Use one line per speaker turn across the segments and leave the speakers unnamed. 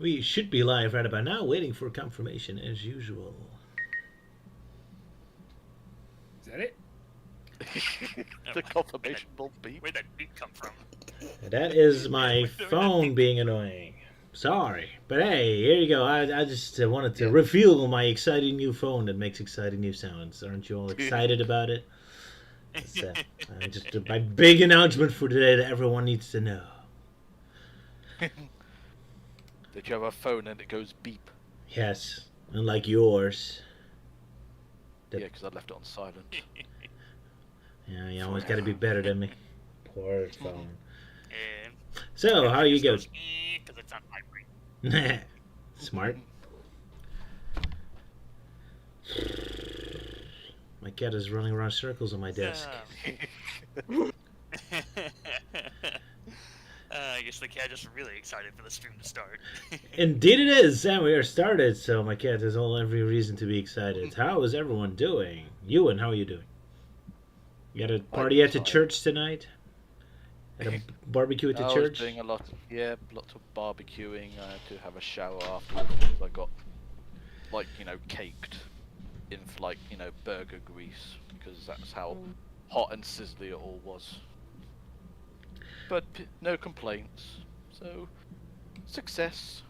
We should be live right about now, waiting for confirmation as usual.
Is that it?
The confirmation will beep.
Where'd that beep come from?
That is my
We're doing
phone
that
being annoying. Sorry. But hey, here you go. I just wanted to reveal my exciting new phone that makes exciting new sounds. Aren't you all excited about it? It's just my big announcement for today that everyone needs to know.
Did you have a phone and it goes beep?
Yes, unlike yours.
Yeah, because I left it on silent.
Yeah, you always got to be better than me. Poor phone.
And
So, how you go?
Because it's on vibrate.
Smart. My cat is running around circles on my desk.
I guess the cat is really excited for the stream to start.
Indeed it is, and we are started, so my cat has every reason to be excited. How is everyone doing? Euan, how are you doing? You got a party at the church tonight? At a barbecue at the
I
church?
was doing lots of barbecuing. I had to have a shower afterwards because I got, caked in, burger grease, because that's how hot and sizzly it all was. But no complaints, so success.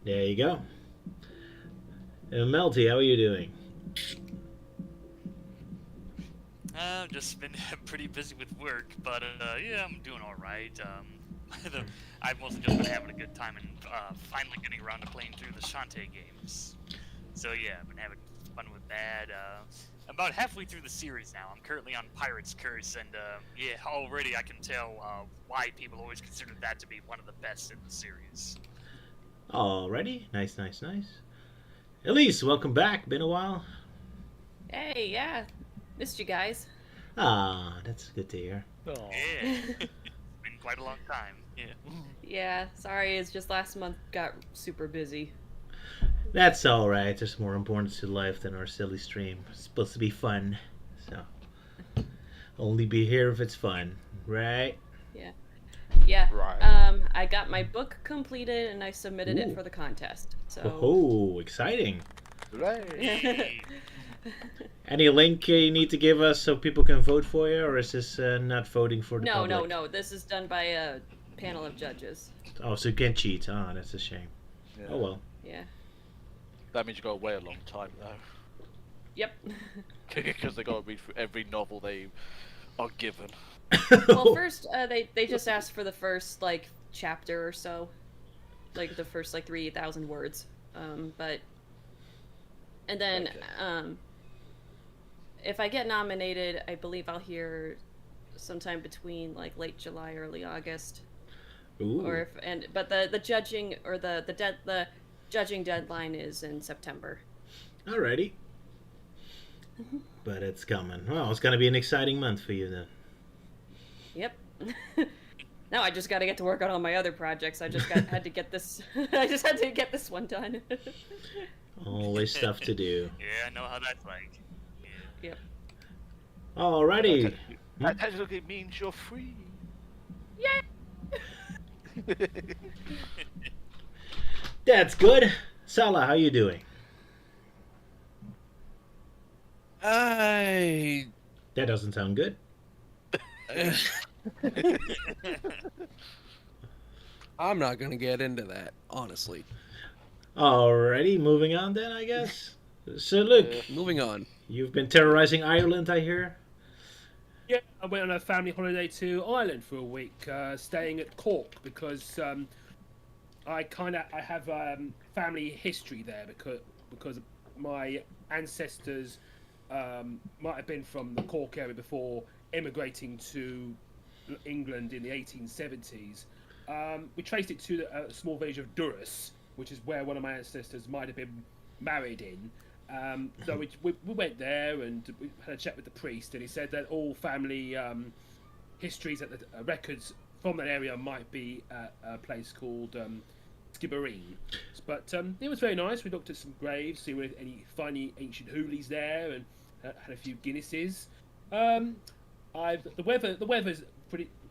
There you go. Melty, how are you doing?
I've just been pretty busy with work, but yeah, I'm doing all right. I've mostly just been having a good time and finally getting around to playing through the Shantae games. So yeah, I've been having fun with that. About halfway through the series now. I'm currently on Pirate's Curse, and yeah, already I can tell why people always consider that to be one of the best in the series.
Alrighty, nice. Elise, welcome back. Been a while.
Hey, yeah. Missed you guys.
Ah, that's good to hear.
Yeah, it's been quite a long time. Yeah.
Yeah, sorry, it's just last month got super busy.
That's alright. There's more importance to life than our silly stream. It's supposed to be fun, so only be here if it's fun, right?
Yeah.
Right.
I got my book completed and I submitted it for the contest. So.
Oh, exciting!
Hooray!
Any link you need to give us so people can vote for you, or is this not voting for the public?
No. This is done by a panel of judges.
Oh, so you can't cheat. Oh, that's a shame.
Yeah.
Oh well.
Yeah.
That means you got to wait a long time though.
Yep.
Because they got to read through every novel they are given.
Well, first they just asked for the first chapter or so, the first 3,000 words. But and then if I get nominated, I believe I'll hear sometime between late July, early August.
Ooh.
Or but the judging or the judging deadline is in September.
Alrighty. But it's coming. Well, it's gonna be an exciting month for you then.
Yep. Now I just got to get to work on all my other projects. I just had to get this. I just had to get this one done.
Always stuff to do.
Yeah, I know how that's like. Yeah.
Yep.
Alrighty.
That technically means you're free.
Yay!
That's good. Sala, how you doing?
I
That doesn't sound good.
I'm not gonna get into that, honestly.
Alrighty, moving on then, I guess. So look,
Moving on.
you've been terrorizing Ireland, I hear.
Yeah, I went on a family holiday to Ireland for a week, staying at Cork because I have family history there because my ancestors might have been from the Cork area before immigrating to England in the 1870s. We traced it to a small village of Durrus, which is where one of my ancestors might have been married in. So we went there and we had a chat with the priest, and he said that all family histories, that the records from that area might be at a place called Skibbereen. But it was very nice. We looked at some graves, see if any funny ancient hoolies there, and had a few Guinnesses. The weather's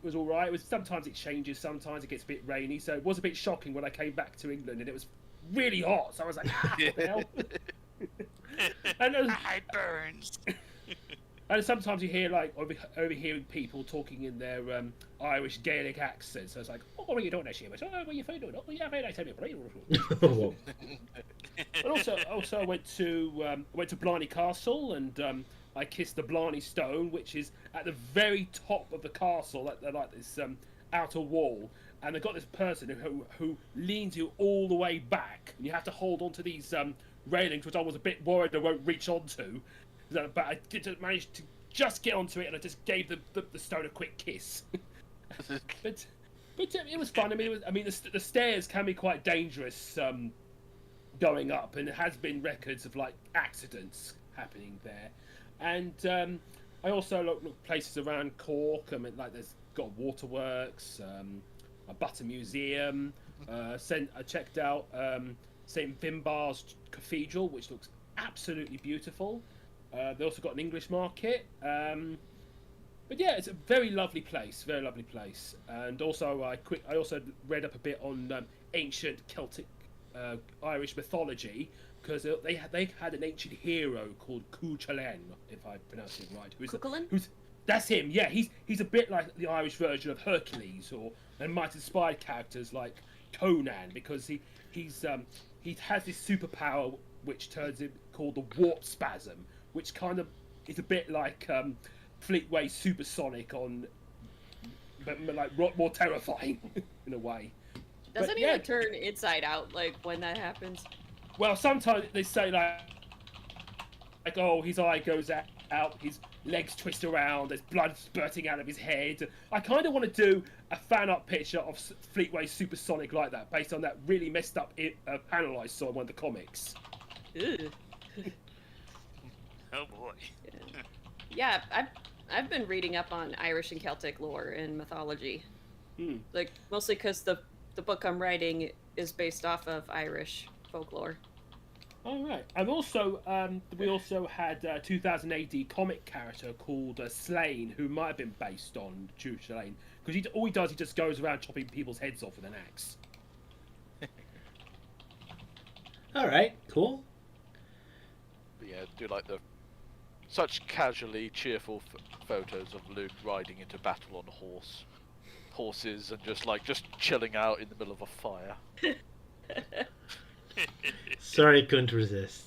was all right. It was sometimes it changes, sometimes it gets a bit rainy. So it was a bit shocking when I came back to England and it was really hot. So I was like, what the hell? And
it burns.
and sometimes you hear like overhearing people talking in their Irish Gaelic accent. So it's like, oh, what are you doing there, Seamus? Oh, what are you doing? Oh, yeah, very nice.
Whoa.
And also I went to Blarney Castle and I kissed the Blarney Stone, which is at the very top of the castle, like this outer wall. And they've got this person who leans you all the way back, and you have to hold onto these railings, which I was a bit worried I won't reach onto. But I did manage to just get onto it, and I just gave the stone a quick kiss. but it was fun. I mean, the stairs can be quite dangerous going up, and there has been records of like accidents happening there. And I also looked places around Cork. I mean, like there's got waterworks, a butter museum. I checked out St Finbarr's Cathedral, which looks absolutely beautiful. They also got an English market. But yeah, it's a very lovely place, And also, I also read up a bit on ancient Celtic Irish mythology, because they had an ancient hero called Cuchulainn, if I pronounce it right. Who's that's him? Yeah, he's a bit like the Irish version of Hercules, and might inspire characters like Conan, because he has this superpower which turns him called the warp spasm, which kind of is a bit like Fleetway Supersonic but like more terrifying in a way.
Doesn't he like turn inside out like when that happens?
Well, sometimes they say like oh, his eye goes out, his legs twist around, there's blood spurting out of his head. I kind of want to do a fan art picture of Fleetway Supersonic like that, based on that really messed up panel I saw in one of the comics.
Ew.
Oh boy.
Yeah, I've been reading up on Irish and Celtic lore and mythology. Like mostly because the book I'm writing is based off of Irish folklore.
All right. I've also we also had a 2000 AD comic character called Slain, who might have been based on Cuchulainn, because all he does, he just goes around chopping people's heads off with an axe.
All right, cool.
But yeah, do like the such casually cheerful photos of Luke riding into battle on horses, and just chilling out in the middle of a fire.
Sorry, couldn't resist.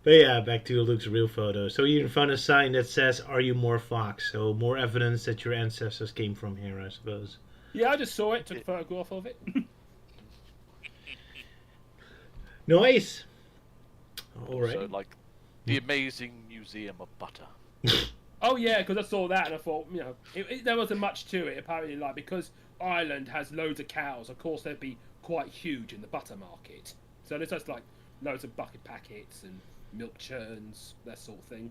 But yeah, back to Luke's real photo. So you found a sign that says, "Are you more Fox?" So more evidence that your ancestors came from here, I suppose.
Yeah, I just saw it, took a photograph of it.
Nice. All right.
Also, like the amazing museum of butter.
Oh yeah, because I saw that and I thought, there wasn't much to it. Apparently, like because Ireland has loads of cows, of course they'd be quite huge in the butter market. So there's just like loads of bucket packets and milk churns, that sort of thing.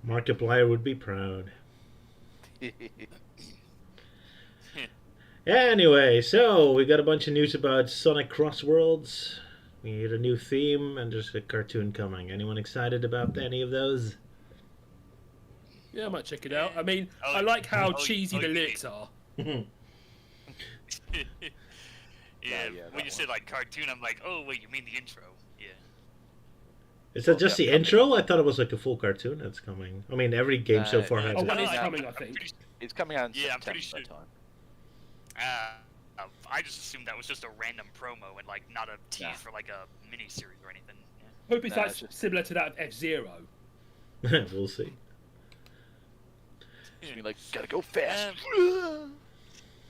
Markiplier would be proud. Anyway, so we got a bunch of news about Sonic Crossworlds. We need a new theme, and there's a cartoon coming. Anyone excited about any of those?
Yeah, I might check it out. I mean, I like how cheesy the lyrics are.
Yeah, when you
one.
said like cartoon, I'm like, oh wait, you mean the intro? Yeah.
Is that just the intro? I thought it was like a full cartoon that's coming. I mean, every game so far has
Oh,
it.
when it's coming, I think.
It's coming out in
Yeah, I'm
September
pretty sure.
time.
I just assumed that was just a random promo and like not a tease for like a mini series or anything. Yeah.
Hope it's like similar to that of F-Zero.
We'll see.
It's gonna be like, gotta go fast.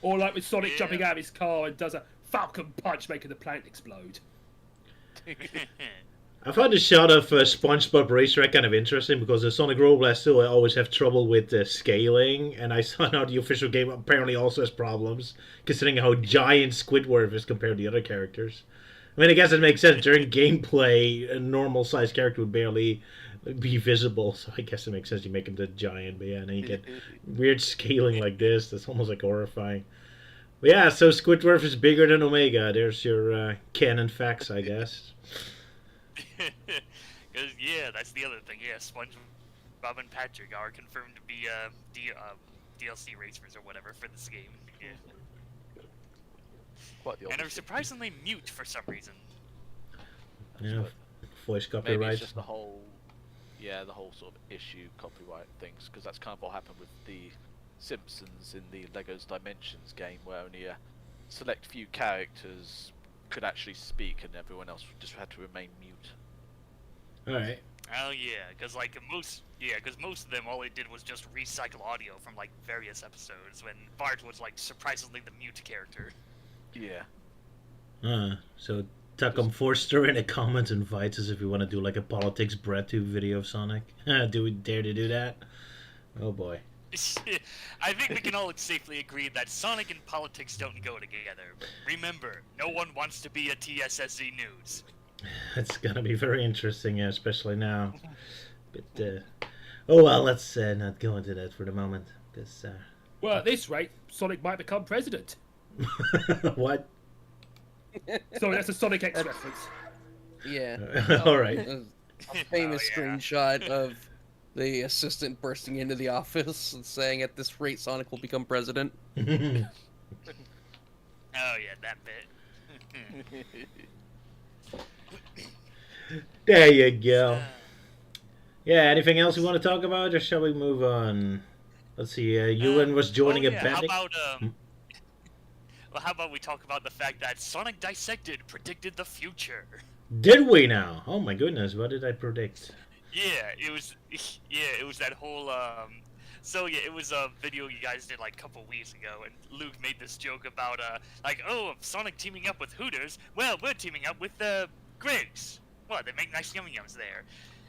Or like with Sonic jumping out of his car and does a Falcon Punch, making the planet explode.
I found the shot of SpongeBob Racetrack kind of interesting, because the Sonic Rollblast too, I always have trouble with the scaling, and I saw now the official game apparently also has problems, considering how giant Squidward is compared to the other characters. I mean, I guess it makes sense. During gameplay, a normal-sized character would barely be visible, so I guess it makes sense you make him the giant, but yeah, and then you get weird scaling like this, that's almost like horrifying. But yeah, so Squidward is bigger than Omega. There's your canon facts, I guess.
Because yeah, that's the other thing. Yeah, SpongeBob Rob and Patrick are confirmed to be DLC racers or whatever for this game. Yeah.
Quite the
And are
opposite.
surprisingly mute for some reason.
Yeah, voice
Maybe
copyright.
it's just the whole sort of issue copyright things, because that's kind of what happened with the Simpsons in the Legos Dimensions game, where only a select few characters could actually speak, and everyone else just had to remain mute.
All right.
Oh yeah, because most of them all they did was just recycle audio from like various episodes. When Bart was like surprisingly the mute character.
Yeah.
So Tuckum Forster in a comment invites us if we want to do like a politics breadtube video of Sonic. Do we dare to do that? Oh boy.
I think we can all safely agree that Sonic and politics don't go together. Remember, no one wants to be a TSSZ News.
It's gonna be very interesting, especially now. But oh well, let's not go into that for the moment. Because
Well, at this rate, Sonic might become president.
what?
Sorry, that's a Sonic X reference.
Yeah.
All right.
A famous
Oh, yeah.
screenshot of the assistant bursting into the office and saying, "At this rate, Sonic will become president."
Oh yeah, that bit.
There you go. Yeah. Anything else you want to talk about, or shall we move on? Let's see. Euan was joining a
How
betting.
about well, how about we talk about the fact that Sonic Dissected predicted the future?
Did we now? Oh my goodness! What did I predict?
Yeah, it was that whole so yeah, it was a video you guys did like a couple weeks ago, and Luke made this joke about like, oh, Sonic teaming up with Hooters. Well, we're teaming up with Greg's. Well, they make nice yum-yums there.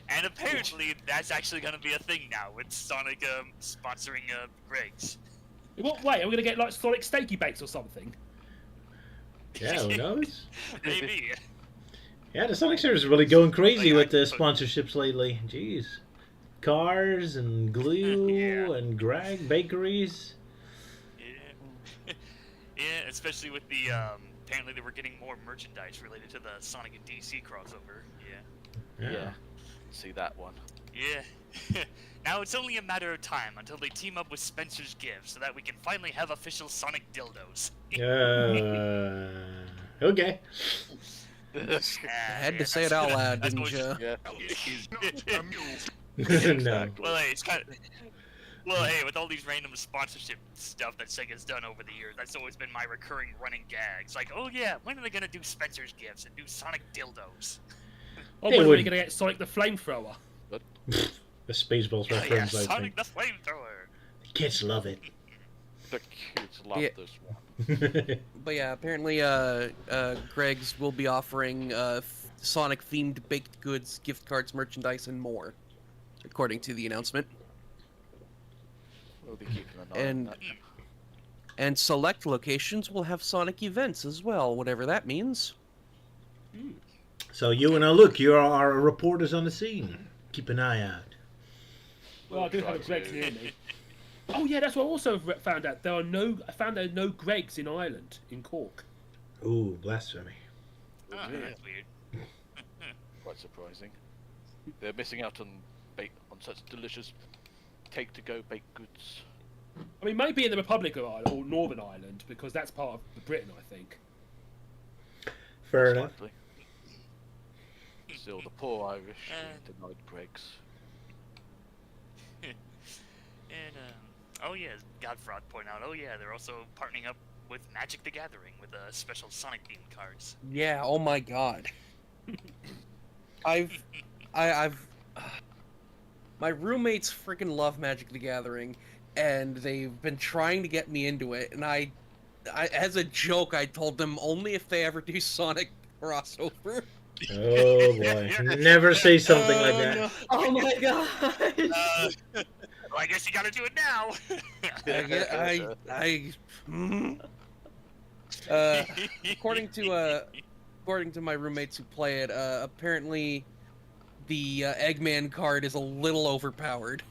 And apparently that's actually gonna be a thing now with Sonic sponsoring Greg's.
In what way? Are we going to get like Sonic Steaky Bakes or something?
Yeah, who knows?
Maybe.
Yeah, the Sonic series is really going crazy
Like,
with the sponsorships lately. Jeez. Cars and glue
Yeah.
and Greg bakeries.
Yeah. Yeah, especially with the apparently they were getting more merchandise related to the Sonic and DC crossover. Yeah.
Yeah. See that one.
Yeah. Now it's only a matter of time until they team up with Spencer's Gifts so that we can finally have official Sonic dildos.
Okay.
I had to say it out loud,
that's
didn't
always-
you?
No.
Well, hey, it's kind of. Well, hey, with all these random sponsorship stuff that Sega's done over the years, that's always been my recurring running gag. It's like, oh yeah, when are they gonna do Spencer's Gifts and do Sonic dildos?
Or
They
when are we
wouldn't.
going to get Sonic the Flamethrower?
The Spaceballs
Yeah,
reference, I
Sonic
think.
the Flamethrower.
Kids love it.
The kids love
Yeah.
this one.
But yeah, apparently, Greg's will be offering Sonic-themed baked goods, gift cards, merchandise, and more, according to the announcement.
We'll be keeping an eye on
And
that.
and select locations will have Sonic events as well, whatever that means.
So you and look, you're our reporters on the scene. Keep an eye out.
Well, I do have a
try
Greg's
to.
near me. Oh yeah, that's what I also found out. I found there are no Gregs in Ireland, in Cork.
Ooh, blasphemy.
Oh,
Yeah.
that's weird.
Quite surprising. They're missing out on such delicious take-to-go baked goods.
I mean, maybe in the Republic of Ireland or Northern Ireland, because that's part of Britain, I think.
Fair
Most
enough.
likely. Still, the poor Irish denied Greg's.
And oh yeah, as Godfrog pointed out, oh yeah, they're also partnering up with Magic the Gathering with special Sonic themed cards.
Yeah. Oh my God. I've my roommates freaking love Magic the Gathering, and they've been trying to get me into it. And I as a joke, I told them only if they ever do Sonic crossover.
Oh boy. Never say something like that.
no.
Oh my god.
Well, I guess you gotta do it now.
According to my roommates who play it, apparently the Eggman card is a little overpowered.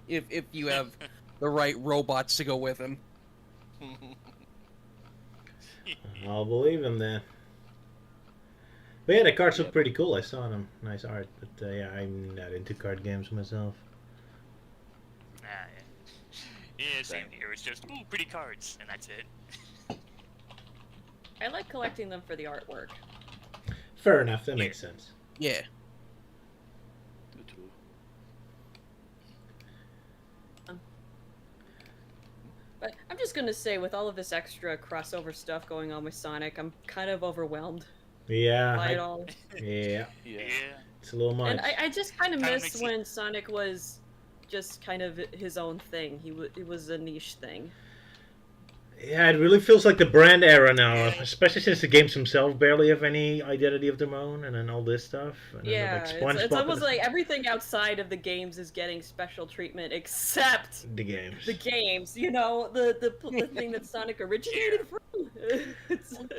If you have the right robots to go with him.
I'll believe him then. But yeah, the cards
Yeah.
look pretty cool. I saw them. Nice art. But yeah, I'm not into card games myself.
Ah, yeah. Yeah, same here. It's just, ooh, pretty cards, and that's it.
I like collecting them for the artwork.
Fair enough. That makes sense.
Yeah.
But I'm just gonna say, with all of this extra crossover stuff going on with Sonic, I'm kind of overwhelmed
Yeah.
by it all.
Yeah.
Yeah.
It's a little much.
And I just kind of
Kinda
miss
makes
when Sonic was just kind of his own thing. It was a niche thing.
Yeah, it really feels like the brand era now, especially since the games themselves barely have any identity of their own, and then all this stuff. And then,
Yeah,
like,
it's
SpongeBob
almost
and
like everything outside of the games is getting special treatment, except
the games.
the games. You know, the thing that Sonic originated from.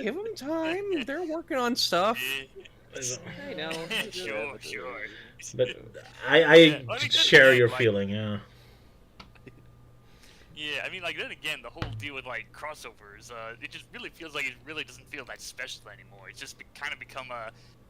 Give them time. They're working on stuff.
I know.
Sure.
But I
Yeah, I mean, then
share
again,
your
like-
feeling, yeah.
Yeah, I mean, like, then again, the whole deal with, like, crossovers, it just really feels like it really doesn't feel that special anymore. It's just kind of become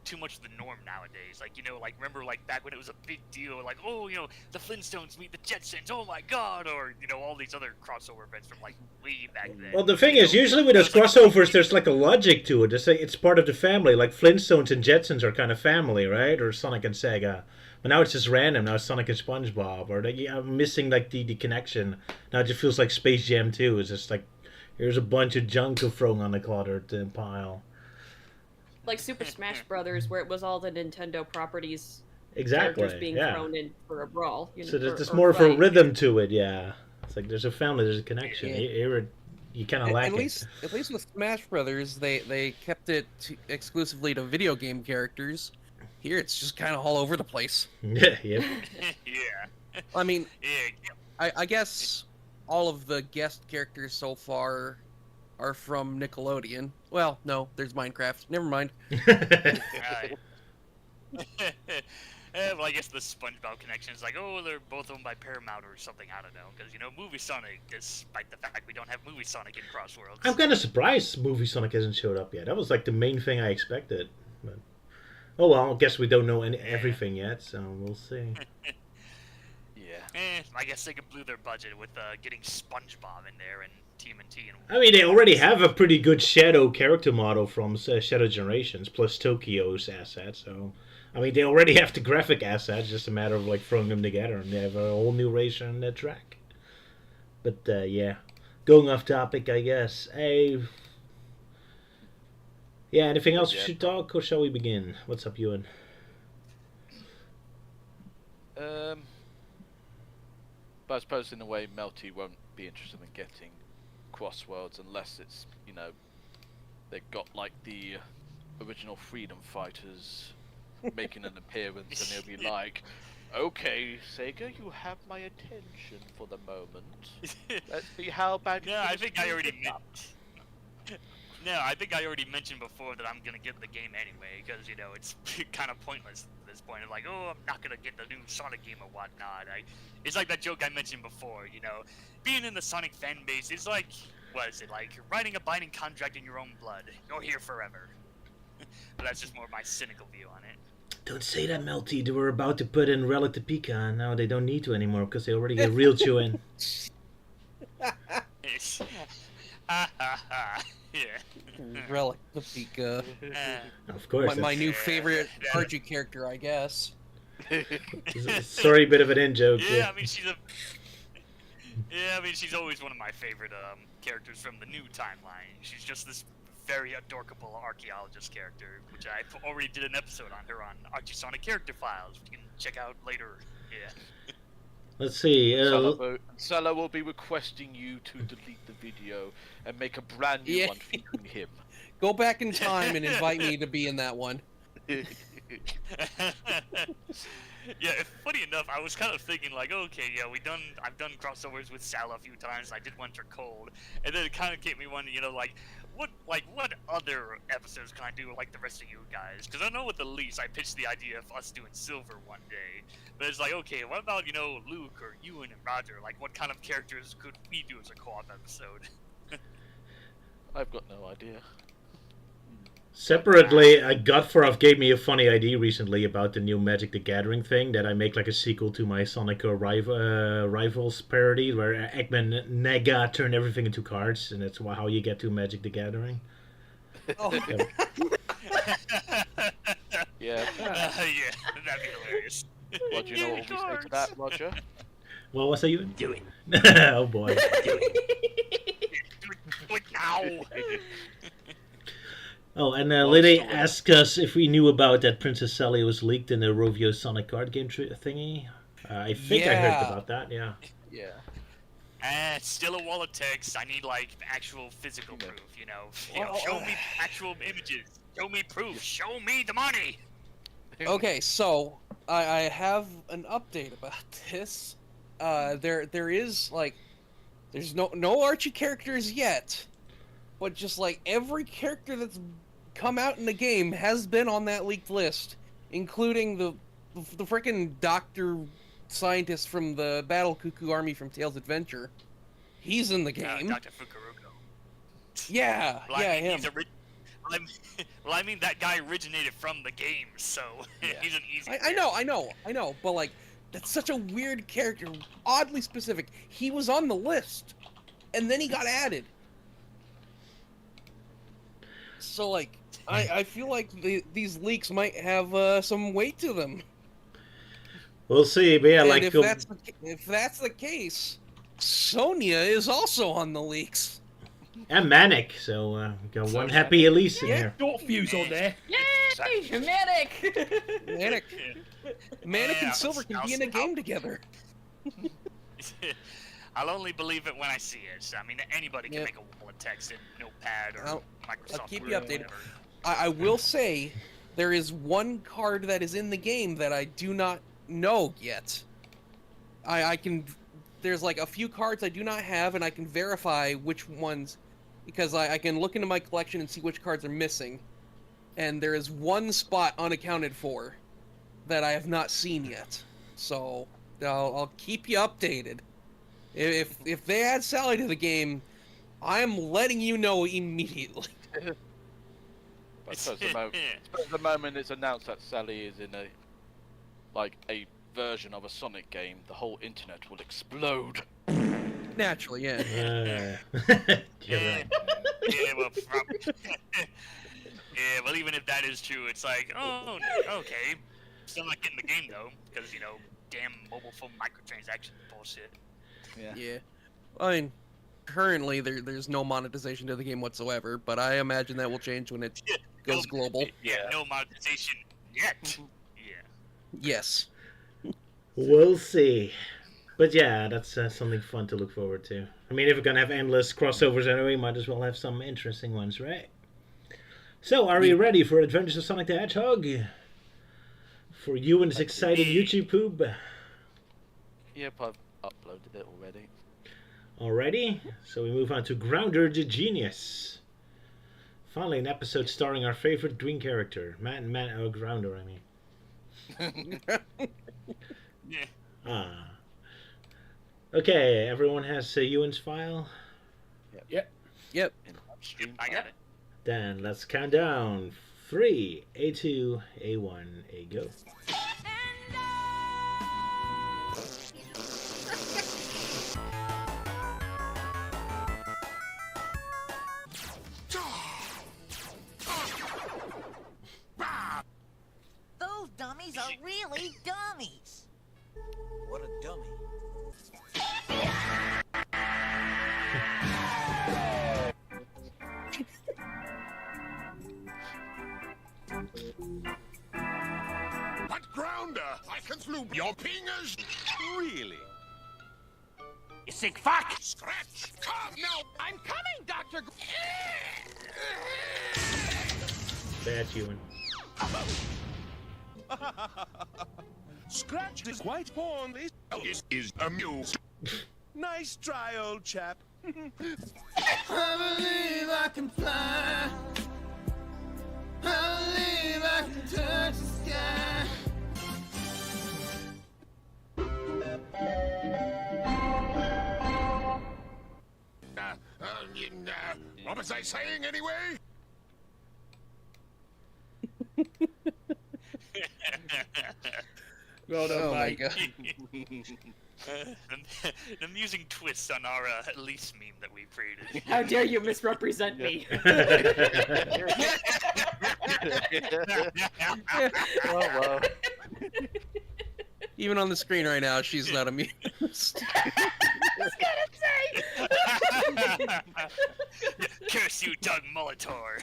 too much of the norm nowadays. Like, you know, like, remember, like, back when it was a big deal, like, oh, you know, the Flintstones meet the Jetsons, oh my god, or, you know, all these other crossover events from, like, way back then.
Well, the thing
You
is,
know,
usually with those
it's like-
crossovers, there's like a logic to it. It's part of the family. Like Flintstones and Jetsons are kind of family, right? Or Sonic and Sega. But now it's just random. Now it's Sonic and SpongeBob. Or I'm missing like the connection. Now it just feels like Space Jam 2. It's just like, here's a bunch of junk thrown on the cluttered pile.
Like Super Smash Brothers, where it was all the Nintendo properties
Exactly.
characters being
Yeah.
thrown in for a brawl. You know,
So there's
or
more of a
fight.
rhythm to it, yeah. It's like there's a family, there's a connection.
Yeah.
Here, you kind of lack
At
it.
least with Smash Brothers, they kept it exclusively to video game characters. Here, it's just kind of all over the place.
Yeah, yep.
yeah.
I mean,
Yeah.
I guess all of the guest characters so far are from Nickelodeon. Well, no, there's Minecraft. Never mind.
Right. Well, I guess the SpongeBob connection is like, oh, they're both owned by Paramount or something. I don't know, because you know, Movie Sonic, despite the fact we don't have Movie Sonic in Crossworlds.
I'm kind of surprised Movie Sonic hasn't showed up yet. That was like the main thing I expected. But oh well, I guess we don't know everything yet, so we'll see.
Yeah.
I guess they could blew their budget with getting SpongeBob in there and TMNT and.
I mean, they already have a pretty good Shadow character model from Shadow Generations, plus Tokyo's assets. So, I mean, they already have the graphic assets. Just a matter of like throwing them together, and they have a whole new racer on their track. But yeah, going off topic, I guess. Yeah, anything else we
Yeah.
should talk, or shall we begin? What's up, Euan?
But I suppose in a way, Melty won't be interested in getting Crossworlds unless it's, you know, they've got like the original freedom fighters making an appearance, and he'll be like, "Okay, Sega, you have my attention for the moment. Let's see how bad."
No,
you
I
can
think I
screw
already
this up."
No, I think I already mentioned before that I'm gonna get the game anyway, because you know it's kind of pointless at this point. Of like, oh, I'm not gonna get the new Sonic game or whatnot. It's like that joke I mentioned before. You know, being in the Sonic fan base is like, what is it like? Writing a binding contract in your own blood. You're here forever. But that's just more my cynical view on it.
Don't say that, Melty. They were about to put in Relic to Pika, and now they don't need to anymore because they already get real chew in.
It's, ha ha ha. Yeah.
Relic the Pika.
Of course.
My new
Yeah.
favorite RG character, I guess.
Sorry, bit of an in joke.
Yeah, I mean she's always one of my favorite characters from the new timeline. She's just this very adorable archaeologist character, which I already did an episode on her on Archie Sonic Character Files, which you can check out later. Yeah.
Let's see.
Sala will be requesting you to delete the video and make a brand new
Yeah.
one featuring him.
Go back in time and invite me to be in that one.
Yeah, funny enough, I was kind of thinking like, okay, yeah, I've done crossovers with Sala a few times. I did Winter Cold, and then it kind of kept me wondering, you know, like what other episodes can I do like the rest of you guys? Because I know with Elise, I pitched the idea of us doing Silver one day, but it's like, okay, what about Luke or Euan and Roger? Like, what kind of characters could we do as a co-op episode?
I've got no idea.
Separately, Godforth gave me a funny idea recently about the new Magic the Gathering thing, that I make like a sequel to my Sonic Rivals parody, where Eggman and Nega turn everything into cards, and that's how you get to Magic the Gathering.
Oh,
Yeah.
Yeah.
Yeah, that'd be hilarious.
Well, do you know what we say to that, Roger?
What was that you?
Do it.
Oh boy.
Do it now.
Oh, and
Well,
Liddy
still,
asked us if we knew about that Princess Sally was leaked in the Rovio Sonic card game thingy. I think I
Yeah.
heard about that, yeah.
Yeah.
It's still a wall of text. I need like actual physical proof. You know,
Well,
show me actual images. Show me proof. Show me the money.
okay, so I have an update about this. There is like, there's no Archie characters yet, but just like every character that's come out in the game has been on that leaked list, including the frickin' doctor scientist from the Battle Cuckoo Army from Tales Adventure. He's in the game.
Dr. Fukuruko.
Yeah,
Well,
yeah,
I mean,
him.
well, I mean that guy originated from the game, so he's an easy.
I know, but like, that's such a weird character, oddly specific. He was on the list, and then he got added. So like, I feel like these leaks might have some weight to them.
We'll see, but yeah,
And
like...
if that's the case, Sonya is also on the leaks.
And Manic, so we got
So
one happy Elise in
Yeah.
here.
Short fuse on there.
Yay! Manic!
Manic
Yeah,
and Silver can be in a game together.
I'll only believe it when I see it. I mean, anybody can
Yeah.
make a wall of text in Notepad or Microsoft
I'll keep
Word
you
or
updated.
whatever.
I will say, there is one card that is in the game that I do not know yet. I can... There's like a few cards I do not have, and I can verify which ones... Because I can look into my collection and see which cards are missing. And there is one spot unaccounted for that I have not seen yet. So, I'll keep you updated. If they add Sally to the game, I'm letting you know immediately.
But suppose the moment it's announced that Sally is in a version of a Sonic game, the whole internet will explode.
Naturally, yeah.
You're right.
Yeah, well, yeah, well, even if that is true, it's like, oh, okay. Still not getting the game though, because damn mobile phone microtransaction bullshit.
Yeah. I mean, currently there's no monetization to the game whatsoever, but I imagine that will change when it goes global.
Yeah, no monetization yet. Yeah.
Yes.
We'll see. But yeah, that's something fun to look forward to. I mean, if we're gonna have endless crossovers anyway, might as well have some interesting ones, right? So, are we ready for Adventures of Sonic the Hedgehog? For Euan's exciting YouTube poop?
Yep, I've uploaded it already.
Alrighty, so we move on to Grounder the Genius. Finally, an episode starring our favorite green character, Grounder, I mean.
Yeah.
Ah. Okay, everyone has Euan's file?
Yep.
Yep, I got it.
Then let's count down. 3, A2, A1, A go.
Those dummies are really dummies.
What a dummy.
But Grounder, I can sloop your fingers. Really?
You sick fuck!
Scratch! Come now!
I'm coming, Dr.
Bad Euan.
Scratch is quite fondly. This is amused.
Nice try, old chap.
I believe I can fly. I believe I can touch the sky.
What was I saying anyway?
Well done,
Oh my
mate.
god.
An amusing twist on our Elise meme that we created.
How dare you misrepresent me?
Well.
Even on the screen right now, she's not amused.
Curse you, Doug Molitor.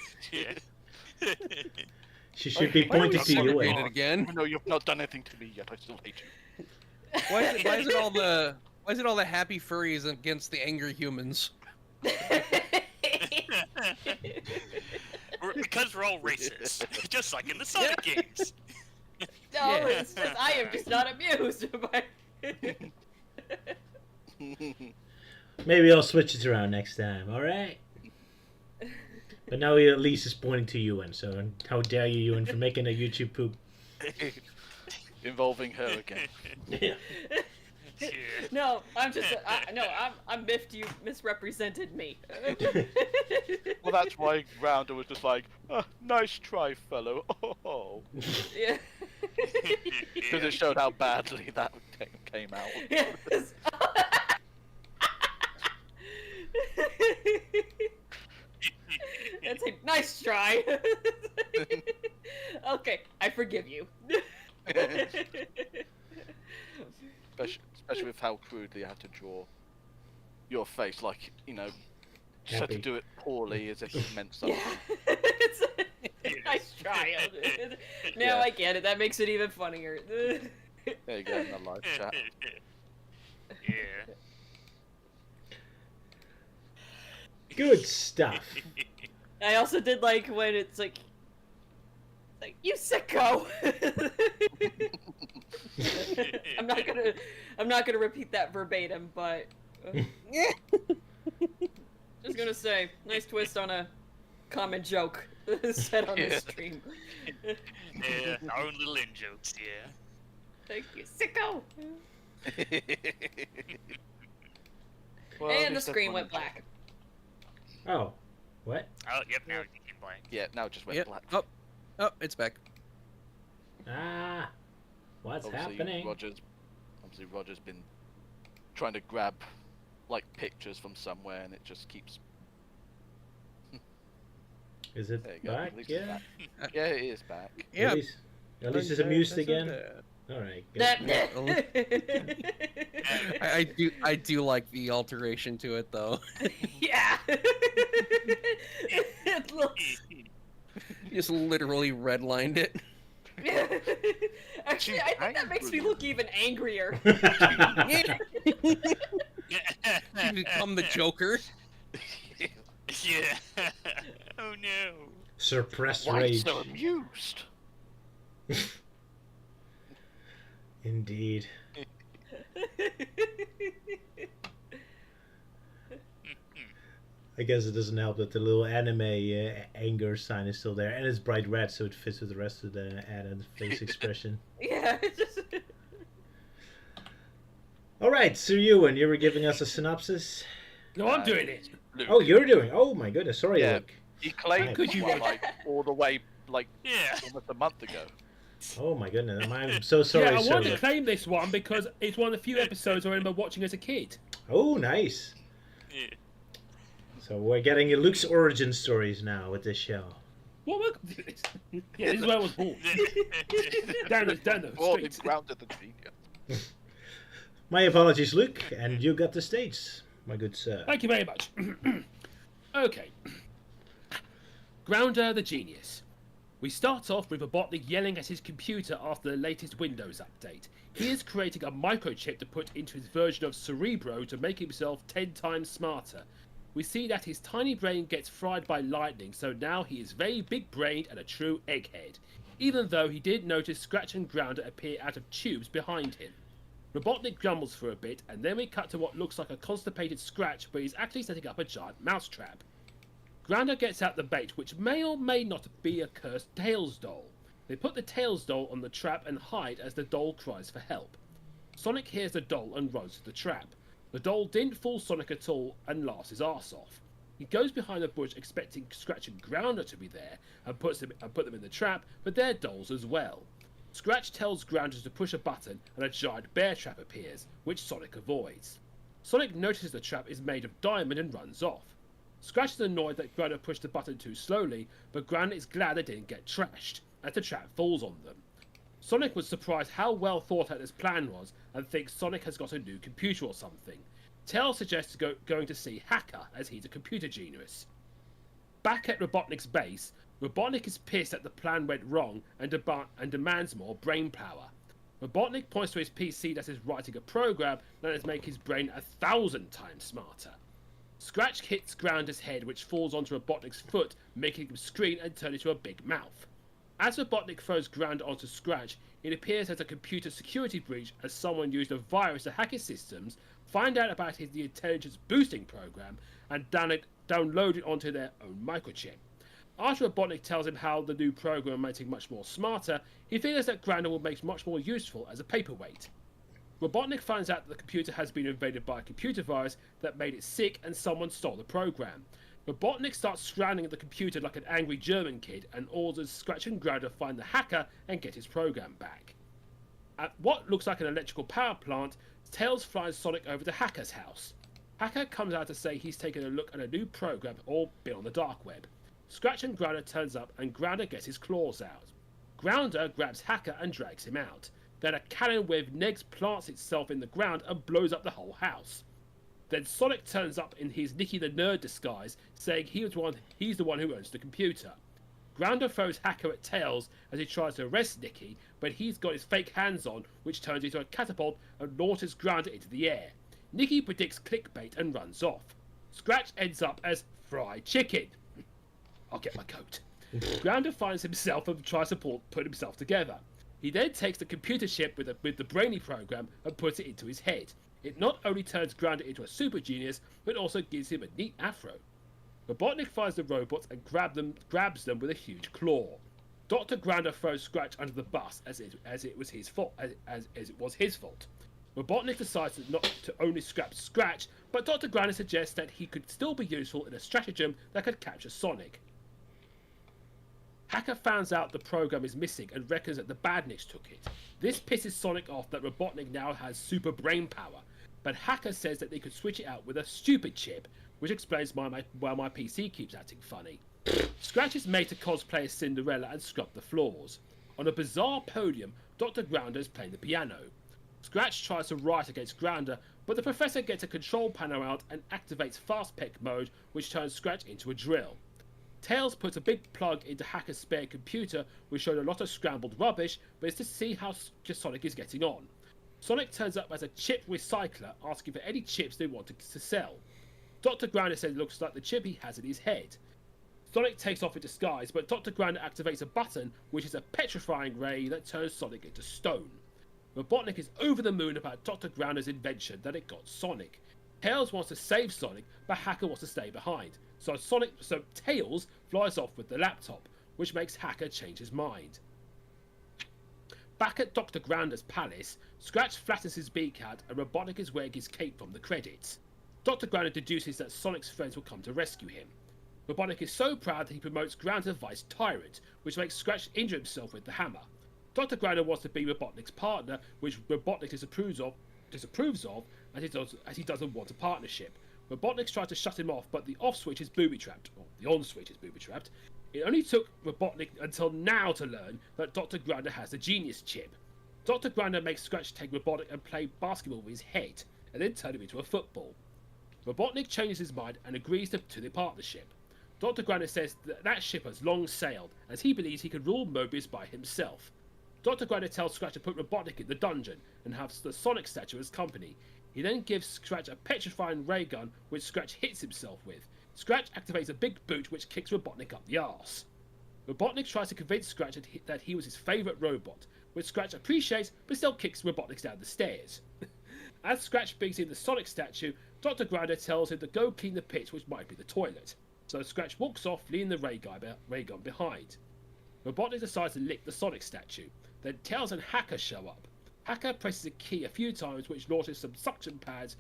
She should be
Why don't we
pointing to you.
celebrate it
And
again?
No, you've not done anything to me yet. I still hate you.
Why is it all the happy furries against the angry humans?
Because we're all racist, just like in the Sonic games.
No,
Yeah.
it's just I am just not amused by.
maybe I'll switch it around next time. All right. But now at least is pointing to Euan. So how dare you, Euan, for making a YouTube poop?
Involving her again.
Yeah.
Yeah.
No, I'm miffed. You misrepresented me.
Well, that's why Grounder was just like, nice try, fellow. Oh.
Yeah.
Because it showed how badly that came out.
Yes. That's a nice try. Okay, I forgive you.
Especially with how crudely I had to draw your face, like, just had to
Happy.
do it poorly as if it meant something.
Yeah. It's a nice try. Now
Yeah.
I get it. That makes it even funnier.
There you go, in the live chat.
Yeah.
Good stuff.
I also did like when it's like you sicko. I'm not gonna repeat that verbatim, but just gonna say, nice twist on a common joke said on the stream.
Yeah, our own little in jokes, yeah.
Thank you, sicko.
Well, at
And the
least
screen
everyone-
went black.
Oh, what?
Oh, yep, now it became blank.
Yeah, now it just went
Yep.
black.
Oh, it's back.
Ah, what's
Obviously,
happening?
Roger's been trying to grab, like, pictures from somewhere, and it just keeps...
Is it
There you go.
back?
At least it's
Yeah.
back. Yeah, it is back.
Yeah.
At least it's amused again. All right. Good.
I do like the alteration to it though.
Yeah. It looks.
Just literally redlined it.
Actually, I think that makes me look even angrier.
You become the Joker.
Yeah. Oh no.
Suppressed
Why
rage.
so amused?
Indeed. I guess it doesn't help that the little anime anger sign is still there, and it's bright red, so it fits with the rest of the added face expression.
Yeah. It's just...
All right, Sir Euan, you were giving us a synopsis.
No, I'm doing it.
Luke.
Oh, you're doing. Oh my goodness, sorry,
Yeah.
Luke.
He claimed
Could
you-
one, like, all the way, like,
Yeah.
almost a month ago.
Oh my goodness, I'm so sorry,
Yeah, I
Sir
wanted to
Luke.
claim this one because it's one of the few episodes I remember watching as a kid.
Oh, nice.
Yeah.
So we're getting Luke's origin stories now with this show.
What? Yeah, this is where I was born. down the
Born and
street.
grounded the genius.
My apologies, Luke, and you got the stage, my good sir.
Thank you very much. Okay. Grounder the Genius. We start off with Robotnik yelling at his computer after the latest Windows update. He is creating a microchip to put into his version of Cerebro to make himself 10 times smarter. We see that his tiny brain gets fried by lightning, so now he is very big-brained and a true egghead, even though he did notice Scratch and Grounder appear out of tubes behind him. Robotnik grumbles for a bit, and then we cut to what looks like a constipated Scratch, but he's actually setting up a giant mousetrap. Grounder gets out the bait, which may or may not be a cursed Tails doll. They put the Tails doll on the trap and hide as the doll cries for help. Sonic hears the doll and runs to the trap. The doll didn't fool Sonic at all and laughs his arse off. He goes behind the bush expecting Scratch and Grounder to be there and put them in the trap, but they're dolls as well. Scratch tells Grounders to push a button and a giant bear trap appears, which Sonic avoids. Sonic notices the trap is made of diamond and runs off. Scratch is annoyed that Grounder pushed the button too slowly, but Gran is glad they didn't get trashed, as the trap falls on them. Sonic was surprised how well thought out his plan was, and thinks Sonic has got a new computer or something. Tails suggests going to see Hacker, as he's a computer genius. Back at Robotnik's base, Robotnik is pissed that the plan went wrong and demands more brain power. Robotnik points to his PC that is writing a program that is making his brain 1,000 times smarter. Scratch hits Grounder's head, which falls onto Robotnik's foot, making him scream and turn into a big mouth. As Robotnik throws Grounder onto Scratch, it appears as a computer security breach as someone used a virus to hack his systems, find out about the intelligence boosting program, and download it onto their own microchip. After Robotnik tells him how the new program makes him much more smarter, he figures that Grounder will make much more useful as a paperweight. Robotnik finds out that the computer has been invaded by a computer virus that made it sick and someone stole the program. Robotnik starts surrounding the computer like an angry German kid and orders Scratch and Grounder find the hacker and get his program back. At what looks like an electrical power plant, Tails flies Sonic over to Hacker's house. Hacker comes out to say he's taken a look at a new program all built on the dark web. Scratch and Grounder turns up and Grounder gets his claws out. Grounder grabs Hacker and drags him out. Then a cannon with Negs plants itself in the ground and blows up the whole house. Then Sonic turns up in his Nicky the Nerd disguise, saying he's the one who owns the computer. Grounder throws Hacker at Tails as he tries to arrest Nicky, but he's got his fake hands on, which turns into a catapult and launches Grounder into the air. Nicky predicts clickbait and runs off. Scratch ends up as fried chicken. I'll get my coat. Grounder finds himself and tries to put himself together. He then takes the computer chip with the brainy program and puts it into his head. It not only turns Grounder into a super genius, but also gives him a neat afro. Robotnik finds the robots and grabs them with a huge claw. Dr. Grounder throws Scratch under the bus as it was his fault. Robotnik decides not to only scrap Scratch, but Dr. Grounder suggests that he could still be useful in a stratagem that could capture Sonic. Hacker finds out the program is missing and reckons that the Badniks took it. This pisses Sonic off that Robotnik now has super brain power, but Hacker says that they could switch it out with a stupid chip, which explains why my PC keeps acting funny. Scratch is made to cosplay as Cinderella and scrub the floors. On a bizarre podium, Dr. Grounder is playing the piano. Scratch tries to write against Grounder, but the professor gets a control panel out and activates fast peck mode, which turns Scratch into a drill. Tails puts a big plug into Hacker's spare computer, which showed a lot of scrambled rubbish, but it's to see how Sonic is getting on. Sonic turns up as a chip recycler, asking for any chips they want to sell. Dr. Grounder says it looks like the chip he has in his head. Sonic takes off in disguise, but Dr. Grounder activates a button, which is a petrifying ray that turns Sonic into stone. Robotnik is over the moon about Dr. Grounder's invention that it got Sonic. Tails wants to save Sonic, but Hacker wants to stay behind. So Tails flies off with the laptop, which makes Hacker change his mind. Back at Dr. Grounder's palace, Scratch flattens his beak out and Robotnik is wearing his cape from the credits. Dr. Grounder deduces that Sonic's friends will come to rescue him. Robotnik is so proud that he promotes Grounder Vice Tyrant, which makes Scratch injure himself with the hammer. Dr. Grounder wants to be Robotnik's partner, which Robotnik disapproves of, as he doesn't want a partnership. Robotnik tries to shut him off, but the off switch is booby-trapped, or the on switch is booby-trapped. It only took Robotnik until now to learn that Dr. Grounder has the genius chip. Dr. Grounder makes Scratch take Robotnik and play basketball with his head, and then turn him into a football. Robotnik changes his mind and agrees to the partnership. Dr. Grounder says that ship has long sailed, as he believes he can rule Mobius by himself. Dr. Grounder tells Scratch to put Robotnik in the dungeon and have the Sonic statue as company. He then gives Scratch a petrifying ray gun, which Scratch hits himself with. Scratch activates a big boot which kicks Robotnik up the arse. Robotnik tries to convince Scratch that he was his favourite robot, which Scratch appreciates but still kicks Robotnik down the stairs. As Scratch brings in the Sonic statue, Dr. Grounder tells him to go clean the pit, which might be the toilet. So Scratch walks off, leaving the ray gun behind. Robotnik decides to lick the Sonic statue. Then Tails and Hacker show up. Hacker presses a key a few times, which launches some suction pads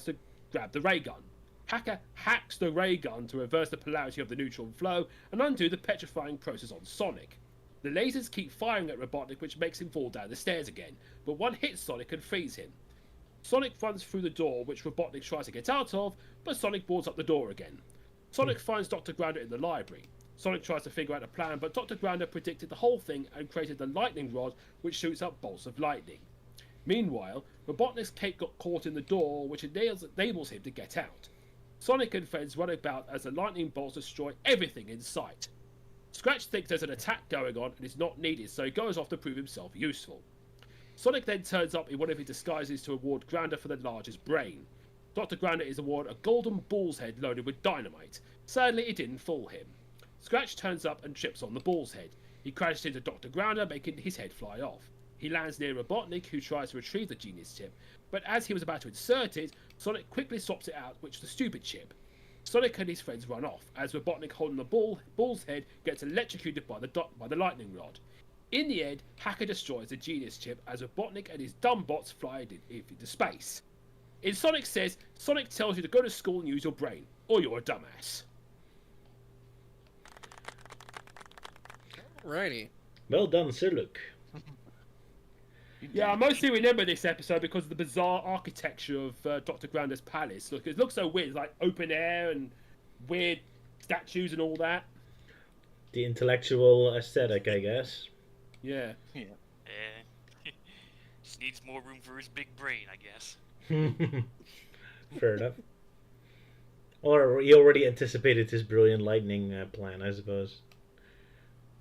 to grab the ray gun. Hacker hacks the ray gun to reverse the polarity of the neutron flow and undo the petrifying process on Sonic. The lasers keep firing at Robotnik, which makes him fall down the stairs again, but one hits Sonic and frees him. Sonic runs through the door, which Robotnik tries to get out of, but Sonic boards up the door again. Sonic finds Dr. Grounder in the library. Sonic tries to figure out a plan, but Dr. Grounder predicted the whole thing and created the lightning rod, which shoots up bolts of lightning. Meanwhile, Robotnik's cape got caught in the door, which enables him to get out. Sonic and friends run about as the lightning bolts destroy everything in sight. Scratch thinks there's an attack going on and is not needed, so he goes off to prove himself useful. Sonic then turns up in one of his disguises to award Grounder for the largest brain. Dr. Grounder is awarded a golden bull's head loaded with dynamite. Sadly, it didn't fool him. Scratch turns up and trips on the bull's head. He crashes into Dr. Grounder, making his head fly off. He lands near Robotnik, who tries to retrieve the genius chip, but as he was about to insert it, Sonic quickly swaps it out, which is the stupid chip. Sonic and his friends run off, as Robotnik holding the bull's head gets electrocuted by the lightning rod. In the end, Hacker destroys the genius chip as Robotnik and his dumb bots fly into space. In Sonic Says, Sonic tells you to go to school and use your brain, or you're a dumbass.
Alrighty.
Well done, Sir Luke.
Yeah, I mostly remember this episode because of the bizarre architecture of Dr. Grounder's palace. Look, it looks so weird, it's like open air and weird statues and all that.
The intellectual aesthetic, I guess.
Yeah.
Just needs more room for his big brain, I guess.
Fair enough. Or he already anticipated his brilliant lightning plan, I suppose.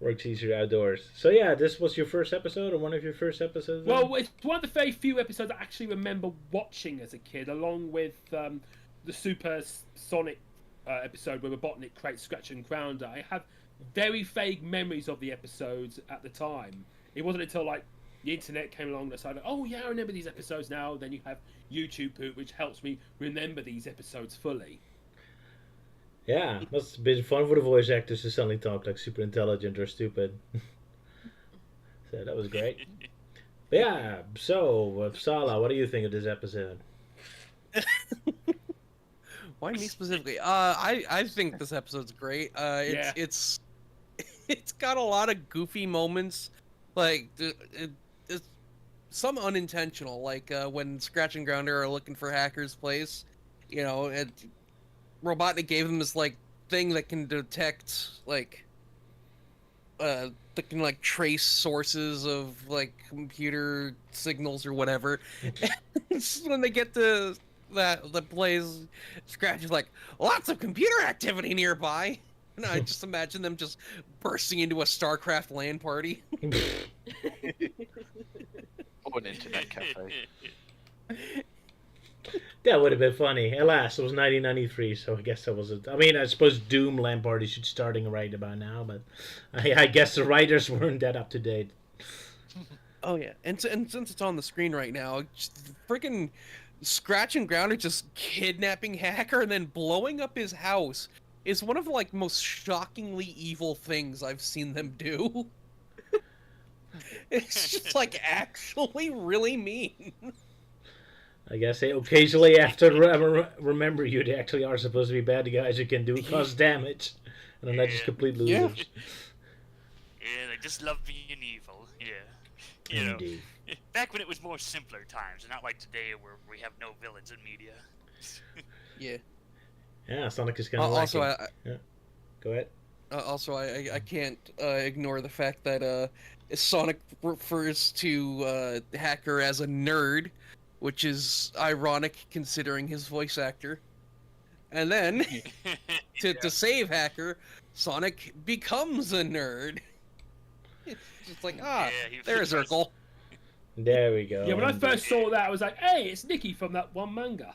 Works easier outdoors. So yeah, this was your first episode, or one of your first episodes?
Well, it's one of the very few episodes I actually remember watching as a kid, along with the Super Sonic episode where Robotnik creates Scratch and Grounder. I have very vague memories of the episodes at the time. It wasn't until like the internet came along that I decided, oh yeah, I remember these episodes now. Then you have YouTube Poop, which helps me remember these episodes fully.
Yeah, must have been fun for the voice actors to suddenly talk like super intelligent or stupid. So that was great. But yeah, so Sala, what do you think of this episode?
Why me specifically? I think this episode's great. It's got a lot of goofy moments, like it's some unintentional, like when Scratch and Grounder are looking for Hacker's place, you know, and Robotnik gave him this like thing that can detect that can like trace sources of like computer signals or whatever. When they get to that place, Scratch is like, lots of computer activity nearby. And I just imagine them just bursting into a StarCraft LAN party.
Or an internet cafe.
That would have been funny. Alas, it was 1993, so I guess that was I mean, I suppose Doom LAN party should starting right about now, but I guess the writers weren't that up to date.
Oh yeah, and since it's on the screen right now, freaking Scratch and Grounder just kidnapping Hacker and then blowing up his house is one of the like most shockingly evil things I've seen them do. It's just like actually really mean.
I guess they occasionally have to remember you. They actually are supposed to be bad guys who can cause damage, and they're not just complete losers.
Yeah, they just love being evil. Yeah, you know, back when it was more simpler times, not like today where we have no villains in media.
Yeah.
Yeah, Sonic is kind of
also.
Yeah. Go ahead.
Also, I can't ignore the fact that Sonic refers to Hacker as a nerd, which is ironic considering his voice actor. And then, to save Hacker, Sonic becomes a nerd. It's just like, there's Urkel.
There we go.
Yeah, when I first saw that, I was like, hey, it's Nikki from that one manga.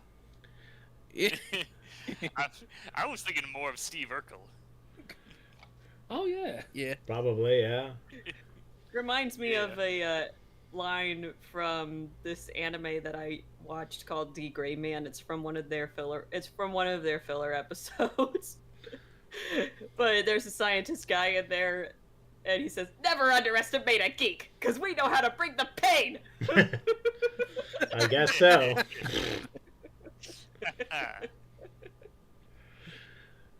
Yeah.
I was thinking more of Steve Urkel.
Oh, yeah.
Yeah.
Probably, yeah.
Reminds me of a line from this anime that I watched called D Gray Man. It's from one of their filler episodes. But there's a scientist guy in there, and he says, "Never underestimate a geek, because we know how to bring the pain."
I guess so.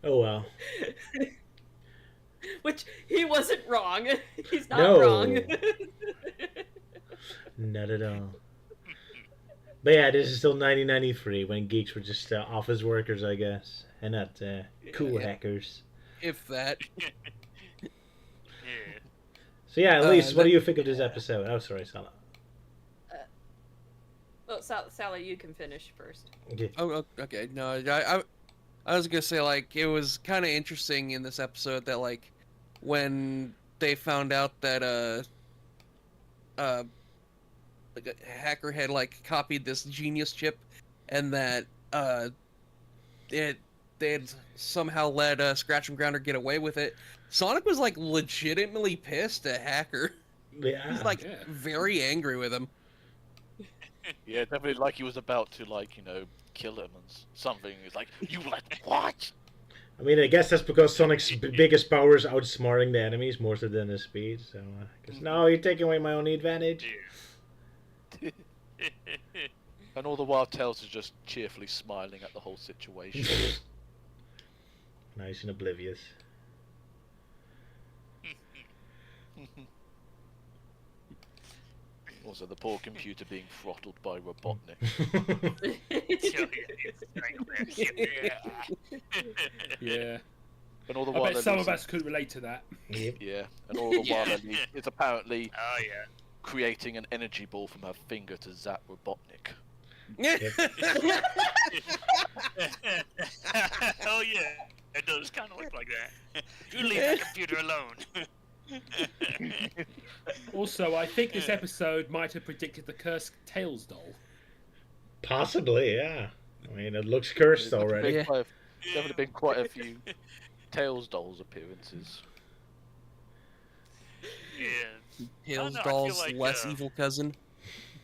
Oh well.
Which he wasn't wrong. He's not
No.
wrong.
Not at all. But yeah, this is still 1993 when geeks were just office workers, I guess, and not cool hackers.
If that.
Yeah.
So yeah, Elise, what
that-
do you think of this episode? Oh, sorry, Sala.
Well, Sally, you can finish first.
Okay.
Oh, okay. No, I was gonna say, like, it was kind of interesting in this episode that, like, when they found out that like a hacker had like copied this genius chip, and that they had somehow let Scratch and Grounder get away with it. Sonic was like legitimately pissed at Hacker.
Yeah.
He's like very angry with him.
Yeah, definitely like he was about to, like, you know, kill him and something. He's like, you let what?
I mean, I guess that's because Sonic's biggest power is outsmarting the enemies more so than his speed. So, cause, no, you're taking away my only advantage.
And all the while, Tails is just cheerfully smiling at the whole situation.
Nice and oblivious.
Also, the poor computer being throttled by Robotnik.
Yeah.
And all the
I
while,
bet some
Elise
of us could relate to that.
Yep.
yeah, and all the while, Elise is apparently
Oh yeah.
creating an energy ball from her finger to zap Robotnik.
Oh yeah. It does kind of look like that. You leave the computer alone.
Also, I think this episode might have predicted the cursed Tails doll.
Possibly, yeah. I mean, it looks cursed
There's
already.
definitely been quite a few Tails dolls appearances.
Yeah.
Tails
I feel
doll's
like,
less evil cousin.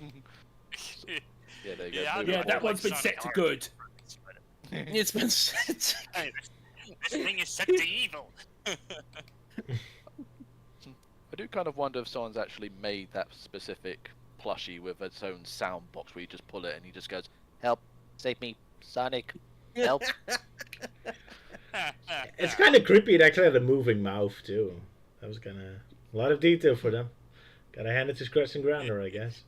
Yeah, there you go.
Yeah,
moving
Yeah,
on.
that one's been set to good.
It's been set.
Hey, this thing is set to evil.
I do kind of wonder if someone's actually made that specific plushie with its own sound box where you just pull it and he just goes, "Help, save me, Sonic, help."
It's kind of creepy. It actually had a moving mouth too. That was kind of a lot of detail for them. Gotta hand it to Scratch and Grounder, I guess.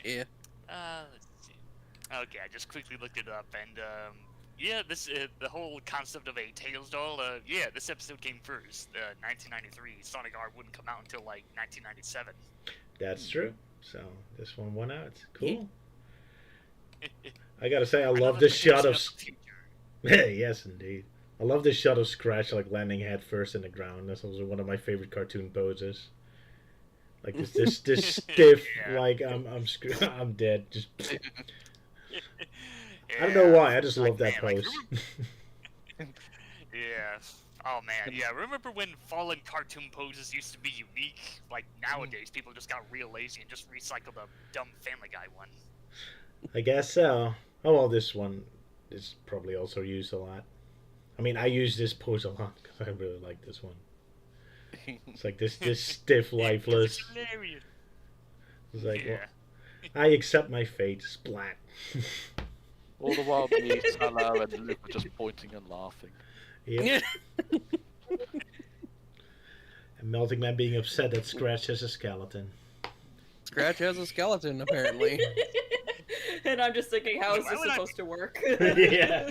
Yeah.
Let's see. Okay, I just quickly looked it up, and yeah, this the whole concept of a Tails doll. Yeah, this episode came first. 1993. Sonic R wouldn't come out until like 1997.
That's true. So this one went out. Cool. I gotta say, I love this shot of. Yes, indeed. I love this shot of Scratch like landing head first in the ground. That's also one of my favorite cartoon poses. Like this stiff,
Yeah.
like I'm dead. Just I don't know why. I just love that
man, like,
pose.
Yeah. Oh man, yeah. Remember when fallen cartoon poses used to be unique? Like nowadays, people just got real lazy and just recycled a dumb Family Guy one.
I guess so. Oh well, this one is probably also used a lot. I mean, I use this pose a lot because I really like this one. It's like this stiff, lifeless.
It's hilarious.
It's like,
Yeah.
well, I accept my fate. Splat.
All the while, me, Sala, and Luke are just pointing and laughing.
Yep. And Melting Man being upset that Scratch has a skeleton.
Scratch has a skeleton, apparently.
And I'm just thinking, how is
Why
this
would I-
supposed to work?
Yeah.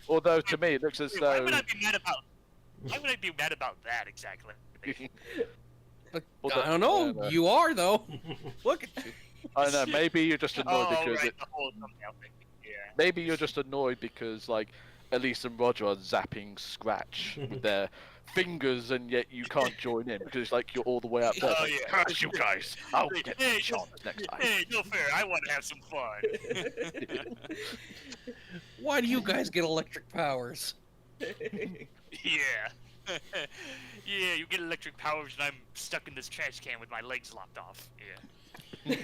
Although, to me, it looks as
Why
though...
would I be mad about? Why would I be mad about that exactly?
I don't know. You are, though. Look at you.
I don't know, maybe you're just annoyed
Oh,
because...
right, the whole thumbnail thing. Yeah.
Maybe you're just annoyed because, like, Elise and Roger are zapping Scratch with their fingers, and yet you can't join in because, like, you're all the way up there.
Oh,
like,
yeah.
curse you guys! I'll get
Hey,
my chance next time.
Hey, no fair. I want to have some fun.
Why do you guys get electric powers?
Yeah. Yeah, you get electric powers and I'm stuck in this trash can with my legs lopped off. Yeah.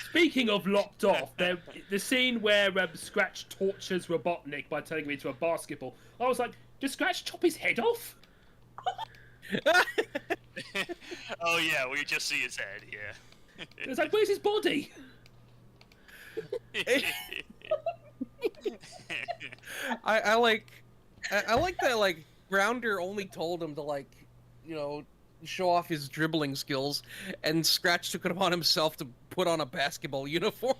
Speaking of lopped off, the scene where Scratch tortures Robotnik by turning him into a basketball, I was like, does Scratch chop his head off?
Oh yeah, we just see his head, yeah.
It's like, where's his body?
I like that, like, Grounder only told him to, like, you know, show off his dribbling skills, and Scratch took it upon himself to put on a basketball uniform.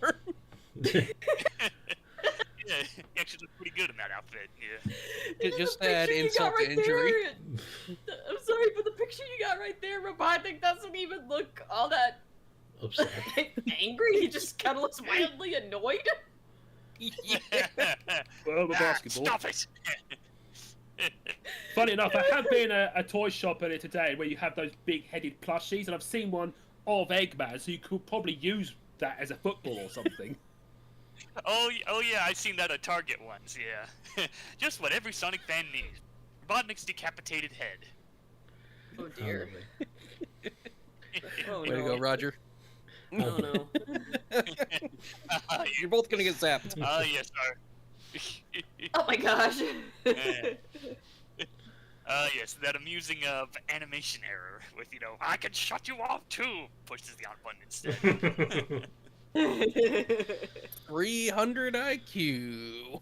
Yeah, he actually looked pretty good in that outfit. Yeah.
It just
The
add
picture you
insult
got
to
right
injury.
there- I'm sorry, but the picture you got right there, Robotnik doesn't even look all that
Upset.
angry. He just kind of looks wildly annoyed.
Well, the basketball.
Stop it!
Funny enough, I have been a toy shop earlier today where you have those big-headed plushies, and I've seen one of Eggman, so you could probably use that as a football or something.
Oh yeah, I've seen that at Target once. Yeah, just what every Sonic fan needs: Robotnik's decapitated head.
Oh dear. Oh
Way to go,
no.
Roger.
Oh no.
You're both gonna get zapped.
Oh yes, sir.
Oh my gosh.
Yes, that amusing animation error with, you know, I can shut you off too, pushes the on button instead.
300 IQ.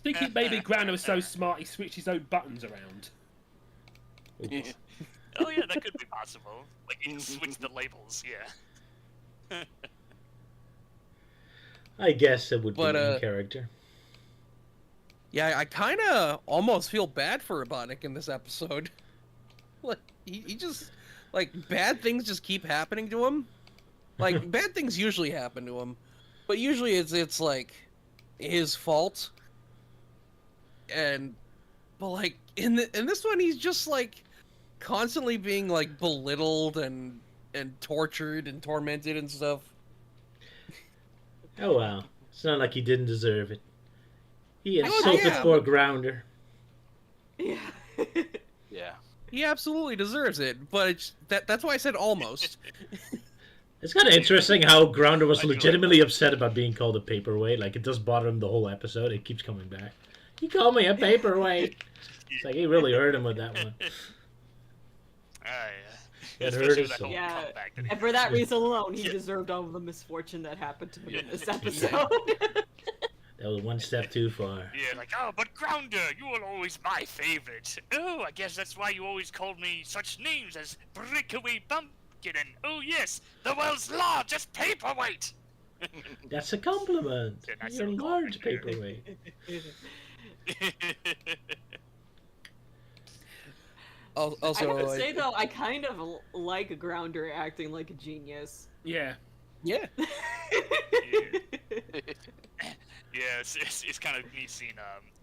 Thinking maybe Gran was so smart he switched his own buttons around.
Oh yeah, that could be possible. Like, you can switch the labels, yeah.
I guess it would
But,
be in character.
Yeah, I kind of almost feel bad for Robotnik in this episode. Like, he just, like, bad things just keep happening to him. Like, bad things usually happen to him, but usually it's like his fault. But like in this one, he's just like constantly being like belittled and tortured and tormented and stuff.
Oh well, it's not like he didn't deserve it. He insulted
yeah.
poor Grounder.
Yeah.
Yeah.
He absolutely deserves it, but that's why I said almost.
It's kind of interesting how Grounder was legitimately upset about being called a paperweight. Like, it does bother him the whole episode. It keeps coming back. You called me a paperweight. It's like, he really hurt him with that one.
Yeah.
It
Especially
hurt
with
us
that
so.
whole
Yeah.
comeback that he
And for that
did.
reason alone, he deserved all the misfortune that happened to him in this episode.
That was one step too far.
Yeah, like, oh, but Grounder, you were always my favorite. Oh, I guess that's why you always called me such names as Breakaway Bumpkin and, oh yes, the world's largest paperweight.
That's a compliment.
Yeah, that's
You're a
a
large
compliment.
paperweight.
Also,
I gotta
like,
say though, I kind of like Grounder acting like a genius.
Yeah.
yeah.
Yeah, it's kind of neat seeing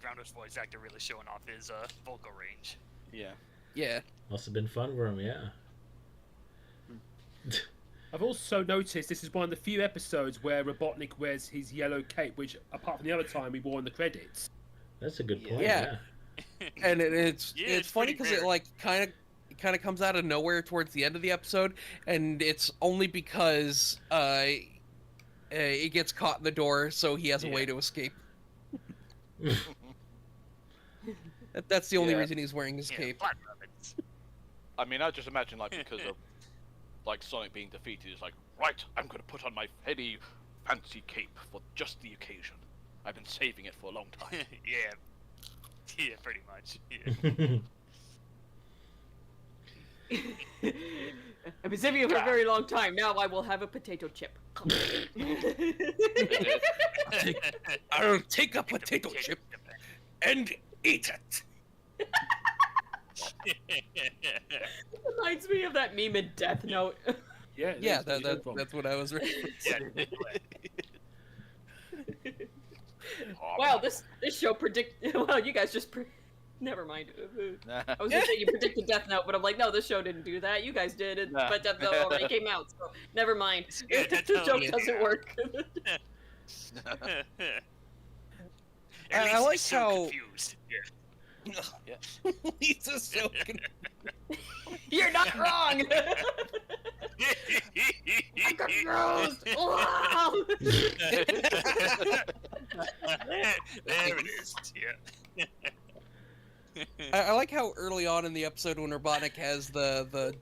Grounder's voice actor really showing off his vocal range.
Yeah.
Yeah.
Must have been fun for him, yeah.
I've also noticed this is one of the few episodes where Robotnik wears his yellow cape, which, apart from the other time, he wore in the credits.
That's a good point,
Yeah.
yeah.
And it's
Yeah,
it's
it's
funny
pretty
because it
rare.
like kind of comes out of nowhere towards the end of the episode, and it's only because it gets caught in the door, so he has a way to escape. That's the only
Yeah.
reason he's wearing his
Yeah,
cape.
flat rabbits.
I mean, I just imagine, like, because of, like, Sonic being defeated, it's like, right, I'm gonna put on my heady, fancy cape for just the occasion. I've been saving it for a long time.
Yeah. Yeah, pretty much. Yeah.
I've been saving it for a very long time. Now I will have a potato chip.
I'll take a potato chip and eat it.
Reminds me of that meme in Death Note.
Yeah,
Yeah,
that's
that's what I was referencing.
Yeah.
Wow, this show Well, you guys just. Never mind. I was gonna say you predicted Death Note, but I'm like, no, this show didn't do that. You guys did it,
Nah.
but Death Note already came out, so never mind.
Yeah,
The
Death Note,
joke
yeah.
doesn't work.
I like
so
how-
confused. Yeah.
Lisa's so
You're not wrong. I'm confused. Wow.
There it is. Yeah.
I like how early on in the episode when Robotnik has the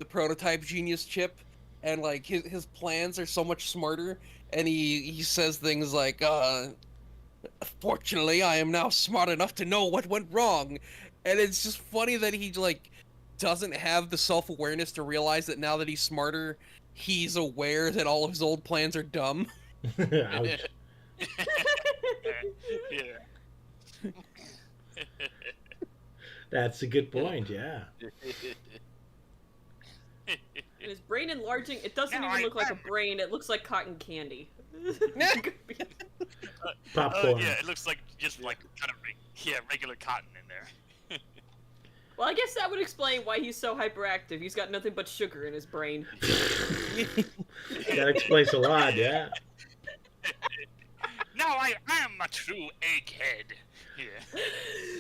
prototype genius chip, and like his plans are so much smarter, and he says things like, "Fortunately, I am now smart enough to know what went wrong," And it's just funny that he like doesn't have the self-awareness to realize that now that he's smarter, he's aware that all of his old plans are dumb.
Ouch.
Yeah.
That's a good point, yeah.
And his brain enlarging, it doesn't
No,
even
I
look like a
remember.
brain, it looks like cotton candy.
Popcorn.
Yeah, it looks like just like kind of regular cotton in there.
Well, I guess that would explain why he's so hyperactive. He's got nothing but sugar in his brain.
That explains a lot, yeah.
Now I am a true egghead. Yeah.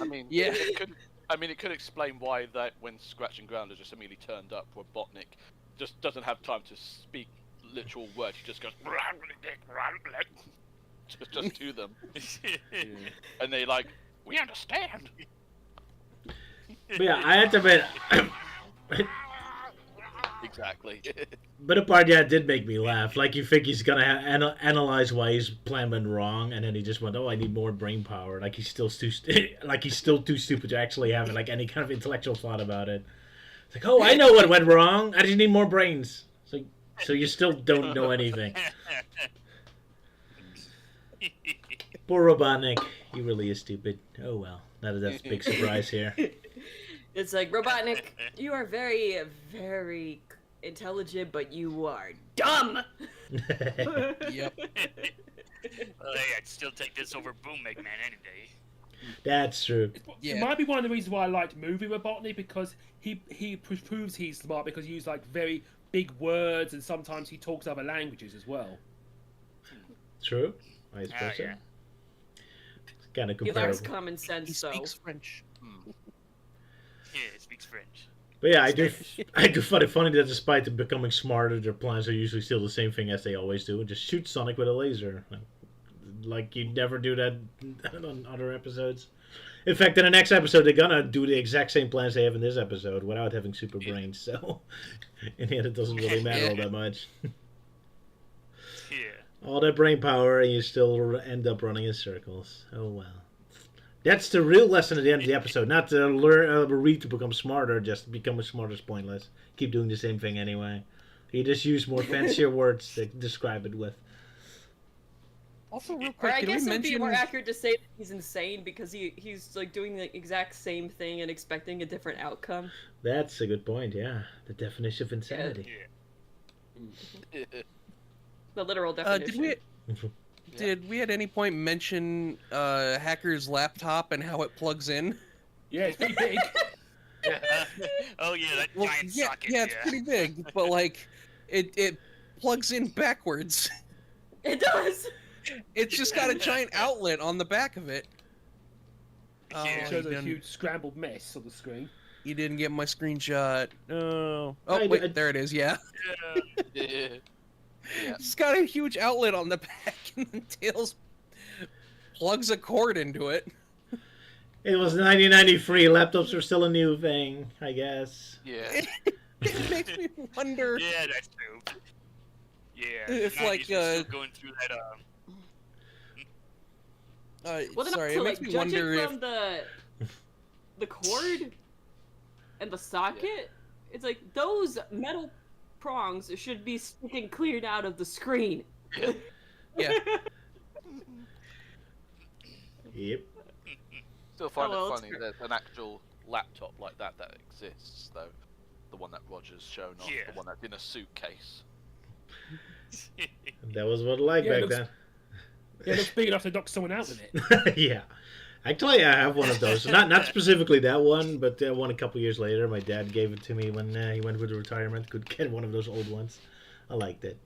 I mean,
Yeah.
it could explain why that when Scratch and Grounder just immediately turned up, Robotnik just doesn't have time to speak literal words. He just goes just to them, and they like, we understand.
But yeah, I had to admit,
Exactly.
but a part yeah did make me laugh. Like you think he's gonna analyze why his plan went wrong, and then he just went, "Oh, I need more brain power." Like he's still too like he's still too stupid to actually have like any kind of intellectual thought about it. It's like, "Oh, I know what went wrong. I just need more brains." It's like, so you still don't know anything. Poor Robotnik. He really is stupid. Oh well, that's a big surprise here.
It's like, Robotnik, you are very, very intelligent, but you are dumb!
Yep.
Well, hey, I'd still take this over Boom Eggman any day.
That's true.
Yeah.
It might be one of the reasons why I liked movie Robotnik, because he proves he's smart because he uses like very big words, and sometimes he talks other languages as well.
True. I suppose so.
yeah.
It's kind of
He lacks
comparable.
common sense,
He
so...
speaks French.
Yeah, he speaks French.
But yeah, I do find it funny that despite them becoming smarter, their plans are usually still the same thing as they always do, and just shoot Sonic with a laser. Like you never do that on other episodes. In fact, in the next episode, they're gonna do the exact same plans they have in this episode without having super brains. So in the end, it doesn't really matter all that much.
Yeah.
All that brain power, and you still end up running in circles. Oh well. That's the real lesson at the end of the episode. Not to read to become smarter, just becoming smarter is pointless. Keep doing the same thing anyway. You just use more fancier words to describe it with.
Also, real
Or
quick,
I
did we
guess it would be
mention...
more accurate to say that he's insane because he's like doing the exact same thing and expecting a different outcome.
That's a good point, yeah. The definition of insanity.
The literal
did
definition.
Did we at any point mention Hacker's laptop and how it plugs in?
Yeah, it's pretty big.
Oh yeah, that
Well,
giant
yeah,
socket.
yeah, it's pretty big, but like, it plugs in backwards.
It does!
It's just got a giant outlet on the back of it. Oh,
Yeah.
It
you
shows a
didn't,
huge scrambled mess on the screen.
you didn't get my screenshot. No. Oh,
I-
wait, there it is, yeah.
Yeah.
It's got a huge outlet on the back, and then Tails plugs a cord into it.
It was 1993. Laptops were still a new thing, I guess.
Yeah.
It makes me wonder.
Yeah, that's true. Yeah.
If,
now
like,
he's still going through that.
Well, then
Sorry,
also,
it makes
like,
me
judging
wonder if
from the cord and the socket, it's like those metal prongs should be sticking cleared out of the screen.
yeah.
Yep.
Still find
well,
it
it's
funny
great.
there's an actual laptop like that exists, though. The one that Roger's shown off,
Yeah.
the one that's in a suitcase.
That was what I liked
Yeah, it
back
looks-
then.
Yeah, it looks big enough to knock someone out with it.
Yeah. Actually, I have one of those. Not specifically that one, but one a couple years later. My dad gave it to me when he went with retirement. Could get one of those old ones. I liked it.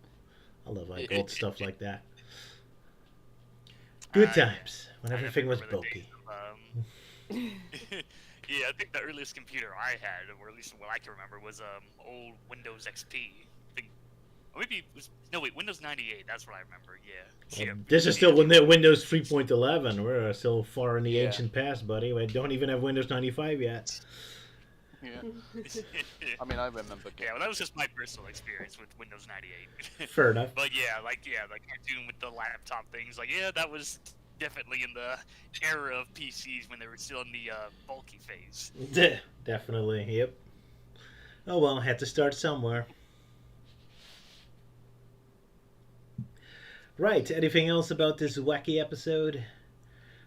I love like old stuff like that. Good times when
I
everything was
remember the
bulky.
days of, yeah, I think the earliest computer I had, or at least what I can remember, was old Windows XP. I think, or maybe it was Windows 98. That's what I remember. Yeah. Yeah.
This is still Windows 3.11. We're still far in the
Yeah.
ancient past, buddy. We don't even have Windows 95 yet.
Yeah. I mean, I remember.
Yeah, well, that was just my personal experience with Windows 98.
Fair enough.
But yeah, the cartoon with the laptop things, like, yeah, that was definitely in the era of PCs when they were still in the bulky phase.
Definitely, yep. Oh well, had to start somewhere. Right, anything else about this wacky episode?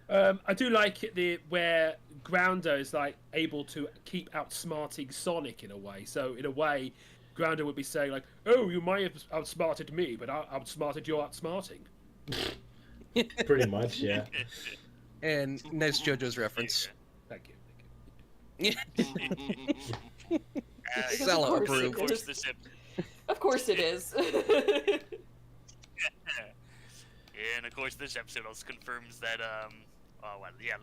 I do like it where Grounder is like able to keep outsmarting Sonic in a way. So in a way, Grounder would be saying like, "Oh, you might have outsmarted me, but I outsmarted your outsmarting."
Pretty much, yeah.
And nice JoJo's reference.
Thank you.
Sala
of course,
approved.
Of course, this
Of course it is.
and of course, this episode also confirms that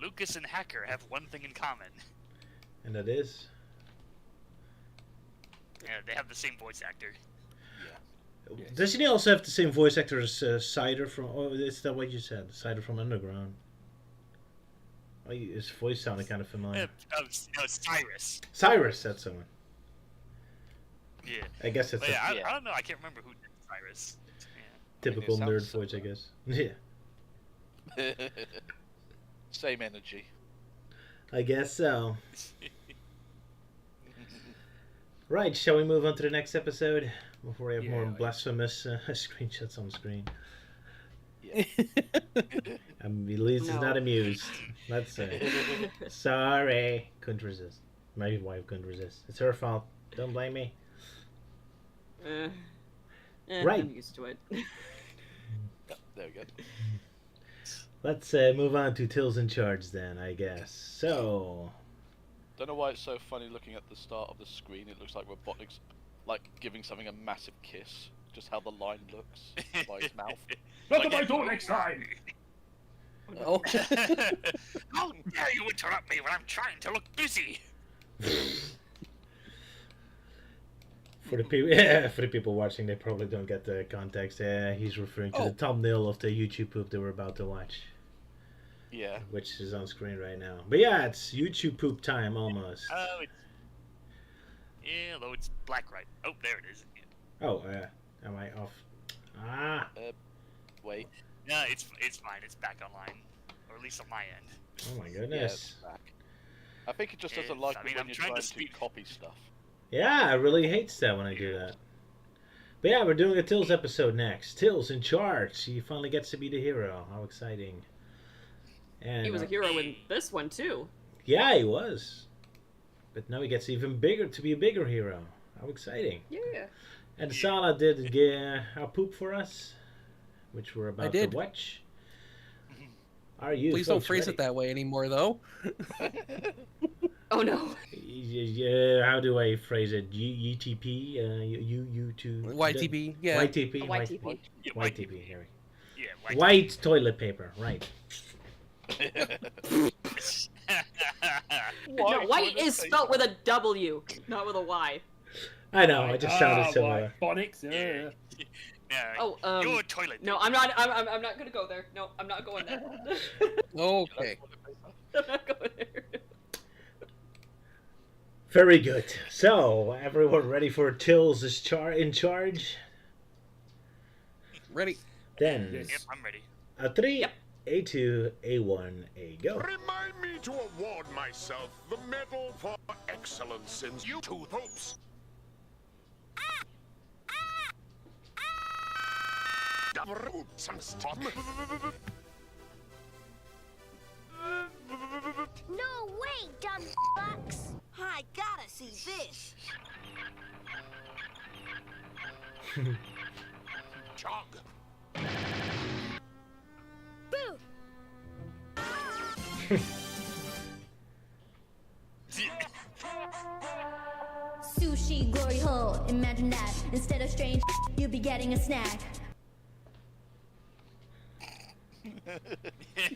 Lucas and Hacker have one thing in common.
And that is?
Yeah, they have the same voice actor.
Yeah.
Doesn't he also have the same voice actor as Cider from... Oh, is that what you said? Cider from Underground. Oh, his voice sounded kind of familiar.
Cyrus.
Cyrus, that's someone.
Yeah.
I guess it's
But
a
I don't know. I can't remember who did Cyrus. Yeah.
typical
I mean, it
nerd
sounds
voice, I guess. Yeah,
Same energy.
I guess so. Right, shall we move on to the next episode? Before we have more
Yeah.
blasphemous screenshots on the screen.
Yeah.
Elise is
No.
not amused. Let's say. Sorry. Couldn't resist. My wife couldn't resist. It's her fault. Don't blame me. Right.
I'm used to it.
There we go.
Let's move on to Till's in Charge then, I guess. So...
Don't know why it's so funny looking at the start of the screen. It looks like Robotnik's like giving something a massive kiss. Just how the line looks by his mouth.
Look at my door next time.
Oh.
How dare you interrupt me when I'm trying to look busy?
For the people watching, they probably don't get the context. He's referring to the thumbnail of the YouTube poop that we're about to watch,
Yeah.
which is on screen right now. But yeah, it's YouTube poop time almost.
Oh, although it's black right. Oh, there it is.
Oh, am I off? Ah,
Wait.
No, it's fine. It's back online, or at least on my end.
oh my
Yeah,
goodness.
it's back. I think it just doesn't
Yes,
like
I
it
mean,
when
I'm
you're
trying
trying
to
to
speed-
copy stuff.
Yeah, it really hates that when I do that. But yeah, we're doing a Tills episode next. Tills in Charge. He finally gets to be the hero. How exciting. And
He was a hero in this one too.
yeah, he was. But now he gets even bigger to be a bigger hero. How exciting.
Yeah.
And Sala did our poop for us, which we're about to
did.
watch. Are you
Please don't
folks
phrase
ready?
it that way anymore, though.
Oh no.
Yeah, how do I phrase it? UTP? You two?
YTP, yeah.
YTP.
YTP.
Yeah,
YTP. Here we
Yeah,
go. White toilet paper. Right.
No, white is spelt with a W, not with a Y.
I know. I just sounded similar.
Phonics. Yeah.
No,
Oh,
your toilet.
No, I'm not. I'm not gonna go there. No, I'm not going there.
Okay.
I'm not going there.
Very good. So, everyone ready for Tills is in charge?
Ready?
Then,
Yes.
Yep, I'm ready.
a 3,
Yep.
A2, A1, A go.
Remind me to award myself the Medal for Excellence in YouTube Hopes. Some stuff.
No way, dumb fucks. I gotta see this.
Chug.
Boo!
Sushi glory hole, imagine that. Instead of strange, you'll be getting a snack.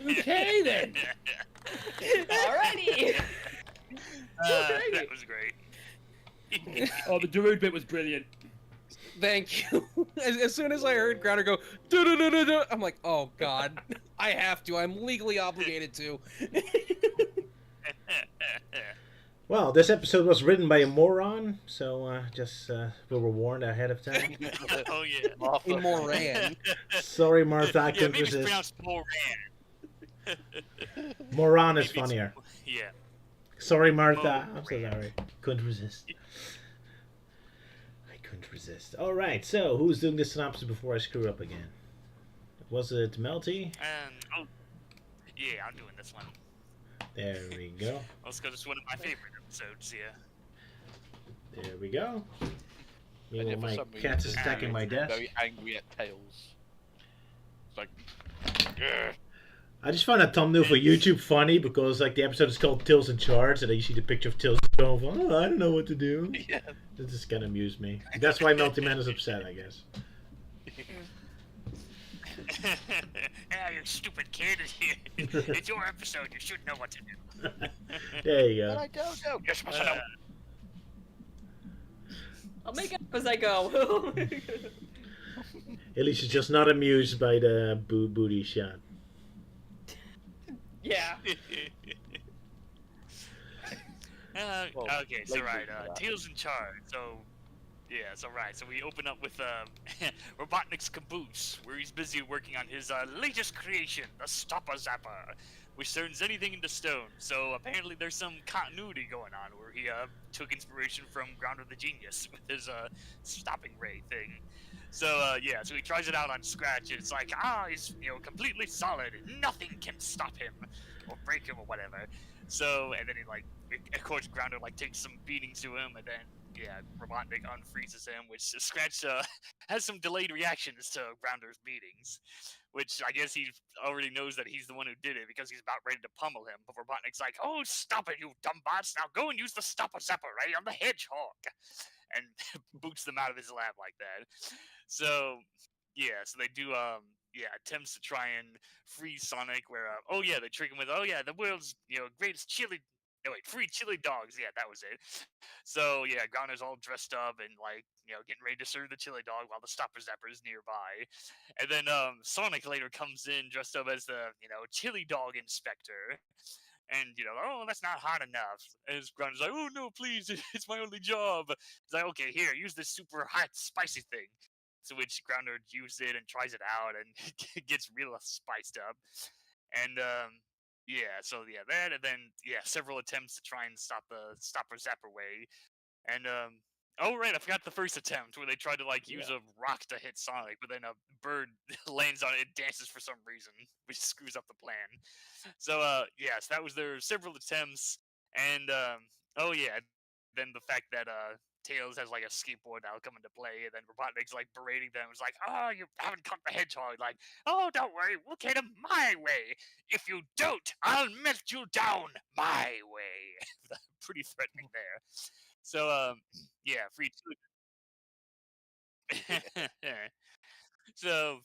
Okay then.
Alrighty.
That was great.
Oh, the Darude bit was brilliant.
Thank you. As soon as I heard Grounder go, "Du-du-du-du-du," I'm like, oh god, I have to. I'm legally obligated to.
Well, this episode was written by a moron, so we were warned ahead of time.
Oh yeah.
A Moran.
Sorry, Martha, I
Yeah,
couldn't
maybe it's
resist.
pronounced Moran.
Moron is
Maybe it's-
funnier.
Yeah.
Sorry, Martha. I'm so sorry. Couldn't resist. I couldn't resist. All right. So, who's doing the synopsis before I screw up again? Was it Melty?
Oh, yeah, I'm doing this one.
There we go.
Let's go. This is one of my favorite episodes. Yeah.
There we go.
And
Meanwhile,
if for
my
some
cat's
reason,
attacking my
I'm
desk.
very angry at Tails. It's like, "Grr."
I just found that thumbnail for YouTube funny because like the episode is called Tails in Charge, and then you see the picture of Tails going, "Oh, I don't know what to do."
Yeah.
This just kind of amused me. That's why Melty Man is upset, I guess.
Yeah, you stupid kid. It's your episode. You should know what to do.
There you
But
go.
I don't know. You're supposed to know.
I'll make it up as I go.
Elise is just not amused by the booty shot.
Yeah.
Well,
Okay, so
later
right,
into that.
Tails in Charge. So, yeah, so right, so we open up with Robotnik's caboose, where he's busy working on his latest creation, the Stopper Zapper, which turns anything into stone. So apparently there's some continuity going on where he took inspiration from Grounder the Genius with his stopping ray thing. So yeah, so he tries it out on Scratch, and it's like, he's completely solid, nothing can stop him or break him or whatever. So, and then he of course Grounder takes some beatings to him, and then yeah, Robotnik unfreezes him, which Scratch has some delayed reactions to Grounder's beatings, which I guess he already knows that he's the one who did it because he's about ready to pummel him. But Robotnik's like, "Oh, stop it, you dumb bots! Now go and use the Stopper Zapper, right, on the hedgehog," and boots them out of his lab like that. So yeah, so they do attempts to try and freeze Sonic. Where they trick him with the world's greatest chili. No wait, free chili dogs. Yeah, that was it. So yeah, Grounder's all dressed up and getting ready to serve the chili dog while the Stopper Zapper is nearby. And then Sonic later comes in dressed up as the chili dog inspector. And oh, that's not hot enough. And Grounder's like, "Oh no, please, it's my only job." He's like, "Okay, here, use this super hot spicy thing." So which Grounder uses it and tries it out and gets real spiced up. And that, and then several attempts to try and stop the Stopper Zapper way. And oh right, I forgot the first attempt where they tried to use a rock to hit Sonic, but then a bird lands on it and dances for some reason, which screws up the plan. So so that was their several attempts, and then the fact that Tails has a skateboard now come into play, and then Robotnik's berating them. It's like, "Oh, you haven't caught the hedgehog." Like, "Oh, don't worry, we'll get him my way. If you don't, I'll melt you down my way." Pretty threatening there. So free so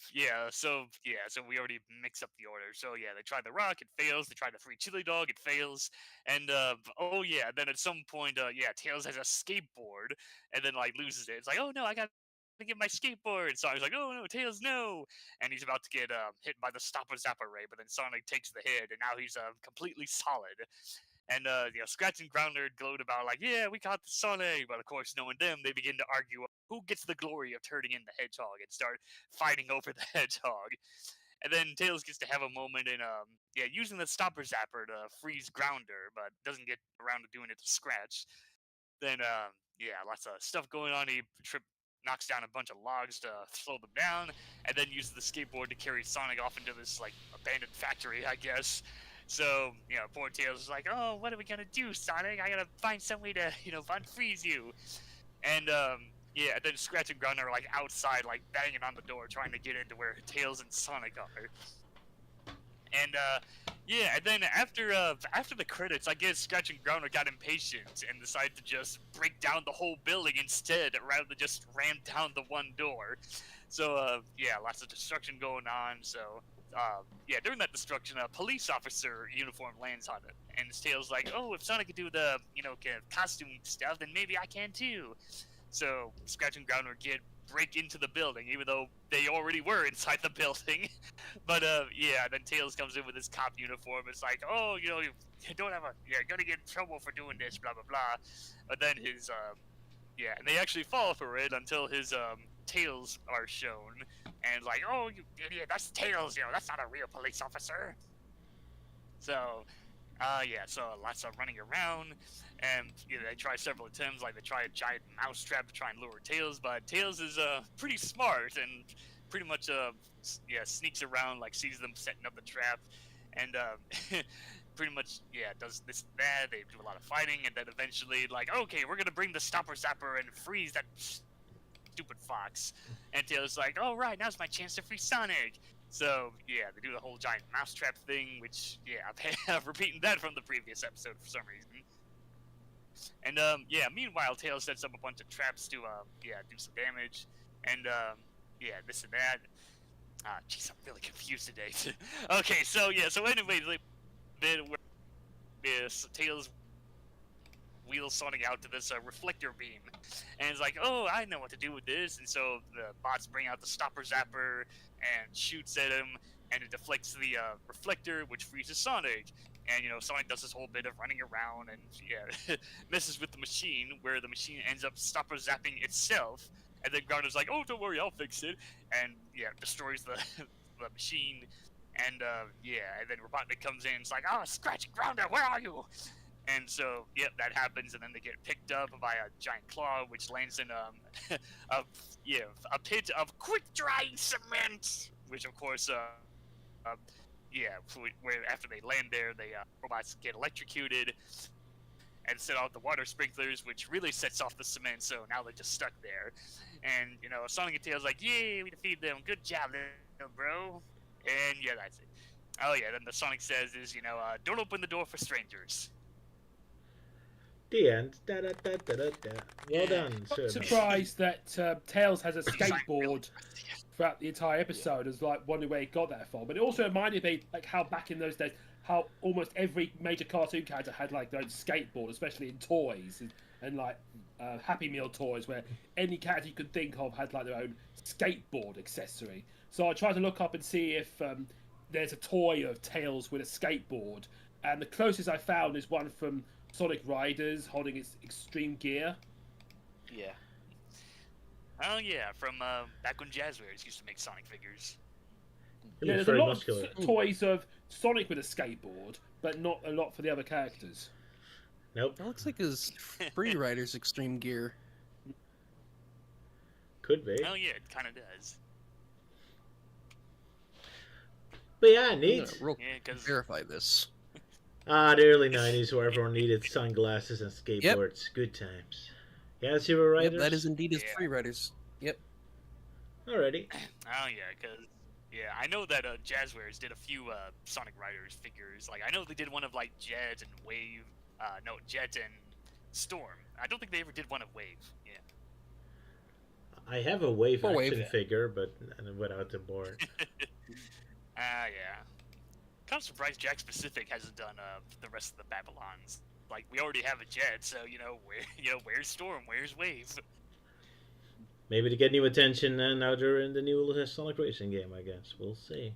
we already mix up the order. So yeah, they try the rock, it fails. They try the free chili dog, it fails. And then at some point, Tails has a skateboard and then loses it. It's like, "Oh no, I got to get my skateboard." So I was like, "Oh no, Tails, no!" And he's about to get hit by the Stopper Zapper ray, but then Sonic takes the hit, and now he's completely solid. And Scratch and Grounder gloat about "Yeah, we caught the Sonic," but of course, knowing them, they begin to argue who gets the glory of turning in the hedgehog and start fighting over the hedgehog. And then Tails gets to have a moment in using the Stopper Zapper to freeze Grounder, but doesn't get around to doing it to Scratch. Then lots of stuff going on. He knocks down a bunch of logs to slow them down, and then uses the skateboard to carry Sonic off into this abandoned factory, I guess. So, poor Tails is like, "Oh, what are we gonna do, Sonic? I gotta find some way to, unfreeze you." And, then Scratch and Grunt are, outside, banging on the door, trying to get into where Tails and Sonic are. And, and then after the credits, I guess Scratch and Grunt got impatient and decided to just break down the whole building instead, rather than just ram down the one door. So, lots of destruction going on, so... during that destruction, a police officer uniform lands on it, and Tails like, "Oh, if Sonic could do the, costume stuff, then maybe I can too." So Scratch and Grounder break into the building, even though they already were inside the building. But then Tails comes in with his cop uniform. It's like, "Oh, you don't have you're gonna get in trouble for doing this, blah blah blah." But then his and they actually fall for it until his tails are shown, and like, "Oh, you idiot, that's Tails, that's not a real police officer." So, yeah, so lots of running around, and they try several attempts, like they try a giant mouse trap to try and lure Tails, but Tails is pretty smart and pretty much sneaks around, like sees them setting up the trap, and pretty much does this and that. They do a lot of fighting, and then eventually like, okay, we're gonna bring the Stopper Zapper and freeze that stupid fox, and Tails is like, all right, now's my chance to free Sonic. So, yeah, they do the whole giant mousetrap thing, which, I'm repeating that from the previous episode for some reason. And, meanwhile, Tails sets up a bunch of traps to, do some damage. And, this and that. Jeez, I'm really confused today. Okay, so anyway, Tails wheels Sonic out to this reflector beam, and it's like, oh, I know what to do with this. And so the bots bring out the Stopper Zapper and shoots at him, and it deflects the reflector, which freezes Sonic. And Sonic does this whole bit of running around and messes with the machine, where the machine ends up Stopper Zapping itself. And then Grounder like, oh, don't worry, I'll fix it, and destroys the the machine. And and then Robotnik comes in, and it's like, oh, Scratch Grounder, where are you? And so, that happens, and then they get picked up by a giant claw, which lands in a pit of quick-drying cement, which, of course, where after they land there, the robots get electrocuted and set off the water sprinklers, which really sets off the cement, so now they're just stuck there. And, Sonic and Tails like, yay, we defeated them, good job, little bro. And, that's it. Oh, then the Sonic says is, don't open the door for strangers.
The end. Da, da, da, da, da, da. Well done, sir.
Surprised that Tails has a skateboard throughout the entire episode. I was like wondering where he got that from. But it also reminded me like how back in those days, how almost every major cartoon character had like their own skateboard, especially in toys and like Happy Meal toys, where any character you could think of had like their own skateboard accessory. So I tried to look up and see if there's a toy of Tails with a skateboard, and the closest I found is one from Sonic Riders holding its extreme gear.
Yeah. Oh yeah, from back when Jazzwares used to make Sonic figures.
Yeah, there's a lot of toys of Sonic with a skateboard, but not a lot for the other characters.
Nope.
That looks like his Free Riders extreme gear.
Could be.
Oh yeah, it kind of does.
But yeah, neat.
Verify this.
The early 90s where everyone needed sunglasses and skateboards. Yep. Good times. Yeah, Zero Riders?
Yep, that is indeed his Free Riders. Yep.
Alrighty.
Oh, yeah, because... Yeah, I know that Jazzwares did a few Sonic Riders figures. Like, I know they did one of, like, Jet and Wave. Jet and Storm. I don't think they ever did one of Wave. Yeah.
I have a Wave action figure, but without the board.
Yeah. Kind of surprised Jack Specific hasn't done the rest of the Babylons. Like, we already have a Jet, so where's Storm? Where's Wave?
Maybe to get new attention now they're in the new Sonic Racing game, I guess. We'll see.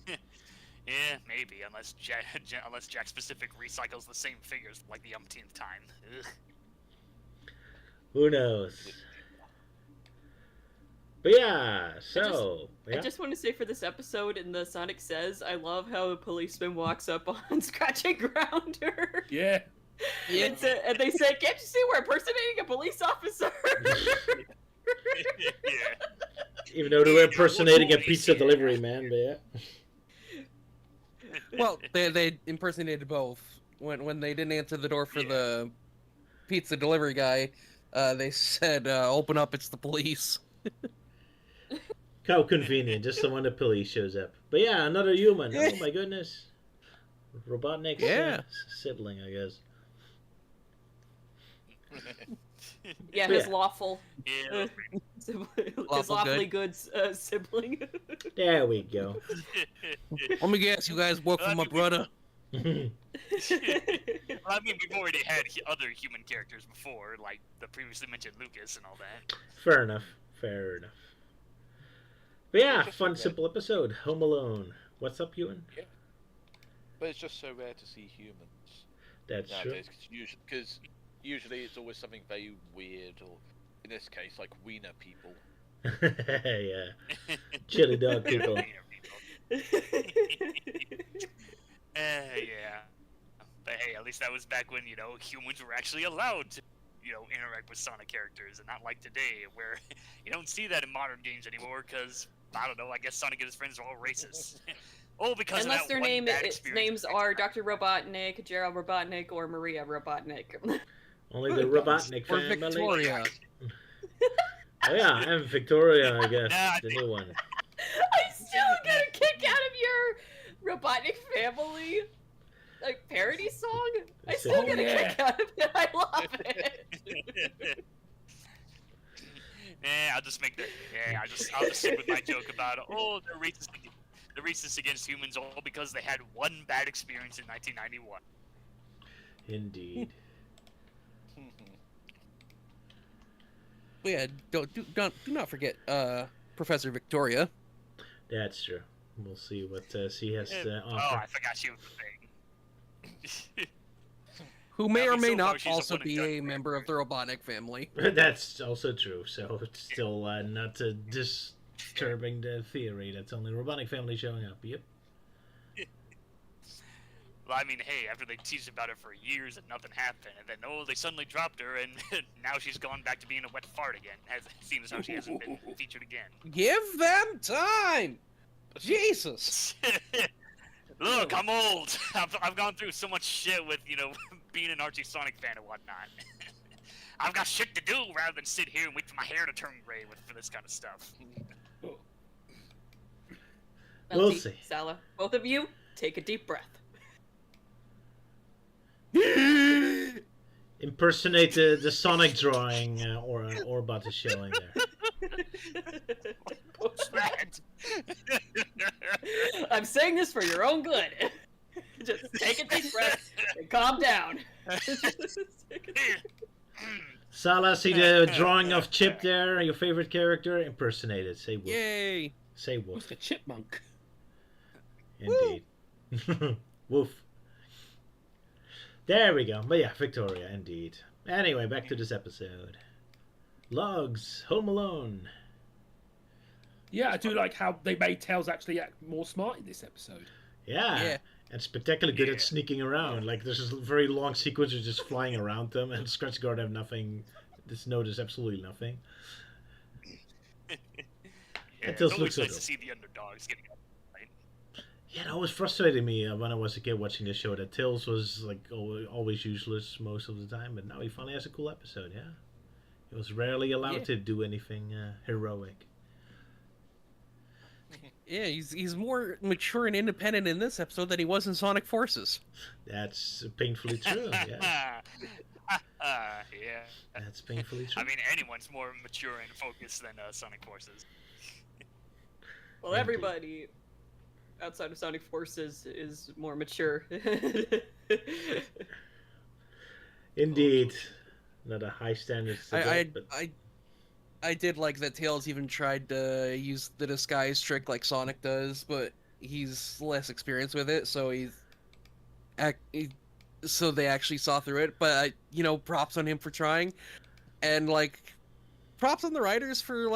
Yeah, maybe, unless Jack Specific recycles the same figures like the umpteenth time. Ugh.
Who knows? But yeah, so...
I just want to say for this episode in the Sonic Says, I love how a policeman walks up on Scratch and Grounder.
Yeah.
And they say, can't you see we're impersonating a police officer?
Yeah.
Even though they were impersonating a pizza delivery man, but yeah.
Well, they impersonated both. When they didn't answer the door for the pizza delivery guy, they said, open up, it's the police.
How convenient, just when the police shows up. But yeah, another human. Oh my goodness. Robotnik's sibling, I guess.
Yeah, his lawful.
Yeah.
His lawfully good sibling.
There we go.
Let me guess, you guys work for my brother?
Well, I mean, we've already had other human characters before, like the previously mentioned Lucas and all that.
Fair enough. But yeah, fun, simple episode. Home Alone. What's up, Euan?
Yeah. But it's just so rare to see humans.
That's
nowadays, true. Because usually it's always something very weird, or in this case, like wiener people.
Yeah. Chili dog people.
Yeah. But hey, at least that was back when, humans were actually allowed to, interact with Sonic characters, and not like today, where you don't see that in modern games anymore, because, I don't know, I guess Sonic and his friends are all racist. Oh, because
Unless
of that
their
one bad
names
experience.
are Dr. Robotnik, Gerald Robotnik, or Maria Robotnik.
Only the Robotnik
Or
family.
Victoria.
Oh yeah, and Victoria, I guess,
Nah,
the new one.
I still get a kick out of your Robotnik family parody song. I still get a kick out of it. I love it.
I'll just make I'll just stick with my joke about they're racist against humans all because they had one bad experience in 1991.
Indeed.
But yeah, do not forget Professor Victoria.
That's true. We'll see what she has to
Oh,
offer.
I forgot she was a thing.
Who may
I
or
mean,
may
so far
not
she's a
also
one and
be
done
a member of the Robotnik family.
That's also true. So it's still not disturbing the theory that's only the Robotnik family showing up. Yep.
Well, I mean, hey, after they teased about it for years and nothing happened, and then, they suddenly dropped her, and now she's gone back to being a wet fart again, as it seems how she hasn't been featured again.
Give them time! Jesus!
Look, I'm old. I've gone through so much shit with, being an Archie Sonic fan and whatnot. I've got shit to do rather than sit here and wait for my hair to turn gray for this kind of stuff.
We'll see.
Sala, both of you, take a deep breath.
Impersonate the Sonic drawing or Orbot is showing there.
What's that?
I'm saying this for your own good. Just take a deep breath and calm down.
Sala, see the drawing of Chip there, your favorite character? Impersonate it. Say woof.
Yay!
Say woof.
What's the chipmunk?
Indeed. Woof. There we go. But yeah, Victoria, indeed. Anyway, back to this episode. Logs, Home Alone.
Yeah, I do like how they made Tails actually act more smart in this episode.
Yeah. And spectacularly good at sneaking around. Like, there's this very long sequence of just flying around them, and Scratch and Gordo have nothing. Just notice absolutely nothing.
It's always nice to see the underdogs getting up.
Yeah, it always frustrated me when I was a kid watching the show that Tails was like always useless most of the time, but now he finally has a cool episode. Yeah, he was rarely allowed to do anything heroic.
Yeah, he's more mature and independent in this episode than he was in Sonic Forces.
That's painfully true. Yeah.
Yeah.
That's painfully true.
I mean, anyone's more mature and focused than Sonic Forces.
Well, everybody outside of Sonic Forces is more mature.
Indeed. Not a high standard.
I did like that Tails even tried to use the disguise trick like Sonic does, but he's less experienced with it, so so they actually saw through it. But props on him for trying, and props on the writers for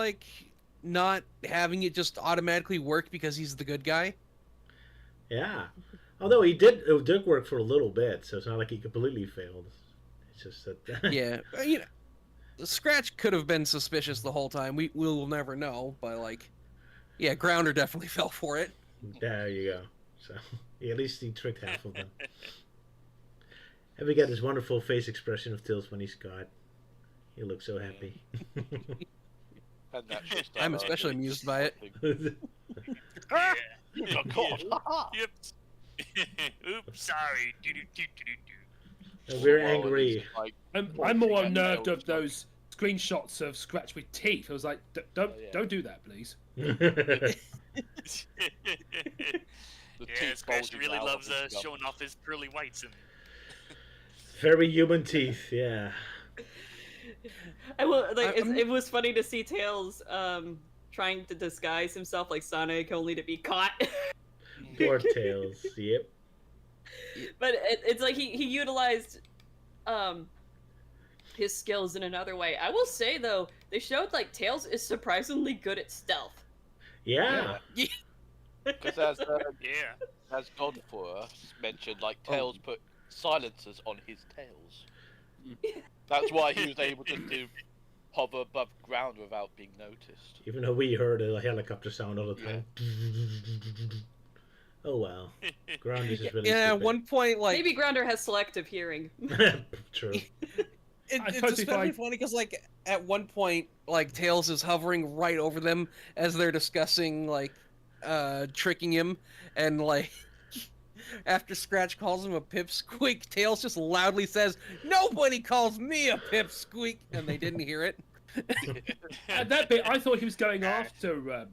not having it just automatically work because he's the good guy.
Yeah, although it did work for a little bit, so it's not like he completely failed. It's just that.
Yeah, Scratch could have been suspicious the whole time. We will never know, but Grounder definitely fell for it.
There you go. So at least he tricked half of them. And we got this wonderful face expression of Tails when he's caught. He looks so happy.
I'm especially amused by it.
Yeah. Oh, God. Yep. Oops, sorry.
And we're angry.
I'm more unnerved of those screenshots of Scratch with teeth. I was like, don't do that, please.
Scratch really loves showing off his pearly whites. And...
Very human teeth, yeah.
It was funny to see Tails trying to disguise himself like Sonic, only to be caught.
Poor Tails. Yep.
But it's like he utilized his skills in another way. I will say though, they showed Tails is surprisingly good at stealth.
Yeah.
Because as as Godfrey mentioned, like Tails put silencers on his tails. That's why he was able to hover above ground without being noticed.
Even though we heard a helicopter sound all the time. Oh well. Ground is just really
Yeah, at
stupid.
one point, like...
Maybe Grounder has selective hearing.
True.
It's especially funny because, like, at one point, like, Tails is hovering right over them as they're discussing, like, tricking him, and, like, after Scratch calls him a pipsqueak, Tails just loudly says, "Nobody calls me a pipsqueak," and they didn't hear it.
At that bit, I thought he was going after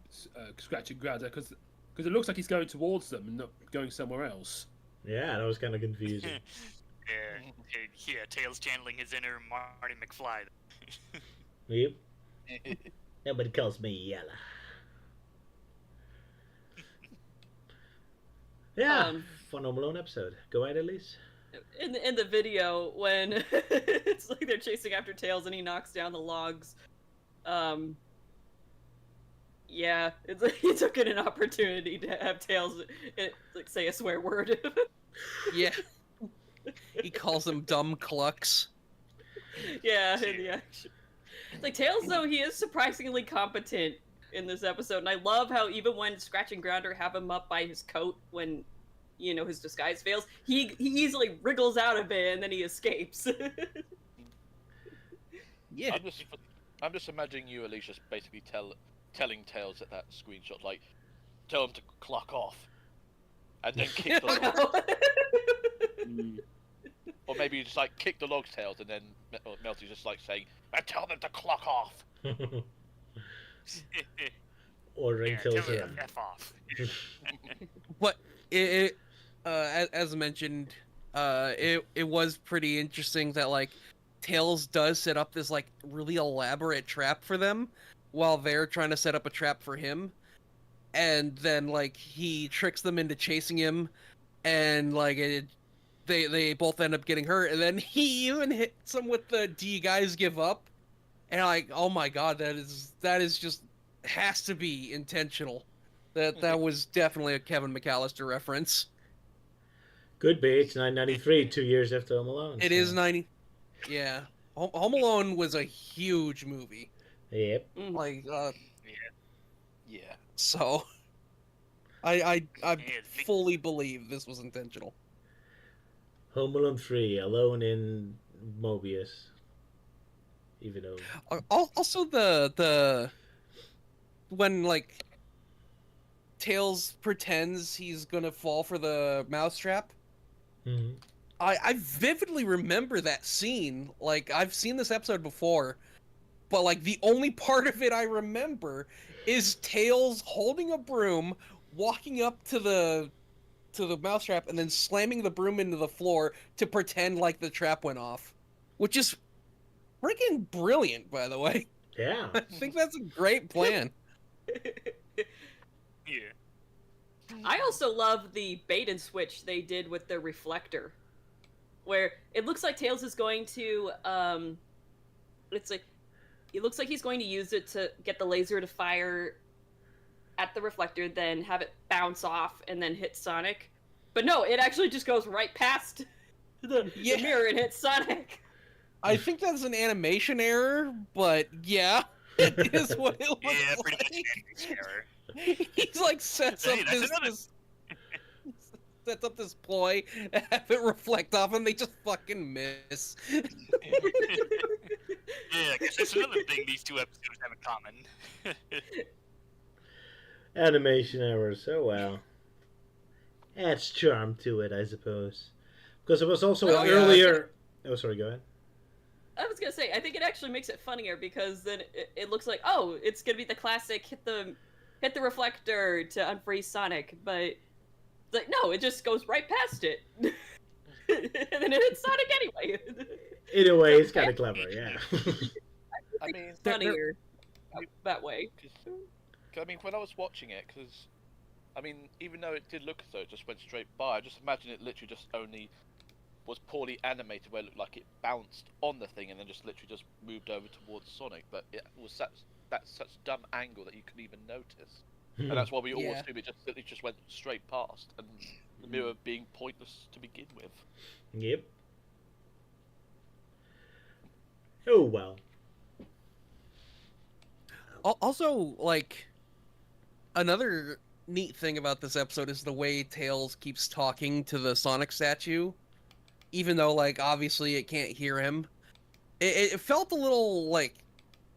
Scratch and Grounder because it looks like he's going towards them and not going somewhere else.
Yeah, that was kind of confusing.
Yeah, Tails channeling his inner Marty McFly.
Yep. Nobody calls me Yella. Yeah, fun Home Alone episode. Go ahead, Elise.
In the video, when it's like they're chasing after Tails and he knocks down the logs, yeah, it's like he took it an opportunity to have Tails like say a swear word.
Yeah. He calls them dumb clucks.
Yeah, in the action. Like Tails, though, he is surprisingly competent in this episode, and I love how even when Scratch and Grounder have him up by his coat when, you know, his disguise fails, he easily wriggles out of it and then he escapes.
Yeah.
I'm just imagining you, Elise, just basically telling Tails at that screenshot, like, tell him to clock off, and then kick the log. Or maybe you just like kick the log's tails, and then Melty's just like saying, "And tell them to clock off."
Ordering Tails
tell
around.
him to F off.
But as mentioned, it was pretty interesting that like Tails does set up this like really elaborate trap for them while they're trying to set up a trap for him, and then like he tricks them into chasing him, and like they both end up getting hurt, and then he even hits them with the "Do you guys give up?" And like, oh my god, that is just has to be intentional. That was definitely a Kevin McAllister reference.
Could be. It's 1993, 2 years after Home Alone.
It is 90. Yeah, Home Alone was a huge movie.
Yep.
Like,
Yeah.
so I fully believe this was intentional.
Home Alone 3, Alone in Mobius. Even though...
Also the when like Tails pretends he's gonna fall for the mousetrap.
Mm-hmm.
I vividly remember that scene. Like, I've seen this episode before, but like the only part of it I remember is Tails holding a broom, walking up to the mousetrap, and then slamming the broom into the floor to pretend like the trap went off, which is freaking brilliant, by the way.
Yeah.
I think that's a great plan.
Yeah.
I also love the bait and switch they did with the reflector, where it looks like Tails is going to, it looks like he's going to use it to get the laser to fire at the reflector, then have it bounce off and then hit Sonic. But no, it actually just goes right past the mirror and hits Sonic.
I think that's an animation error, but yeah, it is what it looks
Yeah,
like.
pretty much an animation error.
He's like sets up this ploy to have it reflect off, and they just fucking miss.
Yeah, because that's another thing these two episodes have in common.
Animation errors. Oh well. Adds charm to it, I suppose. Because it was also earlier... Oh, sorry, go ahead.
I was gonna say, I think it actually makes it funnier because then it looks like, oh, it's gonna be the classic hit the reflector to unfreeze Sonic, but like no, it just goes right past it, and then it hits Sonic anyway.
In a way, it's kind of clever, yeah.
I mean,
funnier that way.
I mean, when I was watching it, because I mean, even though it did look as though it just went straight by, I just imagine it literally just only was poorly animated, where it looked like it bounced on the thing and then just literally just moved over towards Sonic. But it was that's such dumb angle that you couldn't even notice, and that's why we all assumed it just went straight past. And The mirror being pointless to begin with.
Yep. Oh well.
Also, like, another neat thing about this episode is the way Tails keeps talking to the Sonic statue, even though, like, obviously it can't hear him. It felt a little, like,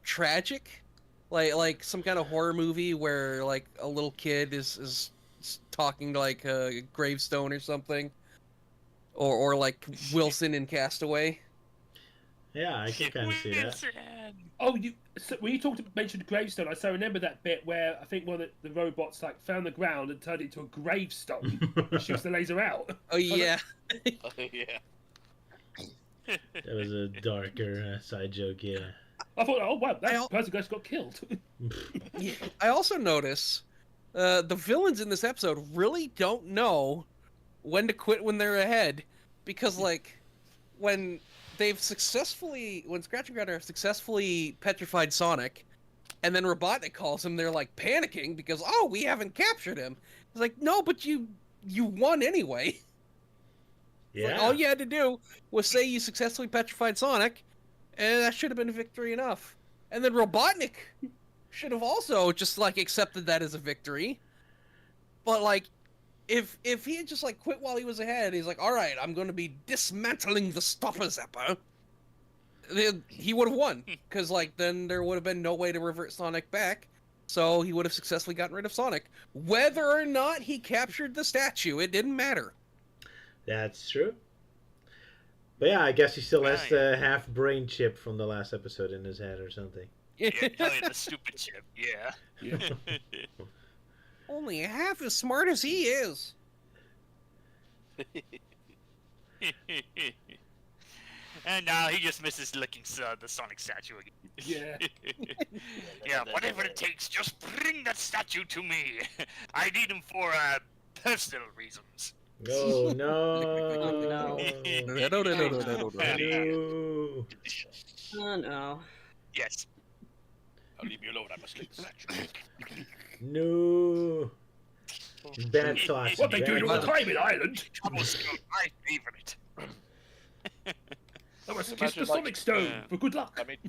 tragic, like some kind of horror movie where, like, a little kid is talking to, like, a gravestone or something, or like Wilson in Castaway.
Yeah, I can kind of see that.
Oh, when you mentioned gravestone, I so remember that bit where I think one of the robots like found the ground and turned it into a gravestone and shoots the laser out.
Oh yeah.
Yeah.
That was a darker side joke, yeah.
I thought, oh wow, that person just got killed.
Yeah, I also notice the villains in this episode really don't know when to quit when they're ahead, because like when Scratch and Grounder have successfully petrified Sonic, and then Robotnik calls him, they're like panicking because we haven't captured him. It's like, no, but you won anyway.
Yeah.
Like, all you had to do was say you successfully petrified Sonic, and that should have been victory enough. And then Robotnik should have also just like accepted that as a victory. But like, if he had just like quit while he was ahead, he's like, all right, I'm going to be dismantling the Stopper Zapper. Then he would have won, because like then there would have been no way to revert Sonic back. So he would have successfully gotten rid of Sonic. Whether or not he captured the statue, it didn't matter.
That's true. But yeah, I guess he still has the half brain chip from the last episode in his head or something.
Yeah, the stupid chip. Yeah.
Only half as smart as he is.
And now he just misses licking the Sonic statue again.
Yeah.
Yeah, whatever it takes, just bring that statue to me. I need him for personal reasons.
Oh no!
Oh,
No.
Oh no.
Yes.
I'll leave you alone. I must lick the statue.
No. Bad thoughts.
What they
bad
doing all the
thoughts.
time in Ireland?
Cobblestone, my favorite.
I must kiss
Imagine,
the
like,
Sonic Stone for good luck.
I mean,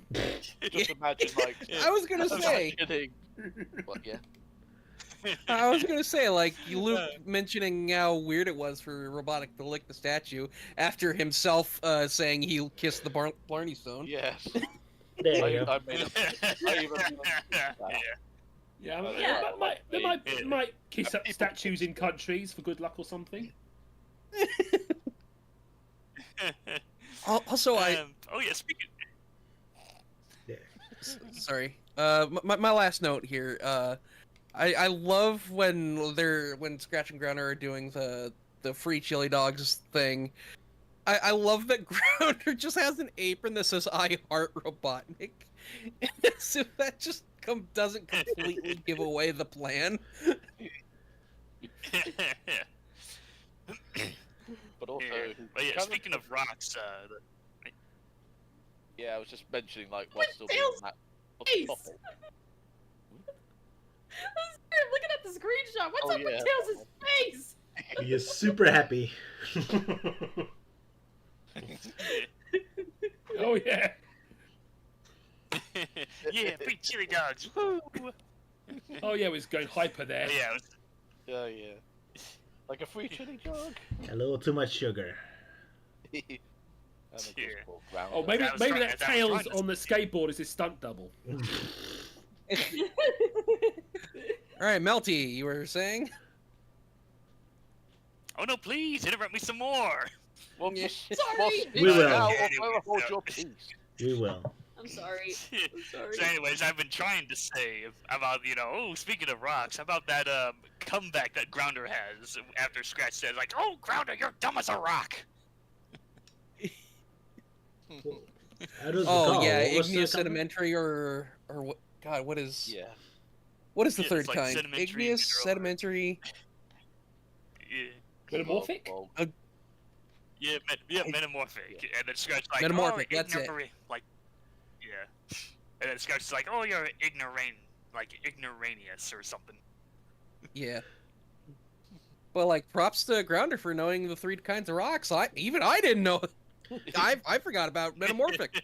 just imagine like.
I was gonna say.
What? Yeah.
I was gonna say, like, Luke mentioning how weird it was for Robotic to lick the statue after himself saying he kissed the Blarney Stone.
Yes.
There you go.
I made
Yeah, they might kiss up statues in countries for good luck or something.
Also,
oh yeah, speaking.
Sorry. My last note here. I love when Scratch and Grounder are doing the free chili dogs thing. I love that Grounder just has an apron that says "I heart Robotnik," as if that just doesn't completely give away the plan.
But also,
but yeah, speaking of rocks,
yeah, I was just mentioning like what's still being that.
face? I'm looking at the screenshot. What's up with Tails' face?
He is super happy.
Oh yeah.
Yeah, free chili dogs. Woo!
Oh yeah, it was going hyper there.
Yeah, it was...
Oh yeah. Like a free chili dog.
A little too much sugar.
Oh, maybe that Tails on the skateboard is his stunt double.
All right, Melty, you were saying?
Oh no, please interrupt me some more.
Well,
Sorry.
We will.
Hold your peace.
We will.
I'm sorry. I'm sorry.
So anyways, I've been trying to say about, speaking of rocks, about that comeback that Grounder has after Scratch says, like, oh, Grounder, you're dumb as a rock.
Igneous Sedimentary or what? God, what is?
Yeah.
What is the
Yeah,
third
it's like
kind?
sedimentary,
Igneous, sedimentary.
Yeah.
Metamorphic?
Yeah, metamorphic. And then Scratch like,
Metamorphic,
oh,
that's it.
Like, yeah. And then Scratch is like, oh, you're ignoraneous or something.
Yeah. But like, props to Grounder for knowing the 3 kinds of rocks. I didn't know. I forgot about metamorphic.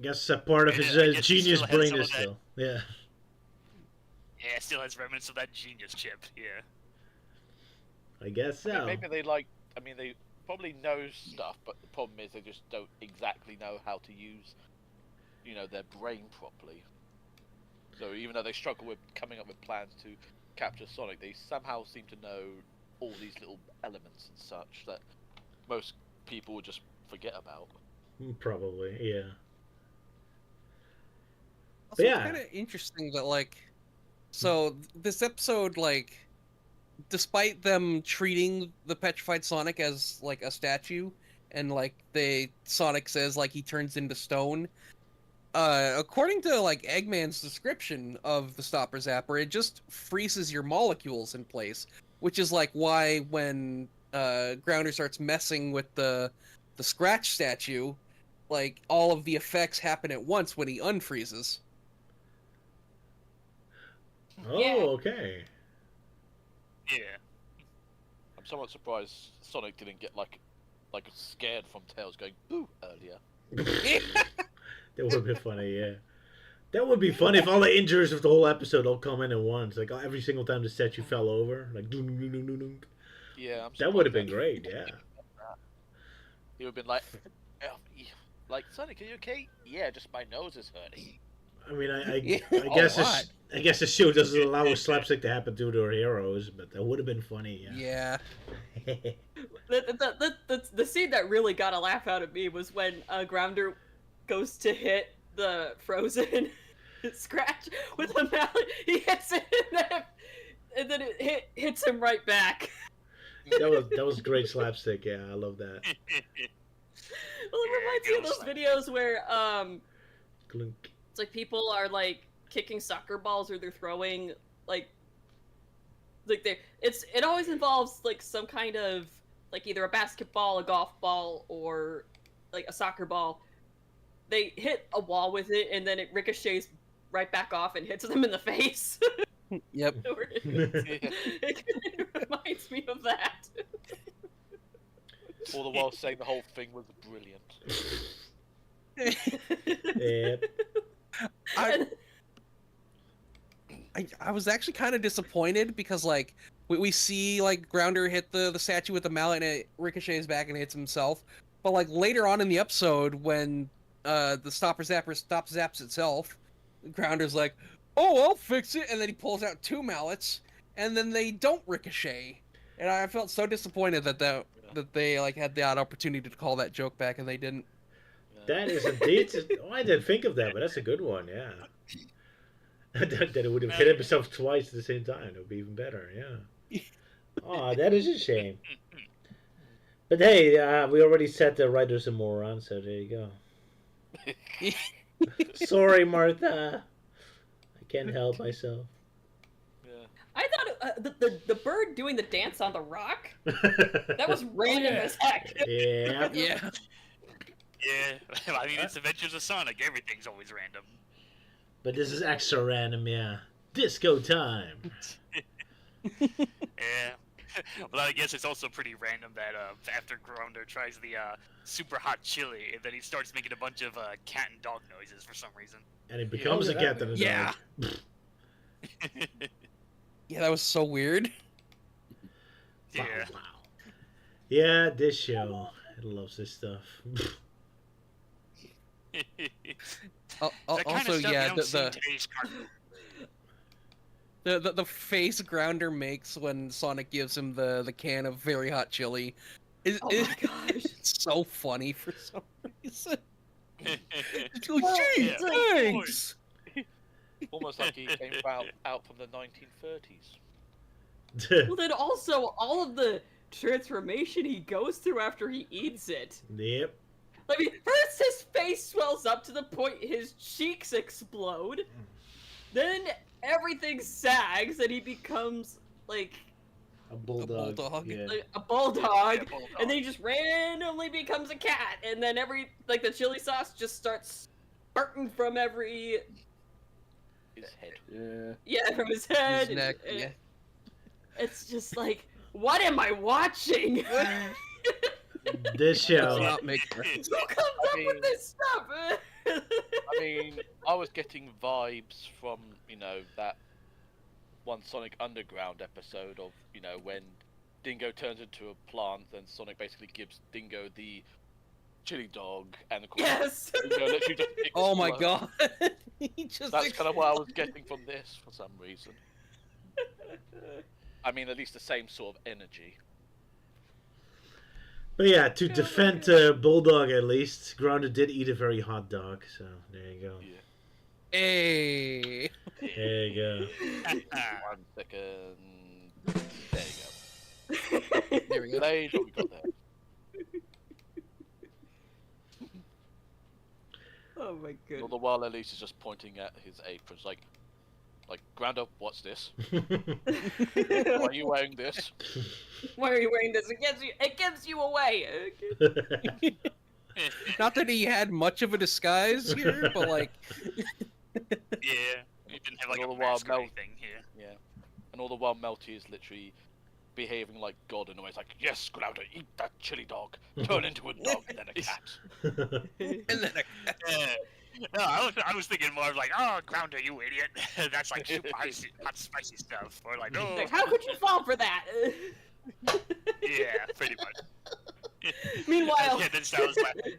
Guess a part of his
I guess he
genius
still has
brain
some
is
of that.
still. Yeah.
Yeah, it still has remnants of that genius chip. Yeah.
I guess so.
I mean, maybe they like. I mean, they probably know stuff, but the problem is they just don't exactly know how to use, their brain properly. So even though they struggle with coming up with plans to capture Sonic, they somehow seem to know all these little elements and such that most people would just forget about.
Probably, yeah.
Also,
Yeah.
it's kind of interesting that, like, so this episode, like, despite them treating the petrified Sonic as, like, a statue, and, like, Sonic says, like, he turns into stone, according to, like, Eggman's description of the Stopper Zapper, it just freezes your molecules in place, which is, like, why when Grounder starts messing with the Scratch statue, like, all of the effects happen at once when he unfreezes.
Oh,
Yeah.
okay.
Yeah.
I'm somewhat surprised Sonic didn't get like scared from Tails going boo earlier.
That would be funny, yeah. That would be funny if all the injuries of the whole episode all come in at once. Like every single time the statue fell over, like doom, doom, doom, doom, doom.
Yeah,
That would have been great, yeah.
He would have been like, Sonic, are you okay? Yeah, just my nose is hurting.
I mean, I
lot.
guess the show doesn't allow a slapstick to happen to their heroes, but that would have been funny, yeah.
The scene that really got a laugh out of me was when Grounder goes to hit the frozen Scratch with a mallet. He hits it and then it hits him right back.
That was great slapstick, yeah. I love that.
Well, it reminds me of those videos where
Clunk.
it's like people are like kicking soccer balls or they're throwing it always involves like some kind of like either a basketball, a golf ball, or like a soccer ball. They hit a wall with it and then it ricochets right back off and hits them in the face.
Yep.
It kind of reminds me of that.
All the while saying the whole thing was brilliant.
Yeah.
I was actually kind of disappointed because, like, we see, like, Grounder hit the statue with the mallet and it ricochets back and hits himself. But, like, later on in the episode, when the Stopper Zapper zaps itself, Grounder's like, oh, I'll fix it, and then he pulls out 2 mallets, and then they don't ricochet. And I felt so disappointed that they, like, had that opportunity to call that joke back, and they didn't.
That is indeed. Oh, I didn't think of that, but that's a good one, yeah. That it would have hit himself twice at the same time. It would be even better, yeah. Oh, that is a shame. But hey, we already said the writers are morons, so there you go. Sorry, Martha. I can't help myself.
Yeah.
I thought the bird doing the dance on the rock, that was random as heck.
Yeah.
Yeah.
Yeah. I mean, it's Adventures of Sonic. Everything's always random.
But this is extra random, yeah. Disco time.
Yeah. Well, I guess it's also pretty random that after Grounder tries the super hot chili, and then he starts making a bunch of cat and dog noises for some reason.
And it becomes a cat and a
Yeah.
dog.
Yeah, that was so weird.
Yeah.
Wow. Yeah, this show. It loves this stuff.
That kind
Also,
of stuff
yeah,
you don't see in today's cartoon.
the face Grounder makes when Sonic gives him the can of very hot chili is
Oh my gosh.
it's so funny for some reason. It's like,
Well,
gee,
yeah.
thanks.
Almost like he came out from the 1930s.
Well, then also all of the transformation he goes through after he eats it.
Yep.
I mean, first his face swells up to the point his cheeks explode. Then everything sags and he becomes like
A bulldog.
bulldog.
Yeah.
a bulldog.
Yeah, bulldog.
And then he just randomly becomes a cat. And then the chili sauce just starts spurting from every
His head.
Yeah.
Yeah, from his head.
His neck,
and
yeah.
It's just like, What am I watching?
This show.
Not make
Who comes up with this stuff?
I mean, I was getting vibes from, you know, that one Sonic Underground episode of, you know, when Dingo turns into a plant and Sonic basically gives Dingo the chili dog, and of course,
Yes.
Dingo literally just
Oh my
explodes.
god. He just
That's kind of what I was getting from this for some reason. I mean, at least the same sort of energy.
But yeah, to defend Bulldog at least, Grounder did eat a very hot dog, so there you go.
Yeah.
Hey.
There you go.
1 second. There you go.
There we go.
Blade, what we got there?
Oh my
All
goodness.
the while, Elise is just pointing at his apron, like, Grounder, what's this? Why are you wearing this?
Why are you wearing this? It gives you away.
Not that he had much of a disguise here, but like.
Yeah, he didn't have like
All
a
the while
mask or
Mel-
anything here.
Yeah. And all the while, Melty is literally behaving like God in a way. It's like, yes, Grounder, eat that chili dog. Turn into a dog and then a cat.
And then
No, I was thinking more of like, oh, Grounder, you idiot. That's like super spicy, hot spicy stuff. Or like, oh,
Like, how could you fall for that?
yeah, pretty much.
Meanwhile,
Yeah, then Sala's laughing.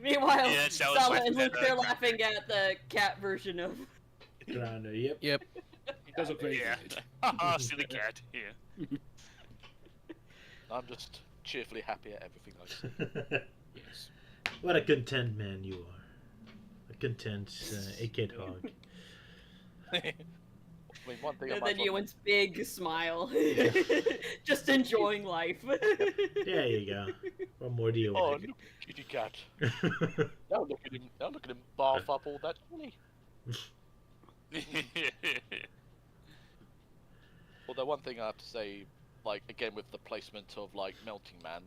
meanwhile,
Yeah, Sala's
Sala
laughing
and Luke,
at,
they're
Grounder.
laughing at the cat version of.
Grounder, yep.
Yep.
Does look very
Yeah.
good.
Haha, silly cat. Yeah.
I'm just cheerfully happy at everything I see.
Yes.
What a content man you are. A content A-Kid hog.
I mean, one thing I
And
might
then
as well-
Euan's big smile. Just enjoying life.
There you go. What more do you
Oh,
want?
look, kitty cat. Now look at him. Now look at him barf up all that honey. Although one thing I have to say, like again with the placement of like Melting Man,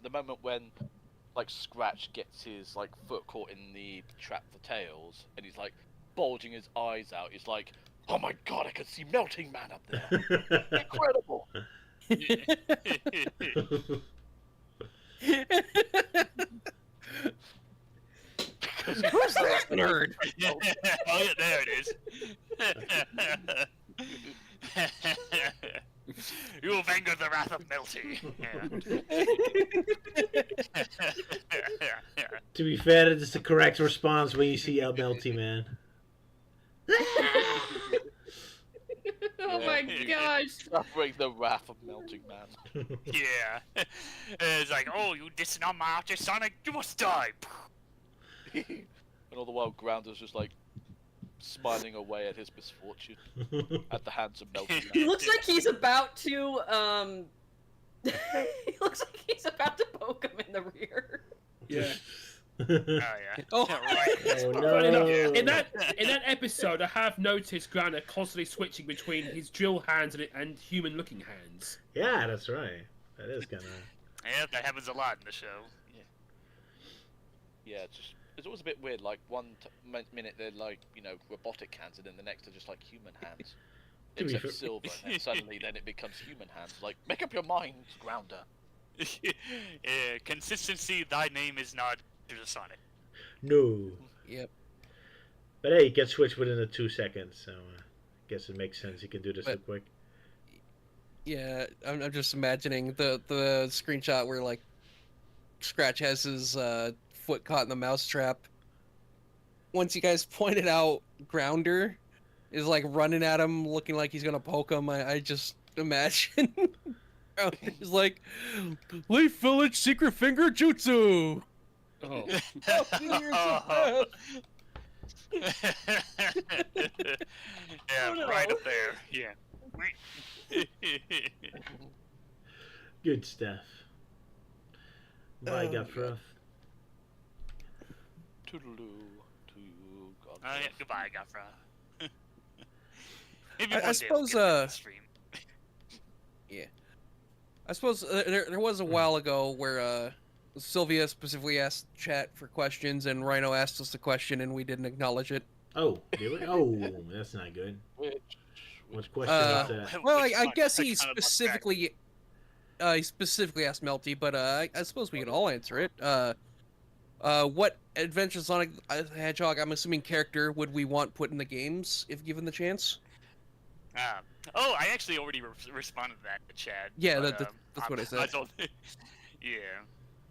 the moment when like Scratch gets his like foot caught in the trap for Tails, and he's like bulging his eyes out, he's like, oh my god, I can see Melting Man up there. Incredible.
Who's that nerd?
Oh yeah, there it is. You have angered the wrath of Melty. Yeah.
To be fair, that is the correct response when you see El Melty Man.
Oh my gosh.
Suffering the wrath of Melting Man.
Yeah. It's like, oh, you dissing on my artist, Sonic, you must die.
And all the while, Grounder's just like smiling away at his misfortune at the hands of Melting
He
Man.
looks like he's about to he looks like he's about to poke him in the rear.
Yeah.
Oh yeah.
Oh.
Yeah, right.
Oh,
Funny enough,
no.
in that episode, I have noticed Grounder constantly switching between his drill hands and human-looking hands.
Yeah, that's right. That is kind of...
Yeah, that happens a lot in the show.
Yeah, it's always a bit weird. Like minute they're like, you know, robotic hands, and then the next are just like human hands.
To be
Except
fair-
silver, and then suddenly then it becomes human hands. Like, make up your mind, Grounder.
Yeah, consistency. Thy name is not Sonic.
No.
Yep.
But hey, he can switch within the 2 seconds, so I guess it makes sense he can do this so
But-
quick.
Yeah, I'm just imagining the screenshot where like Scratch has his foot caught in the mousetrap. Once you guys pointed out, Grounder is like running at him, looking like he's gonna poke him. I just imagine he's like, Leaf Village Secret Finger Jutsu.
Oh.
Yeah,
Oh, no.
right up there. Yeah.
Good stuff. Bye,
Oh,
Guffruff.
Toodaloo to you, God.
Oh yeah, goodbye, Gafra. Maybe
I
one day we'll
suppose,
get to the stream.
I suppose there was a while ago where Sylvia specifically asked chat for questions, and Rhino asked us the question, and we didn't acknowledge it.
Oh, did we? Oh, that's not good.
Which
What question
Uh,
is that?
Well,
Which
I
one?
guess he
kinda look back.
specifically I specifically asked Melty, but I suppose we can all answer it. What Adventure Sonic the Hedgehog, I'm assuming character, would we want put in the games if given the chance?
Oh, I actually already responded to that in the chat.
Yeah,
but,
that's what I said.
might as well- yeah,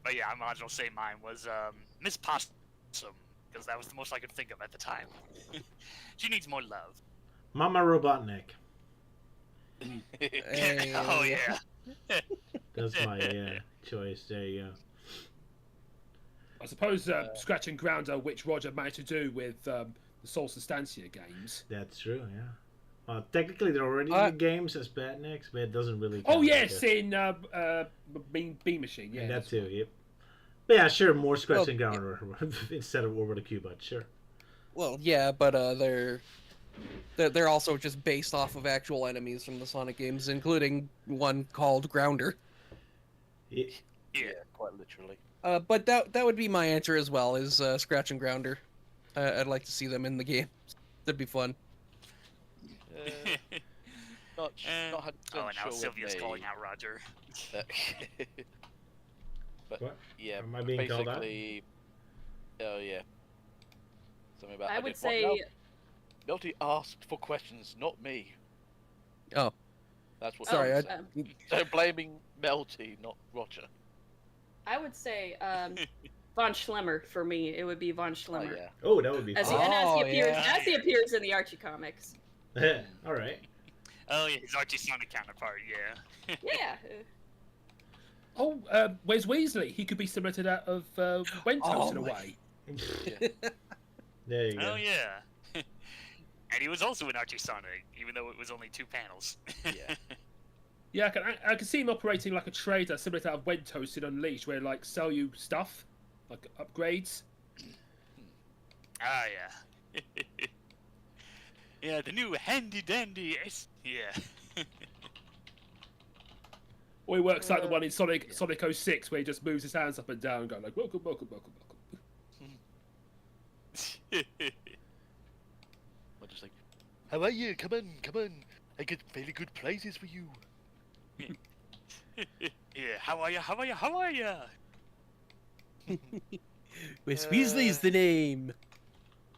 but yeah, I might as well say mine was Miss Possum, because that was the most I could think of at the time. She needs more love.
Mama Robotnik.
Hey.
Oh yeah.
That's my choice. There you go.
I suppose Scratch and Grounder, which Roger managed to do with the Sol Sustancia games.
That's true. Yeah. Well, technically they're already in the games as Batniks, but it doesn't really.
Oh
count,
yes, in Beam Machine. Yeah,
and that
that's
too.
right.
Yep. But yeah, sure. More Scratch and Grounder instead of Over the Cubot. Sure.
Well, yeah, but they're also just based off of actual enemies from the Sonic games, including one called Grounder.
Yeah.
Yeah, quite literally.
But that would be my answer as well, is Scratch and Grounder. I'd like to see them in the game. That'd be fun.
Not
Oh, and now
sure with
Sylvia's
me.
calling out Roger.
But
What?
yeah,
Am I being called out?
basically. Oh yeah. Something about.
I would
did what
say.
now? Melty asked for questions, not me.
Oh,
That's what.
sorry.
So blaming Melty, not Roger.
I would say Von Schlemmer for me. It would be Von
Oh
Schlemmer.
yeah.
Oh, that would be
As he,
fun.
and
Oh,
as he appears in the Archie comics.
All right.
Oh yeah, his Archie Sonic counterpart. Yeah.
Yeah.
Oh, where's Weasley? He could be similar to that of Wentos in a way.
There you go.
Oh yeah. And he was also in Archie Sonic, even though it was only 2 panels.
Yeah.
Yeah, I can see him operating like a trader, similar to that of Wentos in Unleashed, where like sell you stuff, like upgrades.
Ah yeah. Yeah, the new handy dandy. Yeah.
Or he works like the one in Sonic 06, where he just moves his hands up and down, going like, "Welcome, welcome, welcome, welcome."
We're just like, how are you? Come on. I get very good prizes for you.
Yeah, how are ya?
Where's Weasley's the name.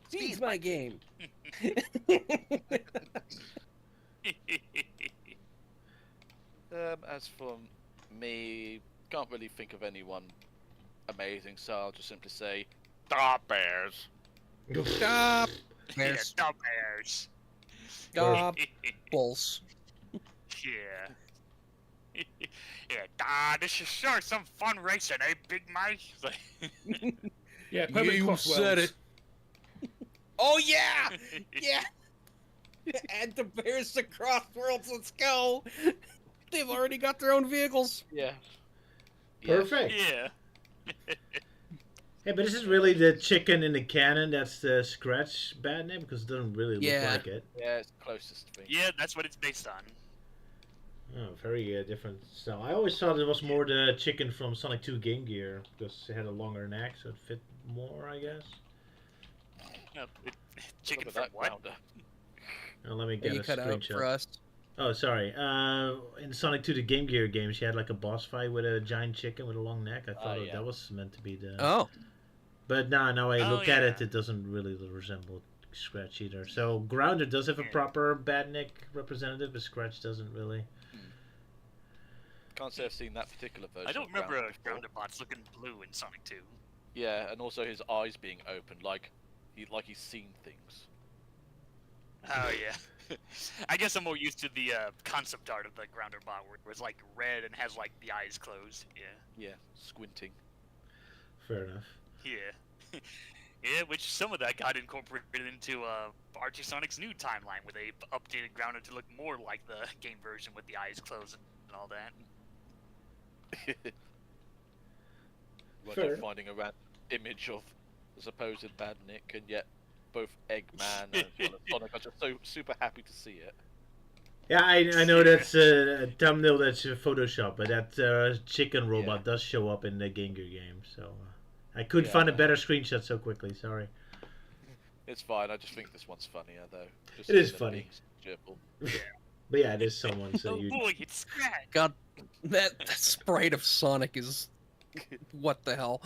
Speed's my game.
As for me, can't really think of anyone amazing, so I'll just simply say, da bears.
Stop.
Yeah, the bears.
Stop. Bulls.
Yeah. Yeah, this is sure some fun racing, eh, Big Mike?
Yeah, Permanent
You
Crossroads.
said it. Oh yeah, yeah. Add the bears to Crossworlds. Let's go. They've already got their own vehicles.
Yeah.
Perfect.
Yeah.
Hey, but this is really the chicken in the cannon. That's the Scratch Batman because it doesn't really look like it.
Yeah, it's closest to me.
Yeah, that's what it's based on.
Oh, very different style. I always thought it was more the chicken from Sonic 2 Game Gear because it had a longer neck, so it fit more, I guess.
Chicken
Look
from
at that
what?
grounder.
Now, let me get
You
a
cut out
screenshot.
for us.
Oh, sorry. In Sonic 2 the Game Gear games, you had like a boss fight with a giant chicken with a long neck. I thought
yeah.
that was meant to be the...
Oh.
But now I look at
yeah.
it, it doesn't really resemble Scratch either. So Grounder does have a proper Batnik representative, but Scratch doesn't really.
Can't say I've seen that particular version.
I don't
of
remember
Grounder
a
before.
Grounderbot's looking blue in Sonic 2.
Yeah, and also his eyes being open, like he's seen things.
Oh yeah. I guess I'm more used to the concept art of the Grounderbot, where it's like red and has like the eyes closed. Yeah.
Yeah, squinting.
Fair enough.
Yeah. Yeah, which some of that got incorporated into Archie Sonic's new timeline, where they updated Grounder to look more like the game version with the eyes closed and all that.
Roger finding a random image of the supposed Badnik, and yet both Eggman and Sonic are just so super happy to see it.
Yeah, I know that's a thumbnail that's Photoshop, but that chicken robot does show up in the Game Gear game, so I couldn't find a better screenshot so quickly. Sorry.
It's fine. I just think this one's funnier though. Just
It is
seeing them
funny.
being cheerful.
But yeah, it is someone. So
Oh
you.
boy, it's Scratch.
God That sprite of Sonic is... What the hell?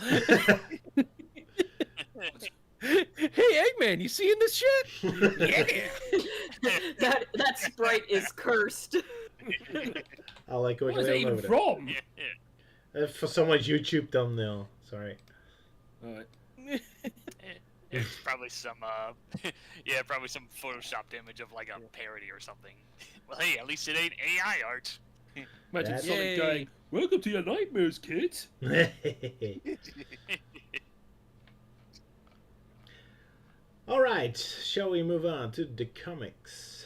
Hey, Eggman, you seeing this shit? Yeah!
that sprite is cursed.
I like what
Where's it even
over there.
from?
For someone's YouTube thumbnail. Sorry.
Alright.
It's probably some, probably some photoshopped image of like a parody or something. Well, hey, at least it ain't AI art.
Imagine
That's-
Sonic
Yay.
going, "Welcome to your nightmares, kids."
All right, shall we move on to the comics?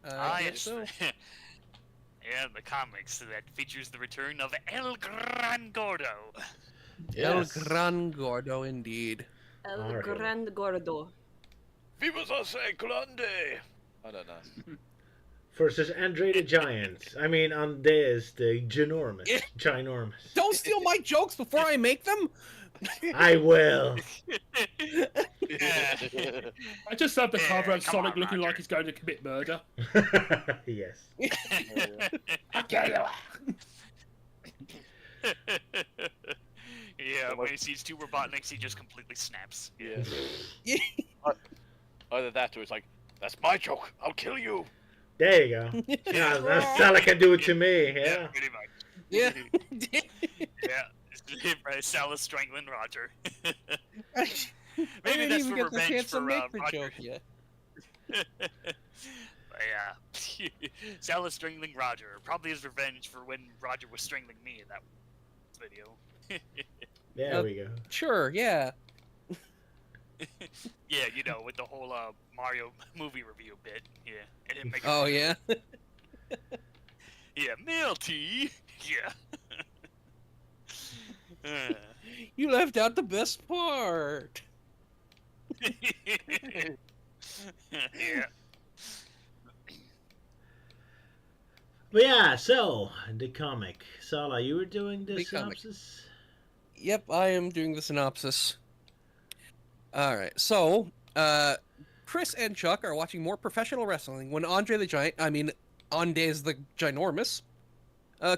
I guess
Yes.
so.
Yeah, the comics that features the return of El Gran Gordo.
Yes.
El Gran Gordo, indeed.
El
Alright.
Gran Gordo.
Vivas a Grande! I don't know.
Versus Andre the Giant. I mean, Andes the Ginormous.
Yeah.
Ginormous.
Don't steal my jokes before I make them!
I will.
I just love the
Yeah,
cover of
come
Sonic
on,
looking
Roger.
like he's going to commit murder.
Yes.
Yeah, when he sees two Robotniks, he just completely snaps.
Yeah.
Yeah.
Either that or it's like, that's my joke, I'll kill you!
There you go. Yeah, that Sala can do it to me. Yeah.
Pretty much.
Yeah.
Yeah. Sala strangling Roger.
I
Maybe
didn't
that's
even
for
get the
revenge
chance to
for
make the
Roger.
joke yet.
Yeah. Sala strangling Roger. Probably his revenge for when Roger was strangling me in that video.
There we go.
Sure, yeah.
Yeah, you know, with the whole Mario movie review bit. Yeah. And it make
Oh, yeah?
Yeah, Milty. Yeah.
You left out the best part.
Yeah.
But yeah, so the comic. Sala, you were doing the
The comic.
synopsis?
Yep, I am doing the synopsis. Alright, so, Chris and Chuck are watching more professional wrestling when Andre the Giant, Andes the Ginormous,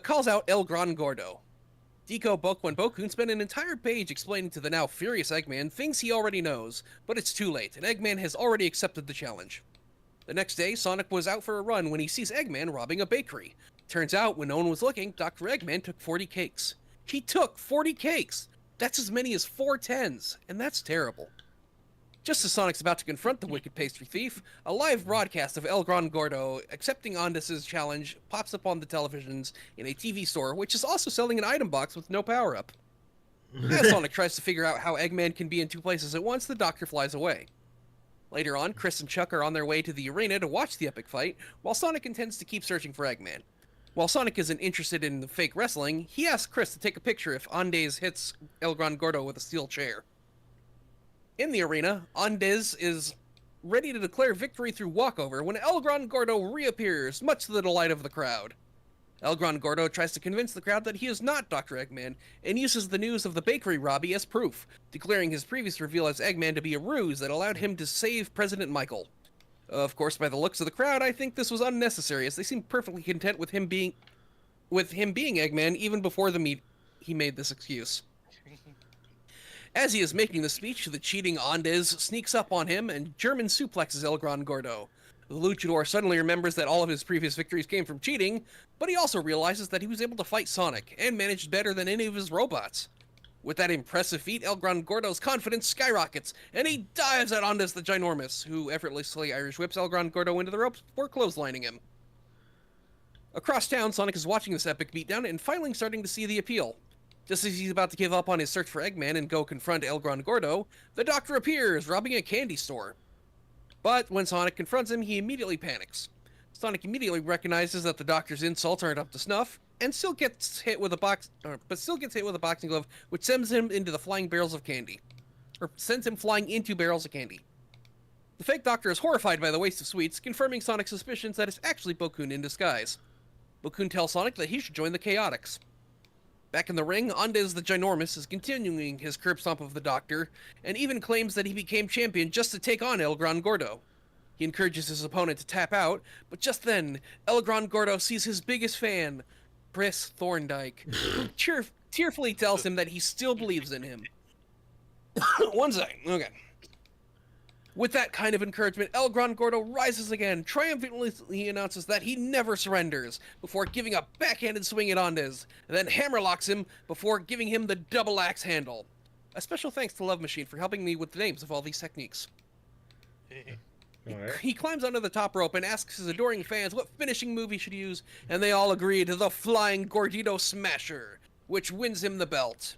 calls out El Gran Gordo. Deco, Boku, and Bokun spend an entire page explaining to the now furious Eggman things he already knows, but it's too late, and Eggman has already accepted the challenge. The next day, Sonic was out for a run when he sees Eggman robbing a bakery. Turns out, when no one was looking, Dr. Eggman took 40 cakes. He took 40 cakes! That's as many as 4 tens, and that's terrible. Just as Sonic's about to confront the wicked pastry thief, a live broadcast of El Gran Gordo accepting Andes's challenge pops up on the televisions in a TV store, which is also selling an item box with no power-up. As Sonic tries to figure out how Eggman can be in 2 places at once, the doctor flies away. Later on, Chris and Chuck are on their way to the arena to watch the epic fight, while Sonic intends to keep searching for Eggman. While Sonic isn't interested in the fake wrestling, he asks Chris to take a picture if Andes hits El Gran Gordo with a steel chair. In the arena, Andes is ready to declare victory through walkover when El Gran Gordo reappears, much to the delight of the crowd. El Gran Gordo tries to convince the crowd that he is not Dr. Eggman, and uses the news of the bakery robbery as proof, declaring his previous reveal as Eggman to be a ruse that allowed him to save President Michael. Of course, by the looks of the crowd, I think this was unnecessary, as they seemed perfectly content with him being Eggman even before he made this excuse. As he is making the speech, the cheating Andes sneaks up on him and German suplexes El Gran Gordo. The luchador suddenly remembers that all of his previous victories came from cheating, but he also realizes that he was able to fight Sonic, and managed better than any of his robots. With that impressive feat, El Gran Gordo's confidence skyrockets, and he dives at Andes the Ginormous, who effortlessly Irish whips El Gran Gordo into the ropes before clotheslining him. Across town, Sonic is watching this epic beatdown and finally starting to see the appeal. Just as he's about to give up on his search for Eggman and go confront El Gran Gordo, the Doctor appears, robbing a candy store. But when Sonic confronts him, he immediately panics. Sonic immediately recognizes that the Doctor's insults aren't up to snuff, and still gets hit with a boxing glove, which sends him into the flying barrels of candy. Or sends him flying into barrels of candy. The fake Doctor is horrified by the waste of sweets, confirming Sonic's suspicions that it's actually Bokun in disguise. Bokun tells Sonic that he should join the Chaotix. Back in the ring, Andes the Ginormous is continuing his curb stomp of the Doctor, and even claims that he became champion just to take on El Gran Gordo. He encourages his opponent to tap out, but just then, Gran Gordo sees his biggest fan, Chris Thorndyke, who tearfully tells him that he still believes in him. One second, okay. With that kind of encouragement, Gran Gordo rises again, triumphantly announces that he never surrenders, before giving a backhanded swing at Andes, and then hammerlocks him before giving him the double axe handle. A special thanks to Love Machine for helping me with the names of all these techniques.
Right.
He climbs onto the top rope and asks his adoring fans what finishing move he should use, and they all agree to the Flying Gordito Smasher, which wins him the belt.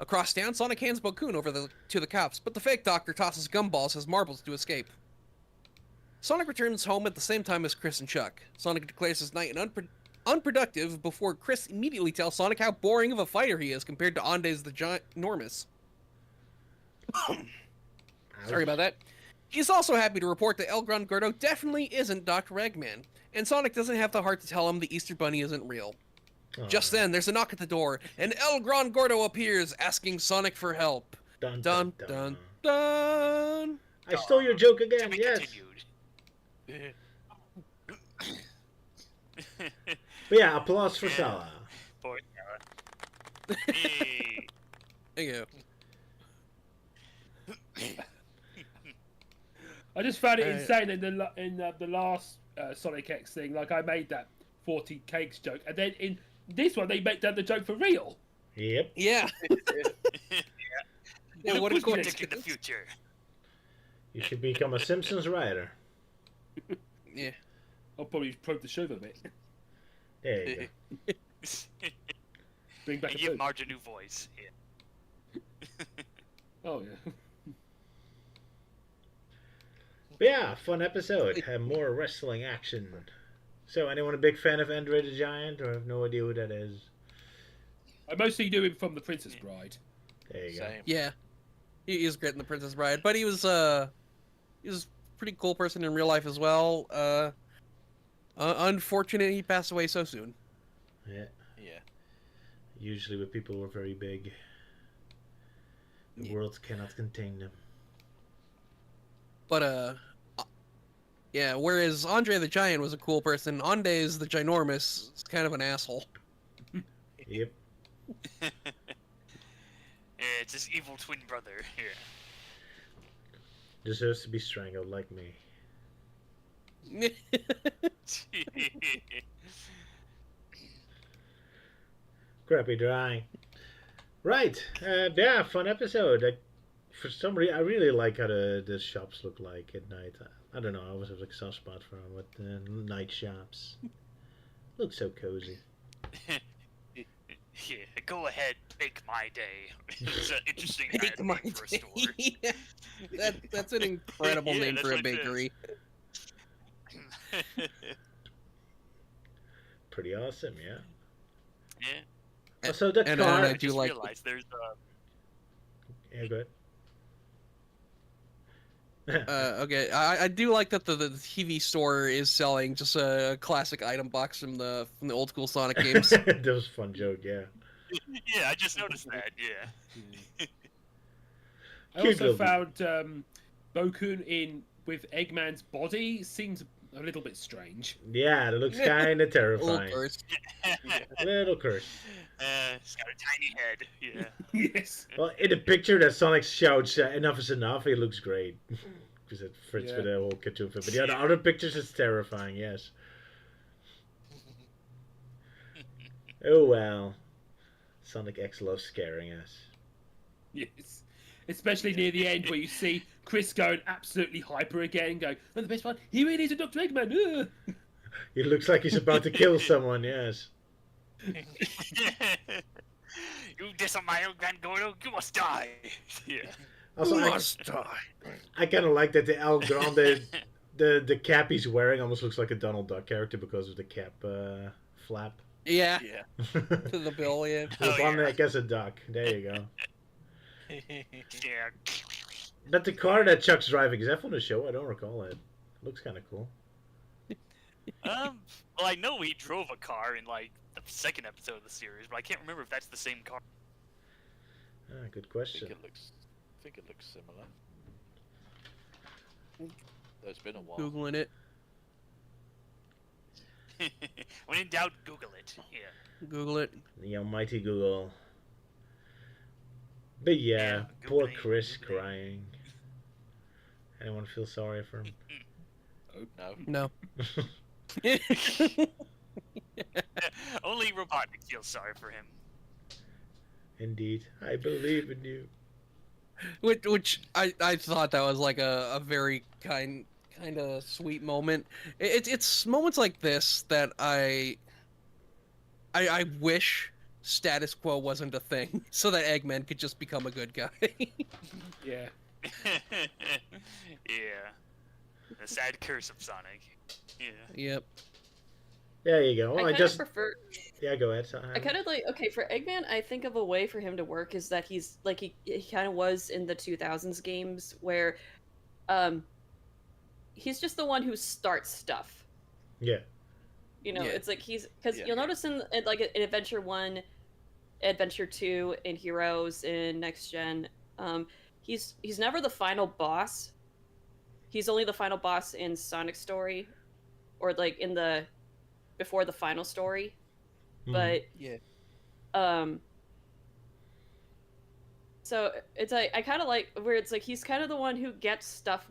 Across town, Sonic hands Bakun over to the cops, but the fake doctor tosses gumballs as marbles to escape. Sonic returns home at the same time as Chris and Chuck. Sonic declares his night unproductive before Chris immediately tells Sonic how boring of a fighter he is compared to Andes the Ginormous. Sorry about that. He's also happy to report that Gran Gordo definitely isn't Dr. Eggman, and Sonic doesn't have the heart to tell him the Easter Bunny isn't real. Just then, there's a knock at the door, and Gran Gordo appears, asking Sonic for help.
Dun,
Dun,
dun,
dun,
dun.
dun.
I stole your joke again, yes. But yeah, applause for Sala.
Poor Sala. Hey.
There you go.
I just found it insane in the last Sonic X thing. Like, I made that 40 cakes joke, and then in this one they make that the joke for real.
Yep.
Yeah.
Yeah,
what a
predict in the future.
You should become a Simpsons writer.
Yeah.
I'll probably probe the show a bit.
There you go.
Bring back
And
a
give
boat.
Marge a new voice. Yeah.
Oh yeah.
But yeah, fun episode. Had more wrestling action. So, anyone a big fan of Andre the Giant, or have no idea who that is?
I mostly knew him from The Princess Bride.
There you go.
Same.
Yeah. He is great in The Princess Bride, but he was a pretty cool person in real life as well. Unfortunate he passed away so soon.
Yeah.
Yeah.
Usually with people who are very big. The world cannot contain them.
But yeah, whereas Andre the Giant was a cool person, Andes the Ginormous is kind of an asshole.
Yep.
Yeah, it's his evil twin brother here.
Deserves to be strangled like me. Crappy drawing. Right. Yeah, fun episode. For some reason, I really like how the shops look like at night. I don't know. I always have like a soft spot for them with the night shops. Look so cozy.
Yeah, go ahead, make my day. It's an interesting
Make my
name for a store.
day. That's an incredible
Yeah,
name
that's
for a
what it is.
bakery.
Pretty awesome, yeah.
Yeah.
Also, the
And
car.
I
I
do
just
like.
realized there's
Yeah, go ahead.
Okay, I do like that the TV store is selling just a classic item box from the old school Sonic games.
That was a fun joke, yeah.
yeah, I just noticed that, yeah.
I
Cute
also
little
found Bokun in with Eggman's body seems a little bit strange.
Yeah, that looks kind of terrifying.
Cursed.
Little curse.
It's got a tiny head, yeah.
Yes.
Well, in the picture that Sonic shouts, enough is enough, it looks great. Because it fits with the whole cartoon film. But yeah, the other pictures, it's terrifying, yes. Oh well. Sonic X loves scaring us.
Yes. Especially near the end where you see Chris going absolutely hyper again, going, and the best part, he really is a Dr. Eggman.
He looks like he's about to kill someone, yes.
You diss on my own Gran Gordo, you must die. Yeah.
Also, I kind of like that the El Grande, the cap he's wearing almost looks like a Donald Duck character because of the cap flap.
Yeah,
Yeah.
to the bill, yeah.
The
Oh,
one
yeah.
that gets a duck. There you go.
Yeah.
But the car that Chuck's driving, is that from the show? I don't recall it. Looks kind of cool.
Well, I know he drove a car in like the second episode of the series, but I can't remember if that's the same car.
Ah, good
I
question.
think it looks similar. It's been a while.
Googling it.
When in doubt, Google it. Yeah.
Google it.
The almighty Google. But yeah, poor
Googling,
Chris
Googling.
crying. Anyone feel sorry for him?
No.
No.
Only Robotnik feels sorry for him.
Indeed, I believe in you.
Which I thought that was like a very kind of sweet moment. It's moments like this that I wish status quo wasn't a thing, so that Eggman could just become a good guy.
Yeah.
Yeah. The sad curse of Sonic. Yeah.
Yep.
There you go. Well,
I
I
kind
just
of prefer.
yeah, go ahead.
I kind of like, okay, for Eggman, I think of a way for him to work is that he's like he kind of was in the 2000s games where he's just the one who starts stuff.
Yeah.
You know,
Yeah.
it's like he's because
Yeah.
you'll notice in like in Adventure 1, Adventure 2, in Heroes, in Next Gen, he's never the final boss. He's only the final boss in Sonic Story, or like in the before the final story.
Mhm.
But
Yeah.
So it's like I kind of like where it's like he's kind of the one who gets stuff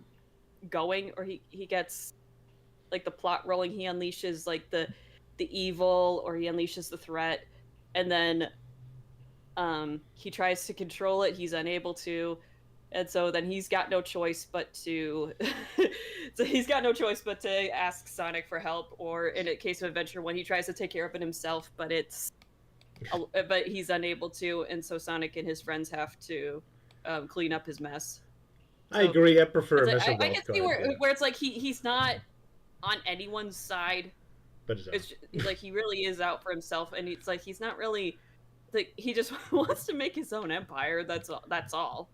going, or he gets like the plot rolling. He unleashes like the evil, or he unleashes the threat, and then he tries to control it. He's unable to, and so then he's got no choice but to ask Sonic for help. Or in a case of Adventure 1, he tries to take care of it himself, but but he's unable to, and so Sonic and his friends have to clean up his mess.
I agree. I prefer
It's
Missile
like, I can see
Wildcard, yeah.
where it's like he's not on anyone's side.
But it's
It's like he really is out for himself, and it's like he's not really like he just wants to make his own empire. That's all.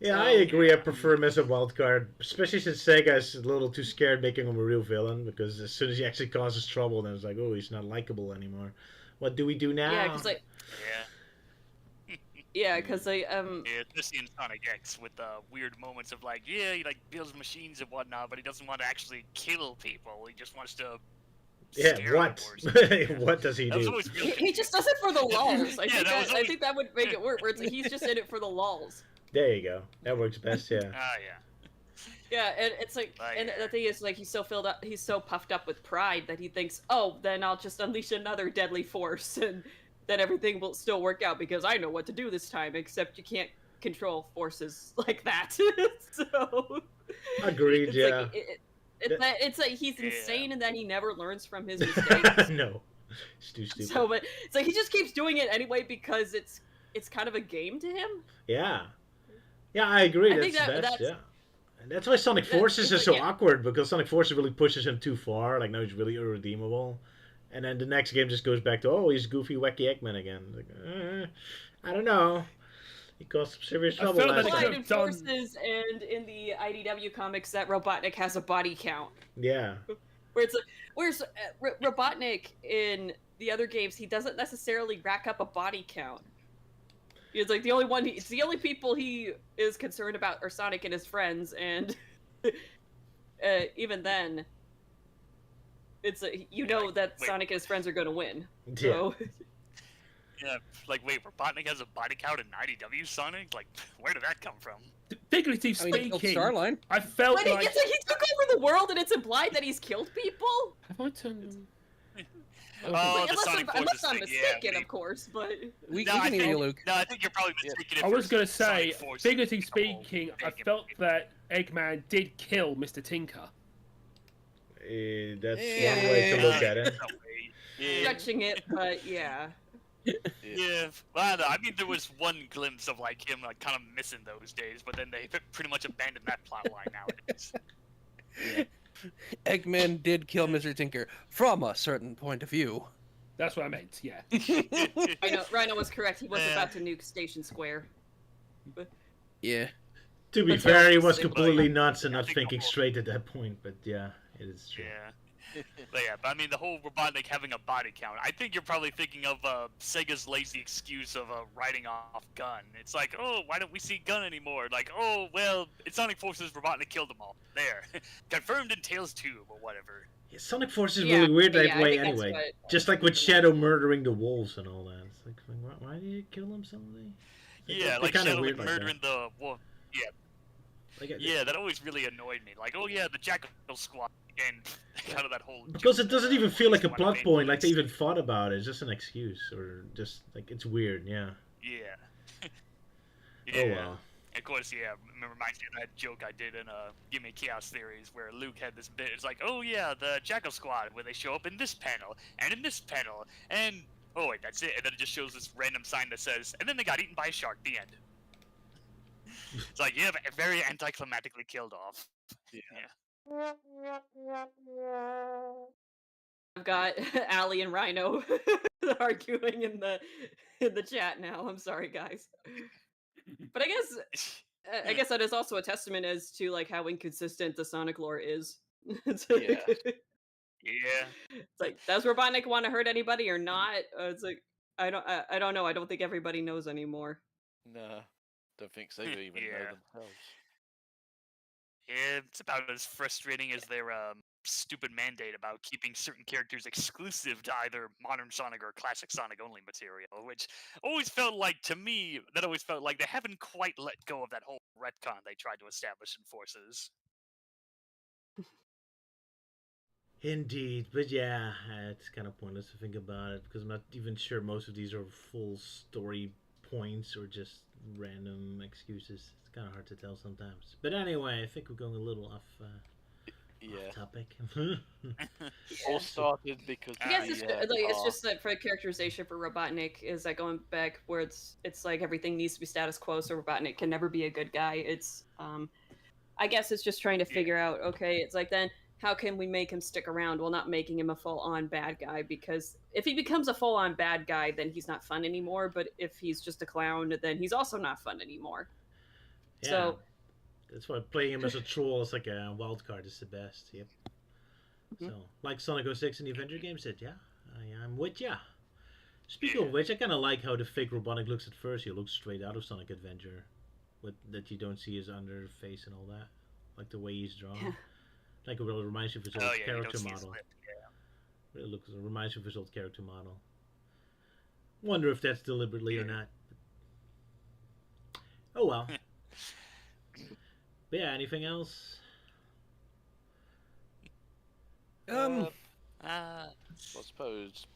Yeah,
So-
I agree. I prefer Missile Wildcard, especially since Sega's a little too scared making him a real villain, because as soon as he actually causes trouble, then it's like, oh, he's not likable anymore. What do we do now?
Yeah, because like
Yeah.
yeah, because like
Yeah, especially in Sonic X with weird moments of like, yeah, he like builds machines and whatnot, but he doesn't want to actually kill people. He just wants to.
Yeah,
scare
what?
them or something.
What does he
That was
do?
always real
he just does it for the lulz.
Yeah,
I think that would make it work. Where it's like he's just in it for the lulz.
There you go. That works best, yeah.
Ah, yeah.
Yeah, and it's like, and the thing is, like, he's so puffed up with pride that he thinks, oh, then I'll just unleash another deadly force, and then everything will still work out because I know what to do this time. Except you can't control forces like that. So
Agreed,
it's
yeah.
like, it's like he's insane, and then he never learns from his mistakes.
No. It's too stupid.
So, but it's like he just keeps doing it anyway because it's kind of a game to him.
Yeah. Yeah, I agree.
I think
That's best,
that's-
yeah. And that's why Sonic Forces is so
yeah.
awkward, because Sonic Forces really pushes him too far. Like, now he's really irredeemable. And then the next game just goes back to, oh, he's goofy, wacky Eggman again. Like, I don't know. He caused some serious trouble
felt
last
that it
Applied
could've
time.
in
done-
Forces and in the IDW comics that Robotnik has a body count.
Yeah.
Where it's like, where's Robotnik in the other games? He doesn't necessarily rack up a body count. It's like the only one. It's the only people he is concerned about are Sonic and his friends, and even then, it's like, you know that
Wait.
Sonic and his friends are going to win.
Yeah.
So
Yeah, like, wait, Robotnik has a body count in IDW Sonic? Like, where did that come from?
Figuratively
I mean, he killed
speaking,
Starline.
I felt
but
like.
it's like he took over the world, and it's implied that he's killed people.
Have I turned?
Oh,
Like,
the Sonic
unless
Forces
I'm
thing,
mistaken,
yeah.
of course. But
We
No, I
can hear you,
think-
Luke.
No, I think you're probably mistaken. it
I was
for
going to say,
Sonic Forces.
figuratively
Oh,
speaking, I
make it-
felt that Eggman did kill Mr. Tinker.
That's
Yeah.
one way to look at it.
Yeah.
stretching it, but yeah.
Yeah, well, I don't know. I mean, there was one glimpse of like him, like kind of missing those days, but then they pretty much abandoned that plot line nowadays.
Eggman did kill Mr. Tinker from a certain point of view.
That's what I meant, yeah.
Rhino was correct. He was
Yeah.
about to nuke Station Square.
Yeah.
To be
But
fair, he
yeah,
was
it's-
completely nuts and
I
not
think
thinking
the whole-
straight at that point, but yeah, it is true.
Yeah, But yeah, but I mean, the whole Robotnik having a body count, I think you're probably thinking of Sega's lazy excuse of writing off Gun. It's like, oh, why don't we see Gun anymore? Like, oh, well, it's Sonic Forces Robotnik killed them all. There. Confirmed in Tales 2, or whatever.
Yeah, Sonic Force is
Yeah,
really weird that
yeah, I
way
think that's
anyway.
what-
Just like with Shadow murdering the wolves and all that. It's like, why did you kill them suddenly?
Yeah, like
kinda
Shadow
weird
like
like
murdering the wolf. Yeah.
Like,
Yeah, that always really annoyed me. Like, oh yeah, the Jackal Squad, and kind of that whole.
Because it doesn't even feel like a
one of
plot
the
point, like they
main
even thought about it. It's just an excuse, or just, like, it's weird, yeah.
Yeah.
Oh well.
Of course, yeah. It reminds me of that joke I did in Give Me Chaos Theories, where Luke had this bit. It's like, oh yeah, the Jackal Squad, where they show up in this panel and in this panel, and oh wait, that's it. And then it just shows this random sign that says, and then they got eaten by a shark. The end. It's like, yeah, very anticlimactically killed off. Yeah.
I've got Allie and Rhino arguing in the chat now. I'm sorry, guys. But I guess that is also a testament as to like how inconsistent the Sonic lore is. It's
Yeah.
It's like, does Robotnik want to hurt anybody or not? It's like I don't know. I don't think everybody knows anymore.
Nah, don't think Sega even know themselves.
Yeah, it's about as frustrating as their stupid mandate about keeping certain characters exclusive to either modern Sonic or classic Sonic only material, which always felt like, to me, that always felt like they haven't quite let go of that whole retcon they tried to establish in Forces.
Indeed, but yeah, it's kind of pointless to think about it, because I'm not even sure most of these are full story points or just random excuses. It's kind of hard to tell sometimes. But anyway, I think we're going a little off topic.
All started because
I guess it's just that for characterization for Robotnik is like going back where it's like everything needs to be status quo, so Robotnik can never be a good guy. It's I guess it's just trying to figure out, okay, it's like then how can we make him stick around while not making him a full-on bad guy? Because if he becomes a full-on bad guy, then he's not fun anymore. But if he's just a clown, then he's also not fun anymore.
Yeah.
So
that's why playing him as a troll is like a wild card is the best. Yep. So, like Sonic 06 in the Avenger game said, yeah, I'm with ya. Speaking of which, I kind of like how the fake Robotnik looks at first. He looks straight out of Sonic Adventure, with that you don't see his under face and all that, like the way he's drawn.
Yeah.
Like it reminds you of his old character model. It reminds you of his old character model. Wonder if that's deliberately or not. Oh well. But yeah, anything else?
I suppose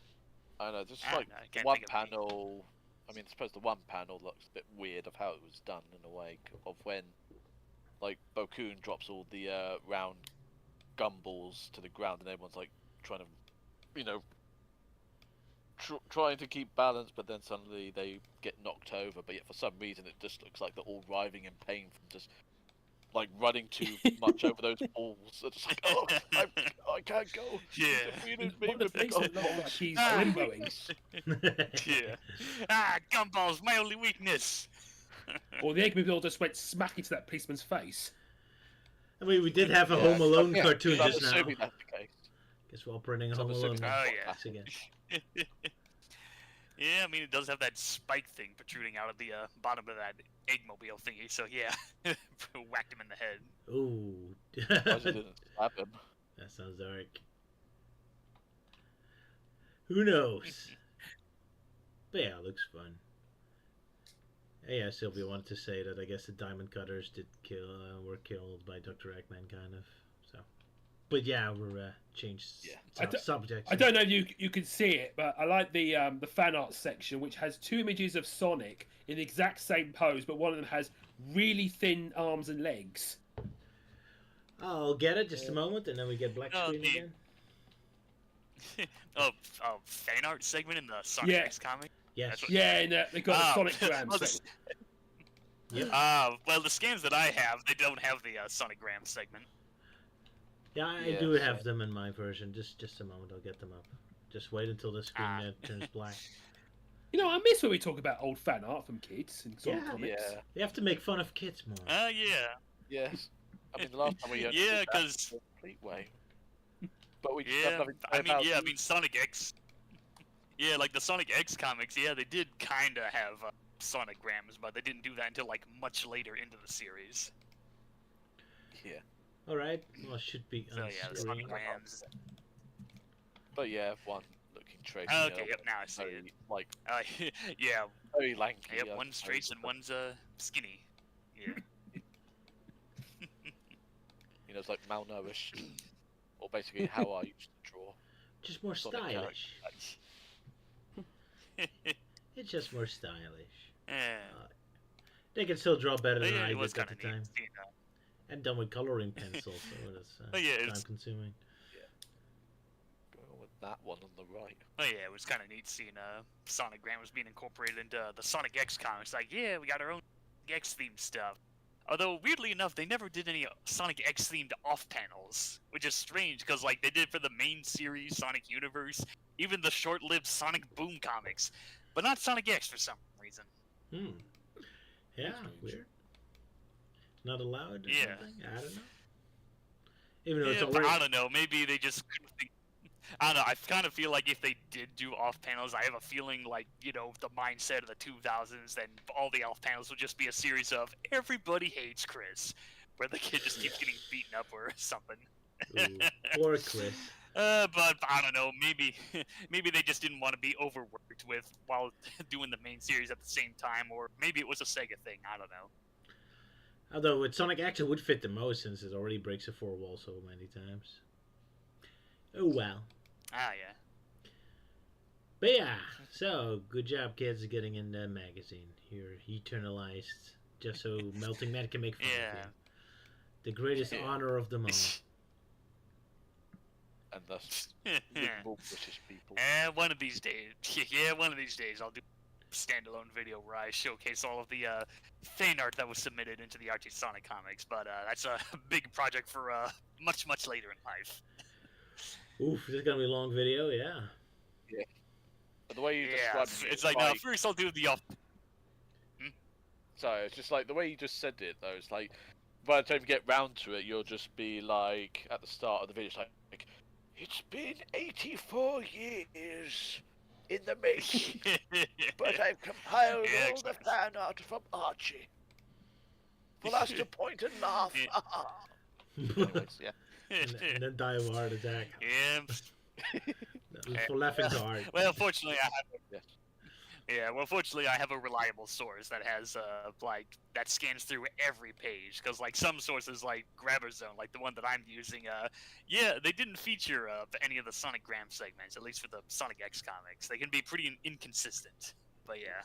I don't know. Just like one panel. I mean, I suppose the one panel looks a bit weird of how it was done in a way of when, like, Bokoon drops all the round gumballs to the ground and everyone's like trying to, trying to keep balance, but then suddenly they get knocked over. But yet for some reason it just looks like they're all writhing in pain from just like running too much over those balls. They're just like, oh, I can't go.
He's limboing.
Gumballs, my only weakness.
Or the Eggman all just went smack into that policeman's face.
I mean, we did have a Home Alone cartoon just now.
That's the case.
Guess we're operating a Home Alone again.
Yeah, I mean, it does have that spike thing protruding out of the bottom of that Eggmobile thingy, so yeah. Whacked him in the head.
Ooh. That sounds dark. Who knows? But yeah, it looks fun. Yeah, Sylvia wanted to say that I guess the Diamond Cutters were killed by Dr. Eggman, kind of. So, but yeah, we're changed subjects.
I don't know if you can see it, but I like the fan art section, which has two images of Sonic in the exact same pose, but one of them has really thin arms and legs.
I'll get it just a moment, and then we get black screen again.
Fan art segment in the Sonic X comic.
Yes.
They got the Sonic Gram.
Well, the scans that I have, they don't have the Sonic Gram segment.
Yeah, I do have them in my version. Just a moment, I'll get them up. Just wait until the screen turns black.
I miss when we talk about old fan art from kids and Sonic comics.
Yeah. You have to make fun of kids more.
Yes. I mean, the last time we
because
complete way. but we just have
Yeah,
nothing to
I
say
mean,
about
yeah, I
it.
mean Sonic X. Yeah, like the Sonic X comics. Yeah, they did kind of have sonograms, but they didn't do that until like much later into the series.
Yeah.
All right. Well, it should be
So
on
yeah, the
screen.
sonograms.
But yeah, one looking Tracy.
Okay, yep, now I see
very,
it.
Like,
Yeah,
very lanky.
yep,
I
one's
suppose,
straight and
but,
one's skinny. Yeah.
You know, it's like malnourished. Or basically how I used to draw.
Just more
Sonic
stylish. It's just more stylish.
Yeah.
They can still draw better
But
than
yeah,
I
it was
did at
kind
the
of
time.
neat. You know.
And done with coloring pencils, so it's
Oh, yeah, it's-
time consuming.
Going with that one on the right.
Oh yeah, it was kind of neat seeing sonogram was being incorporated into the Sonic X comics. Like, yeah, we got our own X themed stuff. Although weirdly enough, they never did any Sonic X themed off panels, which is strange because like they did for the main series Sonic Universe, even the short-lived Sonic Boom comics, but not Sonic X for some reason.
Hmm. Yeah, weird. Not allowed or
Yeah.
something? I don't know. Even though it's
Yeah, but
already...
I don't know. Maybe they just couldn't think. I don't know. I kind of feel like if they did do off panels, I have a feeling like, you know, the mindset of the 2000s, then all the off panels would just be a series of everybody hates Chris, where the kid just keeps getting beaten up or something.
Ooh, poor Chris.
But I don't know. Maybe they just didn't want to be overworked with while doing the main series at the same time, or maybe it was a Sega thing. I don't know.
Although with Sonic X it would fit the most since it already breaks the fourth wall so many times. Oh well.
Ah, yeah.
But yeah, so good job, kids, getting in the magazine. You're eternalized, just so Melting Man can make fun of
Yeah.
you. The greatest honor of them all.
And thus,
Yeah.
liberal British people.
And one of these days, I'll do a standalone video where I showcase all of the fan art that was submitted into the Archie Sonic comics. But that's a big project for much, much later in life.
Oof, this is gonna be a long video, yeah.
Yeah. But the way you
Yeah,
described
it's like, no, first I'll do the off.
Sorry, it's just like the way you just said it though, it's like by the time you get round to it you'll just be like at the start of the video it's like it's been 84 years in the making, but I've compiled
Yeah,
all the fan art from Archie for us to point and laugh. Anyways, yeah.
And then die of a heart attack.
Yeah.
For laughing so hard.
Well, fortunately, I have.
Yes.
Yeah, well, fortunately, I have a reliable source that has like that scans through every page. Because like some sources, like Grabber Zone, like the one that I'm using, yeah, they didn't feature any of the Sonic Gram segments, at least for the Sonic X comics. They can be pretty inconsistent, but yeah.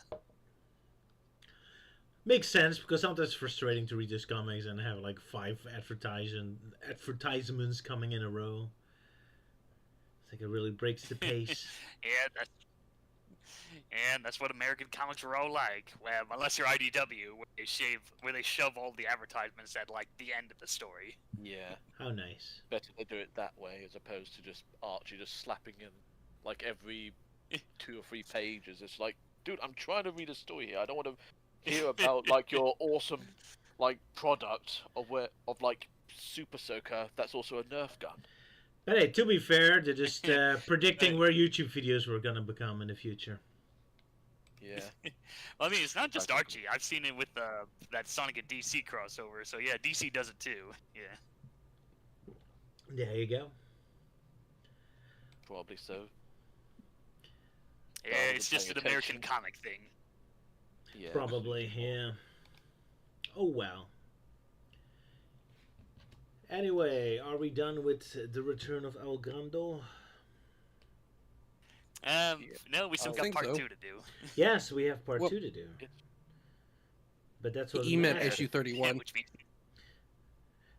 Makes sense because sometimes it's frustrating to read these comics and have like 5 advertisements coming in a row. It's like it really breaks the pace.
Yeah, that's what American comics were all like. Well, unless you're IDW, where they shove all the advertisements at like the end of the story.
Yeah.
How nice.
Better they do it that way as opposed to just Archie just slapping in like every 2 or 3 pages. It's like, dude, I'm trying to read a story here. I don't want to hear about like your awesome like product of like Super Soaker that's also a Nerf gun.
But hey, to be fair, they're just predicting where YouTube videos were gonna become in the future.
Yeah.
Well, I mean, it's not just Archie. I've seen it with that Sonic and DC crossover. So yeah, DC does it too. Yeah.
There you go.
Probably so.
Yeah, it's just an American comic thing.
Yeah.
Probably, yeah. Oh well. Anyway, are we done with the return of El Gordo?
No, we still got part 2 to do.
Yes, we have part 2 to do. But that's what
Eggman issue 31.
Which means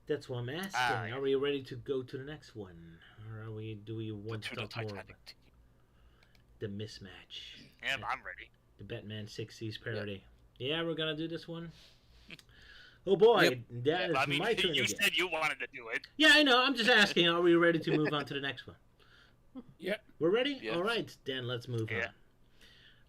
that's what I'm asking.
yeah.
Are we ready to go to the next one, or do we want to talk more about the mismatch?
Yeah, I'm ready.
The Batman 60s parody. Yeah, we're gonna do this one. Oh boy, that is
I mean,
my turn
you
again.
said you wanted to do it.
Yeah, I know. I'm just asking. Are we ready to move on to the next one?
Yeah.
We're ready?
Yeah.
All right, then let's move
Yeah.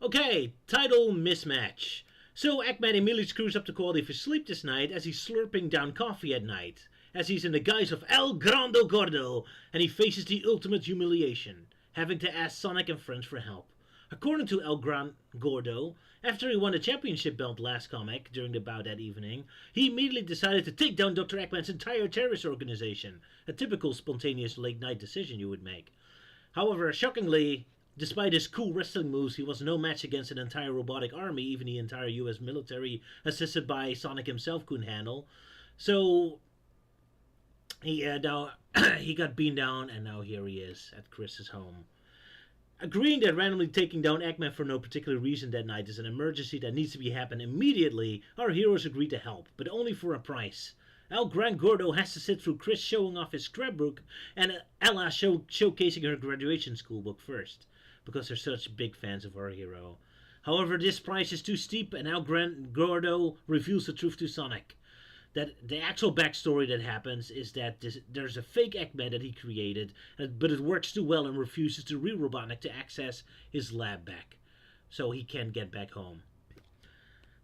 on. Okay, title mismatch. So Eggman immediately screws up the quality of his sleep this night as he's slurping down coffee at night. as he's in the guise of El Grande Gordo, and he faces the ultimate humiliation, having to ask Sonic and friends for help. According to El Gran Gordo, after he won the championship belt last comic during the bout that evening, he immediately decided to take down Dr. Eggman's entire terrorist organization, a typical spontaneous late-night decision you would make. However, shockingly, despite his cool wrestling moves, he was no match against an entire robotic army even the entire US military, assisted by Sonic himself, couldn't handle. So, he got beaten down, and now here he is at Chris's home. Agreeing that randomly taking down Eggman for no particular reason that night is an emergency that needs to be happened immediately, our heroes agree to help, but only for a price. El Gran Gordo has to sit through Chris showing off his scrapbook and Ella showcasing her graduation school book first, because they're such big fans of our hero. However, this price is too steep, and El Gran Gordo reveals the truth to Sonic. That the actual backstory that happens is that there's a fake Eggman that he created, but it works too well and refuses the real Robotnik to access his lab back, so he can't get back home.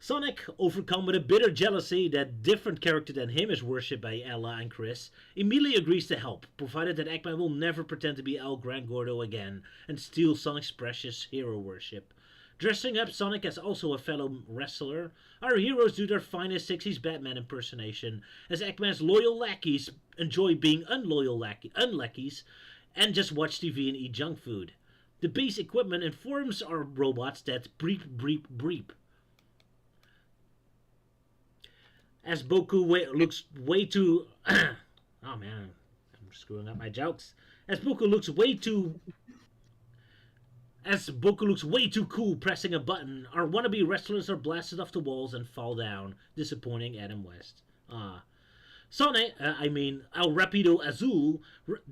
Sonic, overcome with a bitter jealousy that different character than him is worshipped by Ella and Chris, immediately agrees to help, provided that Eggman will never pretend to be El Gran Gordo again and steal Sonic's precious hero worship. Dressing up Sonic as also a fellow wrestler, our heroes do their finest 60s Batman impersonation, as Eggman's loyal lackeys enjoy being unlackeys and just watch TV and eat junk food. The base equipment informs our robots that breep, breep, breep. As Boku looks way too... oh man, I'm screwing up my jokes. As Boku looks way too cool pressing a button, our wannabe wrestlers are blasted off the walls and fall down, disappointing Adam West. Sonic, El Rapido Azul,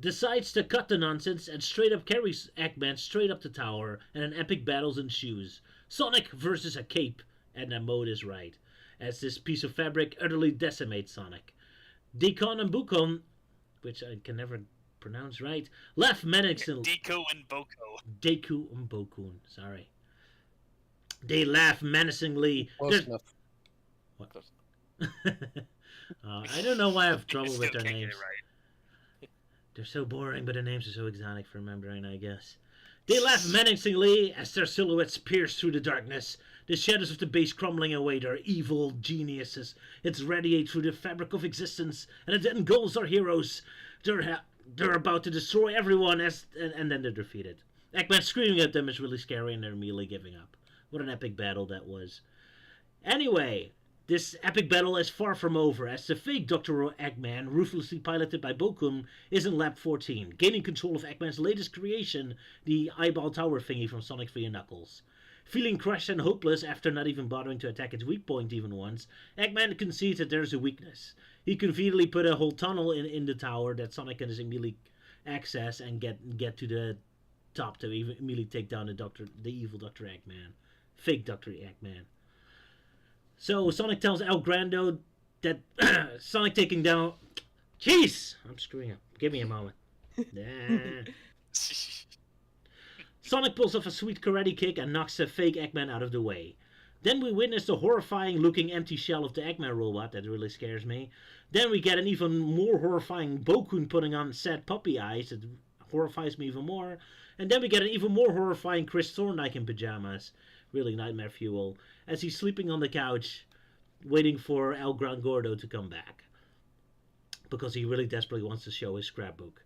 decides to cut the nonsense and straight up carries Eggman straight up the tower, and an epic battles ensues. Sonic versus a cape, and the mode is right, as this piece of fabric utterly decimates Sonic. Deacon and Bukon, which I can never pronounce right, laugh menacingly.
Deku and Boko.
Deku and Bokun, sorry. They laugh menacingly.
Close enough.
What? I don't know why I have trouble with their names.
Right.
They're so boring, but their names are so exotic for remembering, I guess. They laugh menacingly as their silhouettes pierce through the darkness, the shadows of the base crumbling away their evil geniuses. It radiates through the fabric of existence, and it engulfs our heroes. They're about to destroy everyone, and then they're defeated. Eggman screaming at them is really scary, and they're immediately giving up. What an epic battle that was. Anyway, this epic battle is far from over, as the fake Dr. Eggman, ruthlessly piloted by Bokum, is in Lab 14, gaining control of Eggman's latest creation, the eyeball tower thingy from Sonic 3 and Knuckles. Feeling crushed and hopeless after not even bothering to attack its weak point even once, Eggman concedes that there's a weakness. He conveniently put a whole tunnel in the tower that Sonic can immediately access and get to the top to immediately take down the evil Dr. Eggman. Fake Dr. Eggman. So Sonic tells El Grando that Sonic taking down... Jeez! I'm screwing up. Give me a moment. Sonic pulls off a sweet karate kick and knocks the fake Eggman out of the way. Then we witness the horrifying looking empty shell of the Eggman robot that really scares me. Then we get an even more horrifying Bokun putting on sad puppy eyes that horrifies me even more. And then we get an even more horrifying Chris Thorndyke in pajamas. Really nightmare fuel. As he's sleeping on the couch waiting for El Gran Gordo to come back. Because he really desperately wants to show his scrapbook.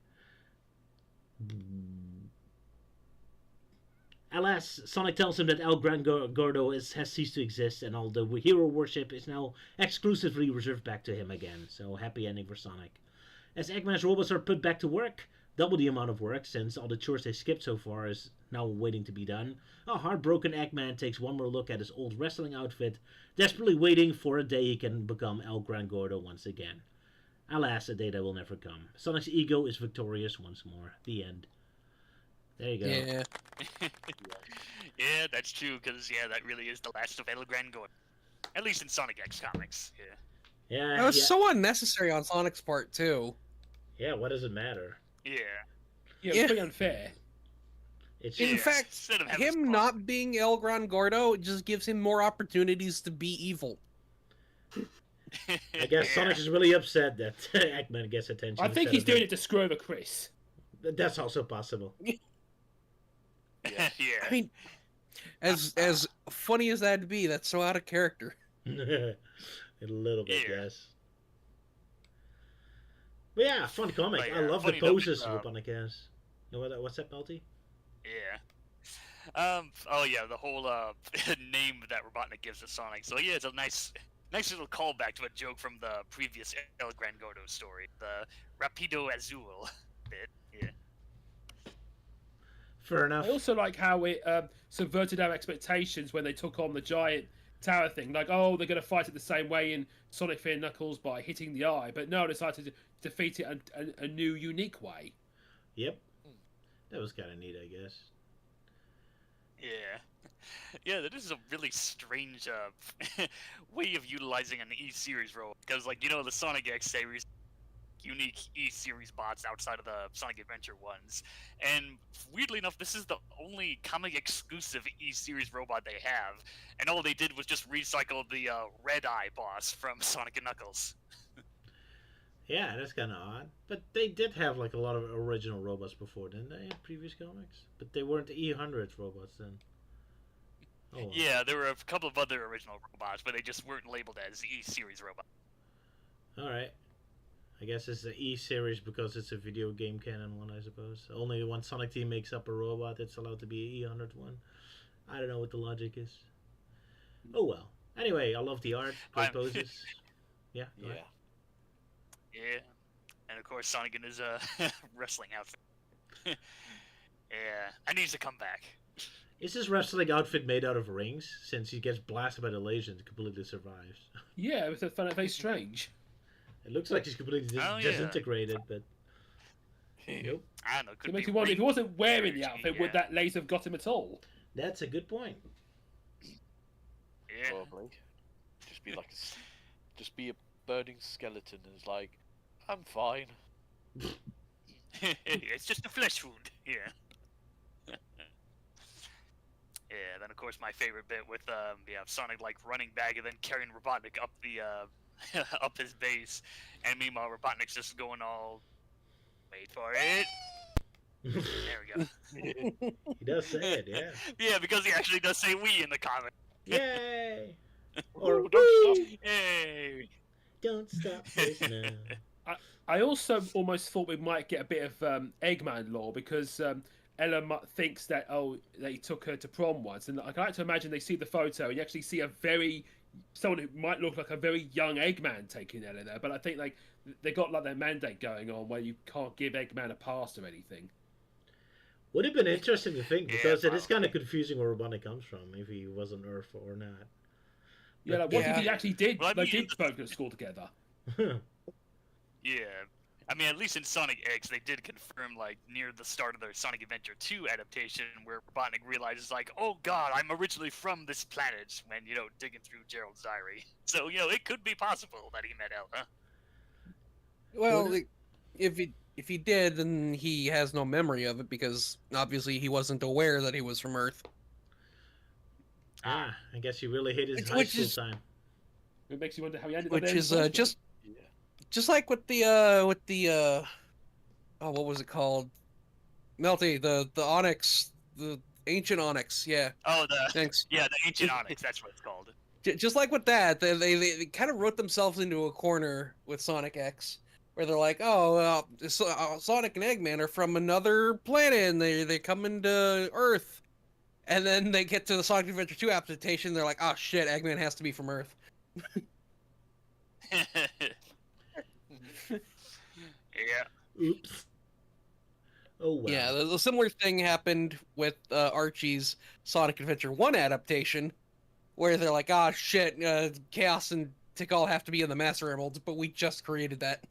Alas, Sonic tells him that El Gran Gordo has ceased to exist, and all the hero worship is now exclusively reserved back to him again. So, happy ending for Sonic. As Eggman's robots are put back to work, double the amount of work, since all the chores they skipped so far is now waiting to be done, a heartbroken Eggman takes one more look at his old wrestling outfit, desperately waiting for a day he can become El Gran Gordo once again. Alas, a day that will never come. Sonic's ego is victorious once more. The end. There you go.
Yeah.
Yeah, that's true, because, that really is the last of El Gran Gordo. At least in Sonic X comics, yeah.
Yeah.
That was so unnecessary on Sonic's part, too.
Yeah, what does it matter?
Yeah.
Yeah, it's pretty unfair.
In fact, him not being El Gran Gordo just gives him more opportunities to be evil.
I guess Sonic is really upset that Eggman gets attention.
I think he's doing it to screw over Chris.
That's also possible.
Yeah.
I mean, as funny as that'd be, that's so out of character.
A little bit, yes. But yeah, fun comic.
But
I love the
funny
poses
that,
Robotnik has. What's that, Melty?
Yeah. Oh yeah, the whole name that Robotnik gives to Sonic. So yeah, it's a nice little callback to a joke from the previous El Gran Gordo story, the Rapido Azul bit. Yeah.
Fair enough.
I also like how it subverted our expectations when they took on the giant tower thing. Like, oh, they're going to fight it the same way in Sonic Fear Knuckles by hitting the eye, but no, decided to defeat it a new, unique way.
Yep. That was kind of neat, I guess.
Yeah. Yeah, that is a really strange way of utilizing an E-Series role. Because, like, the Sonic X series, unique E-Series bots outside of the Sonic Adventure ones. And weirdly enough, this is the only comic-exclusive E-Series robot they have. And all they did was just recycle the Red Eye boss from Sonic and Knuckles.
Yeah, that's kind of odd. But they did have like a lot of original robots before, didn't they, in previous comics? But they weren't E100 robots then. Oh, wow.
Yeah, there were a couple of other original robots, but they just weren't labeled as E-Series robots.
Alright. I guess it's the E-Series because it's a video game canon one, I suppose. Only one Sonic Team makes up a robot that's allowed to be an E100 one. I don't know what the logic is. Oh well. Anyway, I love the art, great poses. Yeah.
Yeah.
Yeah, and of course Sonic in his wrestling outfit. Yeah, I need to come back.
Is his wrestling outfit made out of rings? Since he gets blasted by the laser and completely survives.
Yeah, it was very strange.
It looks like he's completely disintegrated, but nope.
I don't know.
It makes you wonder if he wasn't wearing the outfit, would that laser have got him at all?
That's a good point.
Yeah.
Probably. Just be a burning skeleton and it's like, I'm fine.
It's just a flesh wound. Yeah. Yeah. Then of course my favorite bit with Sonic like running back and then carrying Robotnik up the up his base, and meanwhile Robotnik's just going all, wait for it. There we go.
He does say it, yeah.
Yeah, because he actually does say "we" in the comic.
Yay! Or
don't stop. Hey.
Don't stop this now.
I also almost thought we might get a bit of Eggman lore because Ella thinks that they took her to prom once, and I like to imagine they see the photo and you actually see someone who might look like a very young Eggman taking Ella there. But I think like they got like their mandate going on where you can't give Eggman a pass or anything.
Would have been interesting to think because it is kind of confusing where Robotnik comes from if he was on Earth or not.
Yeah, like what if he actually did? Well, they did both go to school together.
Yeah. I mean, at least in Sonic X, they did confirm, like, near the start of their Sonic Adventure 2 adaptation, where Robotnik realizes, like, oh god, I'm originally from this planet, when, digging through Gerald's diary. So, it could be possible that he met Ella.
Well, if he did, then he has no memory of it, because obviously he wasn't aware that he was from Earth.
I guess he really hated his high school time.
It makes you wonder how he ended
up there. Which is just like with the oh, what was it called? Melty, the Onyx, the ancient Onyx, yeah.
Oh,
thanks.
Yeah, the ancient Onyx, that's what it's called.
Just like with that, they kind of wrote themselves into a corner with Sonic X, where they're like, oh, Sonic and Eggman are from another planet, and they come into Earth, and then they get to the Sonic Adventure 2 adaptation, they're like, oh shit, Eggman has to be from Earth.
Yeah.
Oops. Oh, wow.
Yeah, the similar thing happened with Archie's Sonic Adventure 1 adaptation, where they're like, ah, shit, Chaos and Tikal have to be in the Master Emeralds, but we just created that.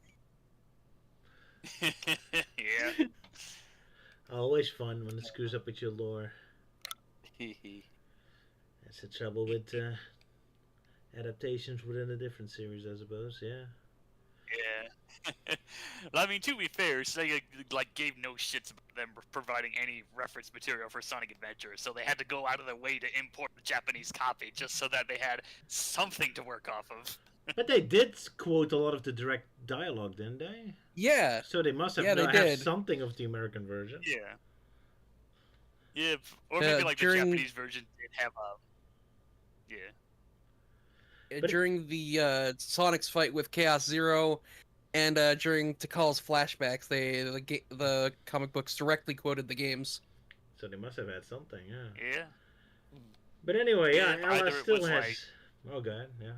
Yeah.
Always fun when it screws up with your lore. That's the trouble with adaptations within a different series, I suppose, yeah.
Yeah. Well, I mean, to be fair, Sega gave no shits about them providing any reference material for Sonic Adventure, so they had to go out of their way to import the Japanese copy just so that they had something to work off of.
But they did quote a lot of the direct dialogue, didn't they?
Yeah.
So they must have,
Yeah, they
have
did.
something of the American version.
Yeah. Yeah, or maybe like
during-
the Japanese version did have yeah.
But-
During the Sonic's fight with Chaos Zero, and during Takal's flashbacks, the comic books directly quoted the games.
So they must have had something, yeah.
Yeah.
But anyway, yeah,
Yeah,
Ella
either it
still
was
has.
like-
Oh god, yeah.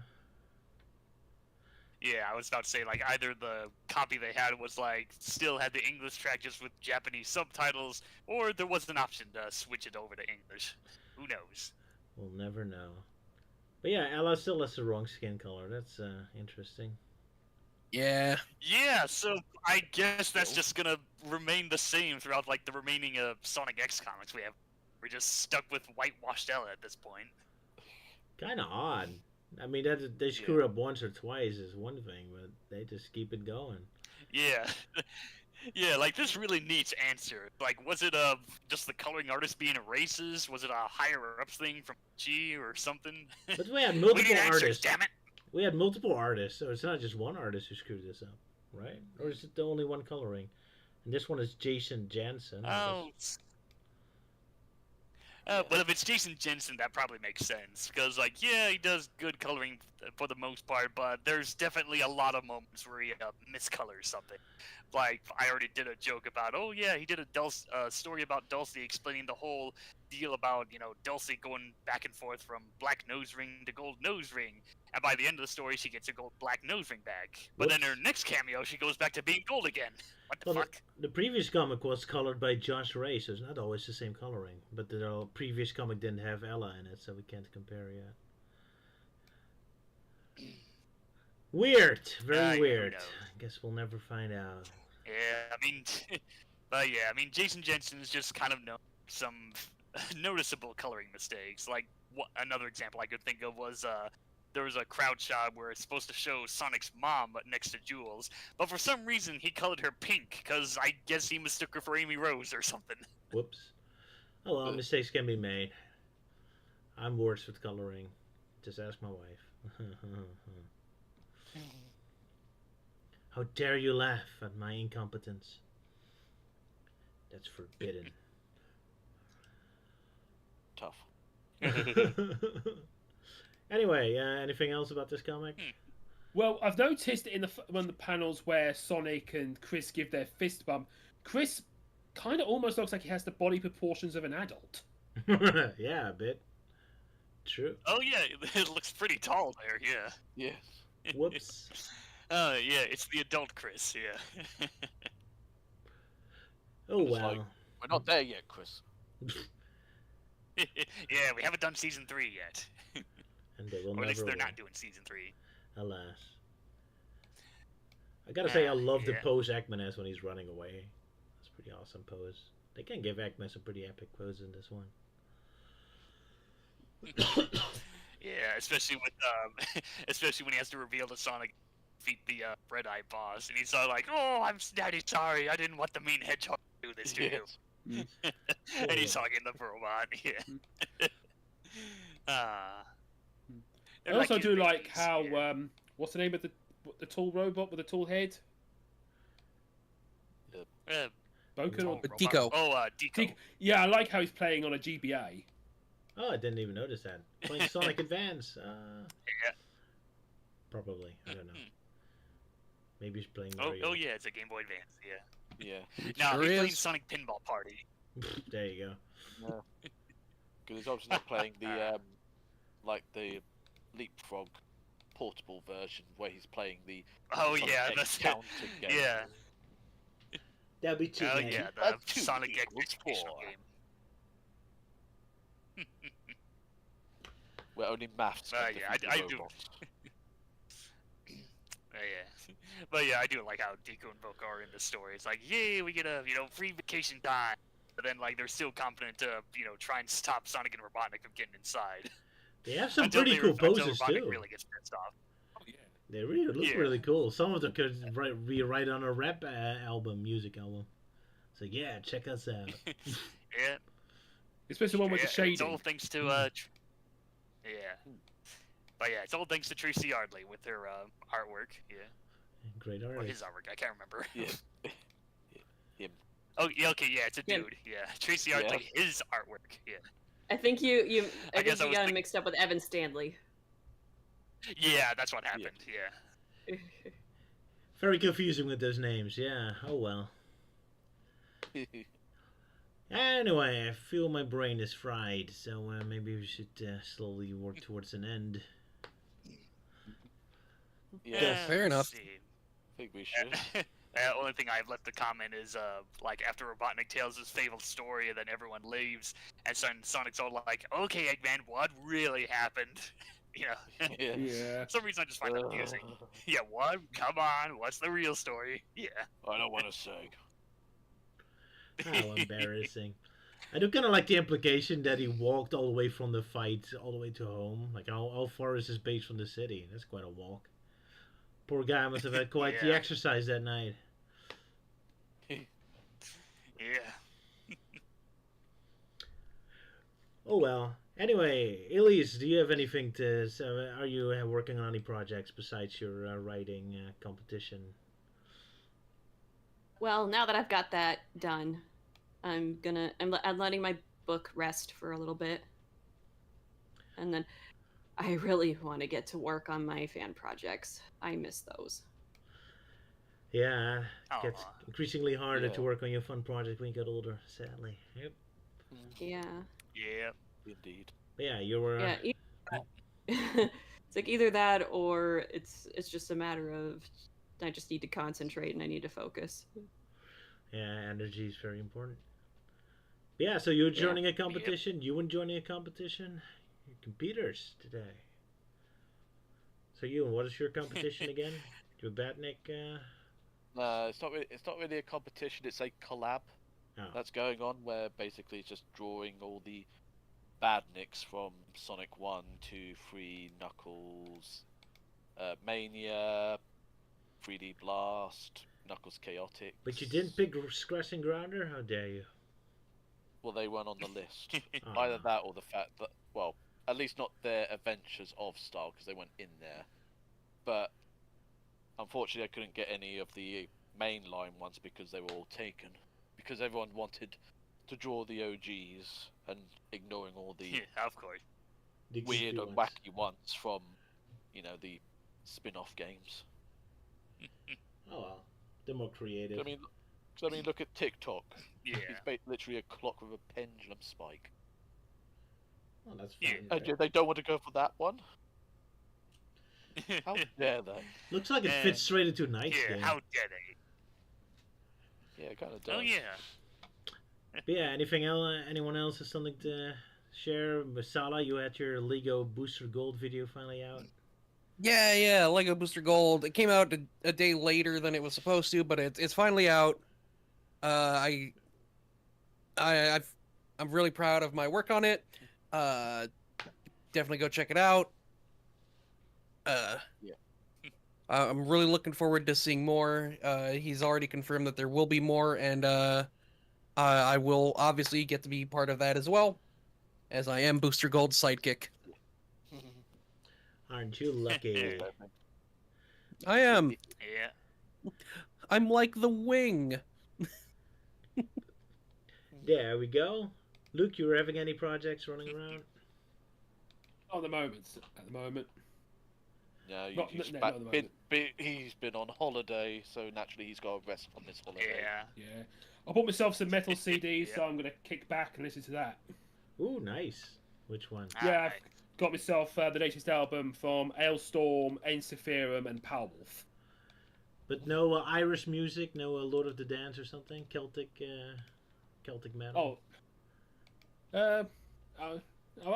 Yeah, I was about to say, like, either the copy they had was, like, still had the English track just with Japanese subtitles, or there was an option to switch it over to English. Who knows?
We'll never know. But yeah, Ella still has the wrong skin color. That's interesting.
Yeah.
Yeah, so I guess that's just gonna remain the same throughout, like, the remaining Sonic X comics we have. We're just stuck with whitewashed Ella at this point.
Kind of odd. I mean, that they screw up once or twice is one thing, but they just keep it going.
Yeah. Yeah, like, this really needs answer. Like, was it just the coloring artist being racist? Was it a higher-ups thing from G or something?
But we had
We
multiple
need answers,
artists.
damn it!
We had multiple artists, so it's not just one artist who screwed this up, right? Or is it the only one coloring? And this one is Jason Jansen.
Oh. Well, if it's Jason Jensen, that probably makes sense. Because, like, yeah, he does good coloring for the most part, but there's definitely a lot of moments where he miscolors something. Like, I already did a joke about, oh, yeah, he did a story about Dulcie explaining the whole deal about, you know, Dulcie going back and forth from black nose ring to gold nose ring. And by the end of the story, she gets a gold black nose ring back. But then her next cameo, she goes back to being gold again. What the fuck?
The previous comic was colored by Josh Ray, so it's not always the same coloring. But the previous comic didn't have Ella in it, so we can't compare yet. Weird. Very weird. I guess we'll never find out.
Yeah, I mean, but yeah, I mean, Jason Jensen's just kind of known some noticeable coloring mistakes. Like, another example I could think of was, there was a crowd shot where it's supposed to show Sonic's mom next to Jules, but for some reason he colored her pink, because I guess he mistook her for Amy Rose or something.
Whoops. Oh well, mistakes can be made. I'm worse with coloring. Just ask my wife. How dare you laugh at my incompetence? That's forbidden.
Tough.
Anyway, anything else about this comic?
Well, I've noticed in one of the panels where Sonic and Chris give their fist bump, Chris kind of almost looks like he has the body proportions of an adult.
Yeah, a bit. True.
Oh yeah, it looks pretty tall there, yeah.
Yes.
Whoops.
Yeah, it's the adult Chris, yeah.
Oh
It's
well.
like, we're not there yet, Chris.
Yeah, we haven't done season 3 yet.
And they will
Or at least
never
they're
will.
not doing season 3.
Alas. I gotta say, I love the
yeah.
pose Eggman has when he's running away. That's a pretty awesome pose. They can give Eggman some pretty epic poses in this one.
Yeah, especially with especially when he has to reveal to Sonic defeat the Red Eye boss, and he's all like, "Oh, I'm Daddy sorry, I didn't want the mean hedgehog to do this to you." And he's talking the robot. Yeah.
I
They're
also
his
do like
babies,
how
yeah.
what's the name of the tall robot with the tall head? Boken or
Tico.
Oh, Deco.
Yeah, I like how he's playing on a GBA.
Oh, I didn't even notice that. Playing Sonic Advance.
Yeah.
Probably. I don't know. Maybe he's playing
Oh,
Mario.
yeah, it's a Game Boy Advance. Yeah.
Yeah.
Now
Sure
he's
is.
playing Sonic Pinball Party.
There you go.
Because he's obviously not playing the like the Leapfrog portable version where he's playing the
Oh
Sonic
yeah,
X
that's
counting game.
yeah.
That'd be too
Oh
many.
yeah, the
That's 2
Sonic X
equals
educational
4.
game.
Where only maths can
Yeah,
defeat
I
the
do.
robots.
Yeah, but yeah, I do like how Deco and Boca are in this story. It's like, yay, we get a free vacation time, but then like they're still confident to try and stop Sonic and Robotnik from getting inside.
They have some
Until
pretty cool
until
poses
Robotnik
too.
really gets pissed off.
Oh yeah.
They really look
Yeah.
really cool. Some of them could be right on a rap album, music album. So yeah, check us out.
Yeah,
Especially the one with the
yeah, it's all
shading.
thanks to yeah. But yeah, it's all thanks to Tracy Yardley with her artwork. Yeah.
Great
Or
artist.
his artwork. I can't remember.
Yeah. Him.
Oh, yeah, okay, yeah, it's a
Him.
dude. Yeah, Tracy Yardley, his artwork. Yeah.
I think you
I guess I
think you
was
got him mixed up with Evan Stanley.
Yeah, that's what happened. Yeah.
Very confusing with those names. Yeah. Oh well. Anyway, I feel my brain is fried, so maybe we should slowly work towards an end.
Yeah,
fair enough.
I think we should.
The only thing I've left to comment is, like, after Robotnik tells his fabled story, and then everyone leaves, and Sonic's all like, "Okay, Eggman, what really happened?" You know.
Yeah.
Yeah.
For some reason, I just find that amusing. Yeah, what? Come on, what's the real story? Yeah.
I don't want to say.
How embarrassing. I do kind of like the implication that he walked all the way from the fight all the way to home. Like, how far is his base from the city? That's quite a walk. Poor guy must have had quite the
Yeah.
exercise that night.
Yeah.
Oh well. Anyway, Elise, do you have anything to... are you working on any projects besides your writing competition?
Well, now that I've got that done, I'm letting my book rest for a little bit. And then I really want to get to work on my fan projects. I miss those.
Yeah, it gets
Aw.
increasingly harder to
Yeah.
work on your fun project when you get older, sadly. Yep.
Yeah.
Yeah.
Indeed.
But yeah, you were...
Yeah. It's like either that or it's just a matter of I just need to concentrate and I need to focus.
Yeah, energy is very important. But yeah, so you're joining a competition? You and joining a competition? You're competitors today. So Euan, what is your competition again? Your Batnik?
It's not really a competition. It's a collab that's going on where basically it's just drawing all the badniks from Sonic 1, 2, 3, Knuckles, Mania, 3D Blast, Knuckles Chaotix.
But you didn't pick Scratch and Grounder? How dare you?
Well, they weren't on the list.
Oh.
Either that or the fact that, well, at least not their Adventures of style because they weren't in there. But unfortunately, I couldn't get any of the mainline ones because they were all taken. Because everyone wanted to draw the OGs and ignoring all the
Yeah, of course.
The
weird
goofy
and
ones.
wacky ones from, the spin-off games.
Oh well, they're more creative.
I mean, look at TikTok.
Yeah.
It's literally a clock with a pendulum spike.
Oh, that's
Yeah.
fine.
And they don't want to go for that one? How dare they?
Looks like it fits straight into a Knight's
Yeah,
game.
how dare they?
Yeah, it kind of does.
Oh, yeah.
But yeah, anything else? Anyone else has something to share? Sala, you had your Lego Booster Gold video finally out.
Yeah, Lego Booster Gold. It came out a day later than it was supposed to, but it's finally out. I'm really proud of my work on it. Definitely go check it out. I'm really looking forward to seeing more. He's already confirmed that there will be more, and I will obviously get to be part of that as well, as I am Booster Gold's sidekick.
Aren't you lucky?
I am.
Yeah.
I'm like the wing.
There we go. Luke, you were having any projects running around?
At the moment.
No,
Not-
he's
no,
back,
not at the
he's been on holiday, so naturally he's got to rest on this holiday.
Yeah.
Yeah. I bought myself some metal CDs, so I'm gonna kick back and listen to that.
Ooh, nice. Which one?
Yeah,
Alright.
I've got myself the latest album from Ailstorm, Encephalum, and Powerwolf.
But no Irish music, no Lord of the Dance or something? Celtic metal?
I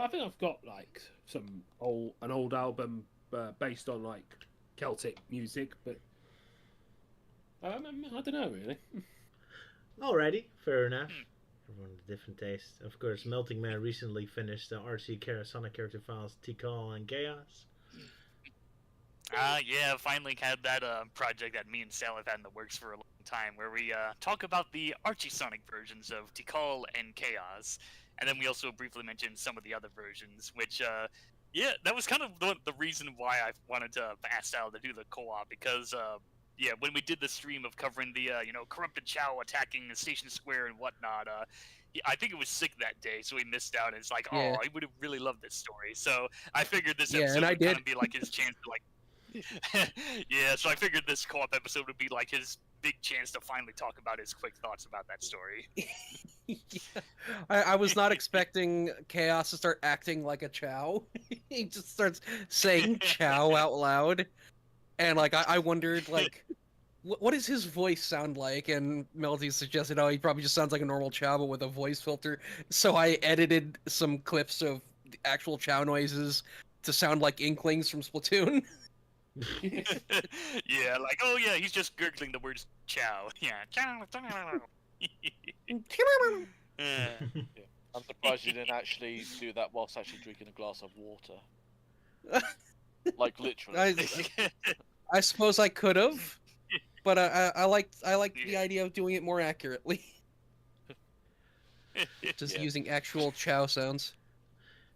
think I've got like an old album based on like Celtic music, but I don't know really.
Alrighty, fair enough. Everyone with different tastes. Of course, Melting Man recently finished the RC Sonic character files Tikal and Chaos.
Yeah, finally had that project that me and Sal have had in the works for a long time, where we talk about the Archie Sonic versions of Tikal and Chaos, and then we also briefly mentioned some of the other versions, which Yeah, that was kind of the reason why I wanted to ask Sal to do the co-op, because yeah, when we did the stream of covering the corrupted Chow attacking the station square and whatnot, I think it was sick that day, so he missed out. And it's like,
Yeah.
oh, he would have really loved this story. So I figured this
Yeah,
episode
and I
would kind
did.
of be like his chance to like. Yeah, so I figured this co-op episode would be like his big chance to finally talk about his quick thoughts about that story.
Yeah. I was not expecting Chaos to start acting like a Chow. He just starts saying Chow out loud. And, like, I wondered, like, what does his voice sound like? And Melody suggested, oh, he probably just sounds like a normal Chow, but with a voice filter. So I edited some clips of the actual Chow noises to sound like Inklings from Splatoon.
Yeah, like, oh yeah, he's just gurgling the words chow. Yeah, chow, chow.
I'm surprised you didn't actually do that whilst actually drinking a glass of water. Like literally.
I suppose I could have, but I liked the idea of doing it more accurately. Just using actual Chow sounds.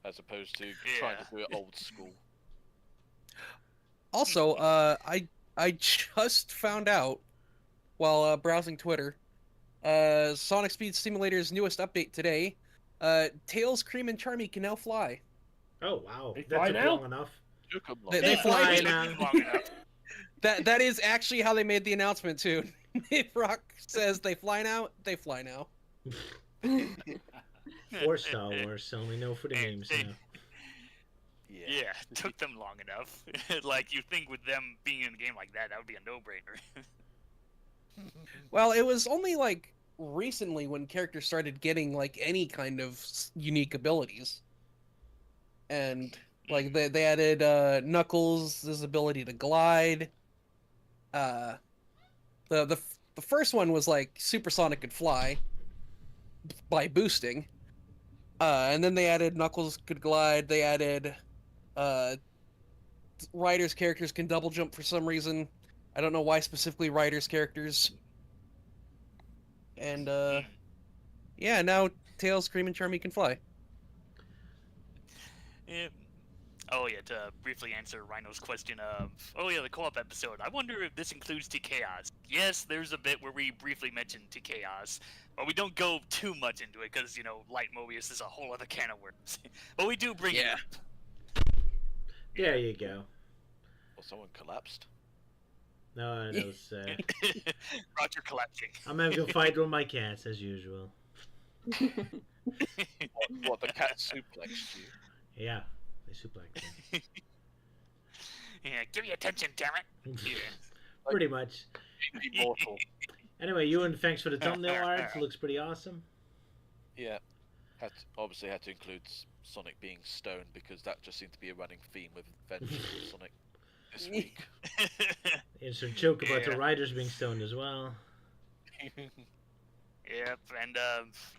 As opposed to trying to do it old school.
Also, I just found out while browsing Twitter, Sonic Speed Simulator's newest update today, Tails, Cream, and Charmy can now fly.
Oh wow,
They
that
fly
took
now?
long enough.
They fly
now.
That is actually how they made the announcement too. If Rock says they fly now, they fly now.
Or Star Wars, only know for the names now.
Yeah, it took them long enough. Like, you think with them being in a game like that would be a no-brainer.
Well, it was only like recently when characters started getting like any kind of unique abilities, and like they added Knuckles' ability to glide. The first one was like Supersonic could fly by boosting, and then they added Knuckles could glide. They added Ryder's characters can double jump for some reason. I don't know why specifically Ryder's characters. And yeah, now Tails, Cream, and Charmy can fly.
Yeah. Oh yeah, to briefly answer Rhino's question of, oh yeah, the co-op episode, I wonder if this includes T-Chaos. Yes, there's a bit where we briefly mention T-Chaos, but we don't go too much into it, because, Light Mobius is a whole other can of worms. But we do bring it up.
There you go.
Well, someone collapsed.
No, that was.
Roger collapsing.
I'm having a fight with my cats as usual.
What, the cat suplexed you?
Yeah, they suplexed me.
Yeah, give me attention, damn it. Yeah.
Pretty much.
Immortal.
Anyway, Euan, thanks for the thumbnail art. It looks pretty awesome.
Yeah. Obviously had to include Sonic being stoned, because that just seemed to be a running theme with Adventures of Sonic this week.
Insert joke about the riders being stoned as well.
Yep, and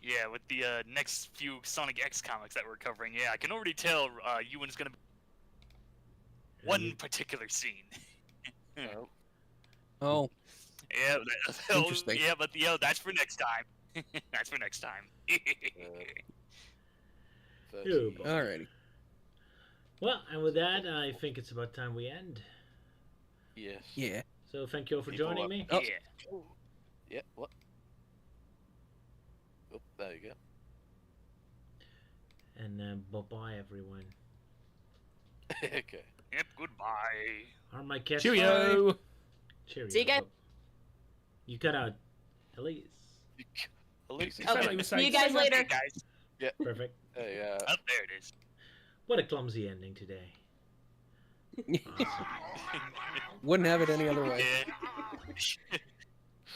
yeah, with the next few Sonic X comics that we're covering, I can already tell Euan's gonna be one particular scene.
Oh.
Yeah,
Interesting.
Yeah, but that's for next time. That's for next time.
Alrighty.
Well, and with that, I think it's about time we end.
Yes.
Yeah.
So thank you all for joining me.
Oh.
Yeah.
Yeah, what? Oh, there you go.
And bye-bye, everyone.
Okay.
Yep, goodbye.
Are my cats
Cheerio.
Cheerio.
See you guys.
You cut out Elise.
Elise.
Oh, see you guys later.
Hey, guys.
Yeah.
Perfect.
Hey,
Oh, there it is.
What a clumsy ending today.
Wouldn't have it any other way.
Yeah.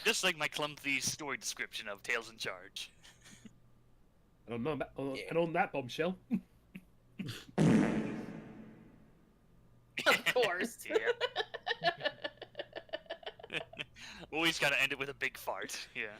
Just like my clumsy story description of Tales in Charge.
And on that bombshell.
Of course.
Yeah. Always gotta end it with a big fart. Yeah.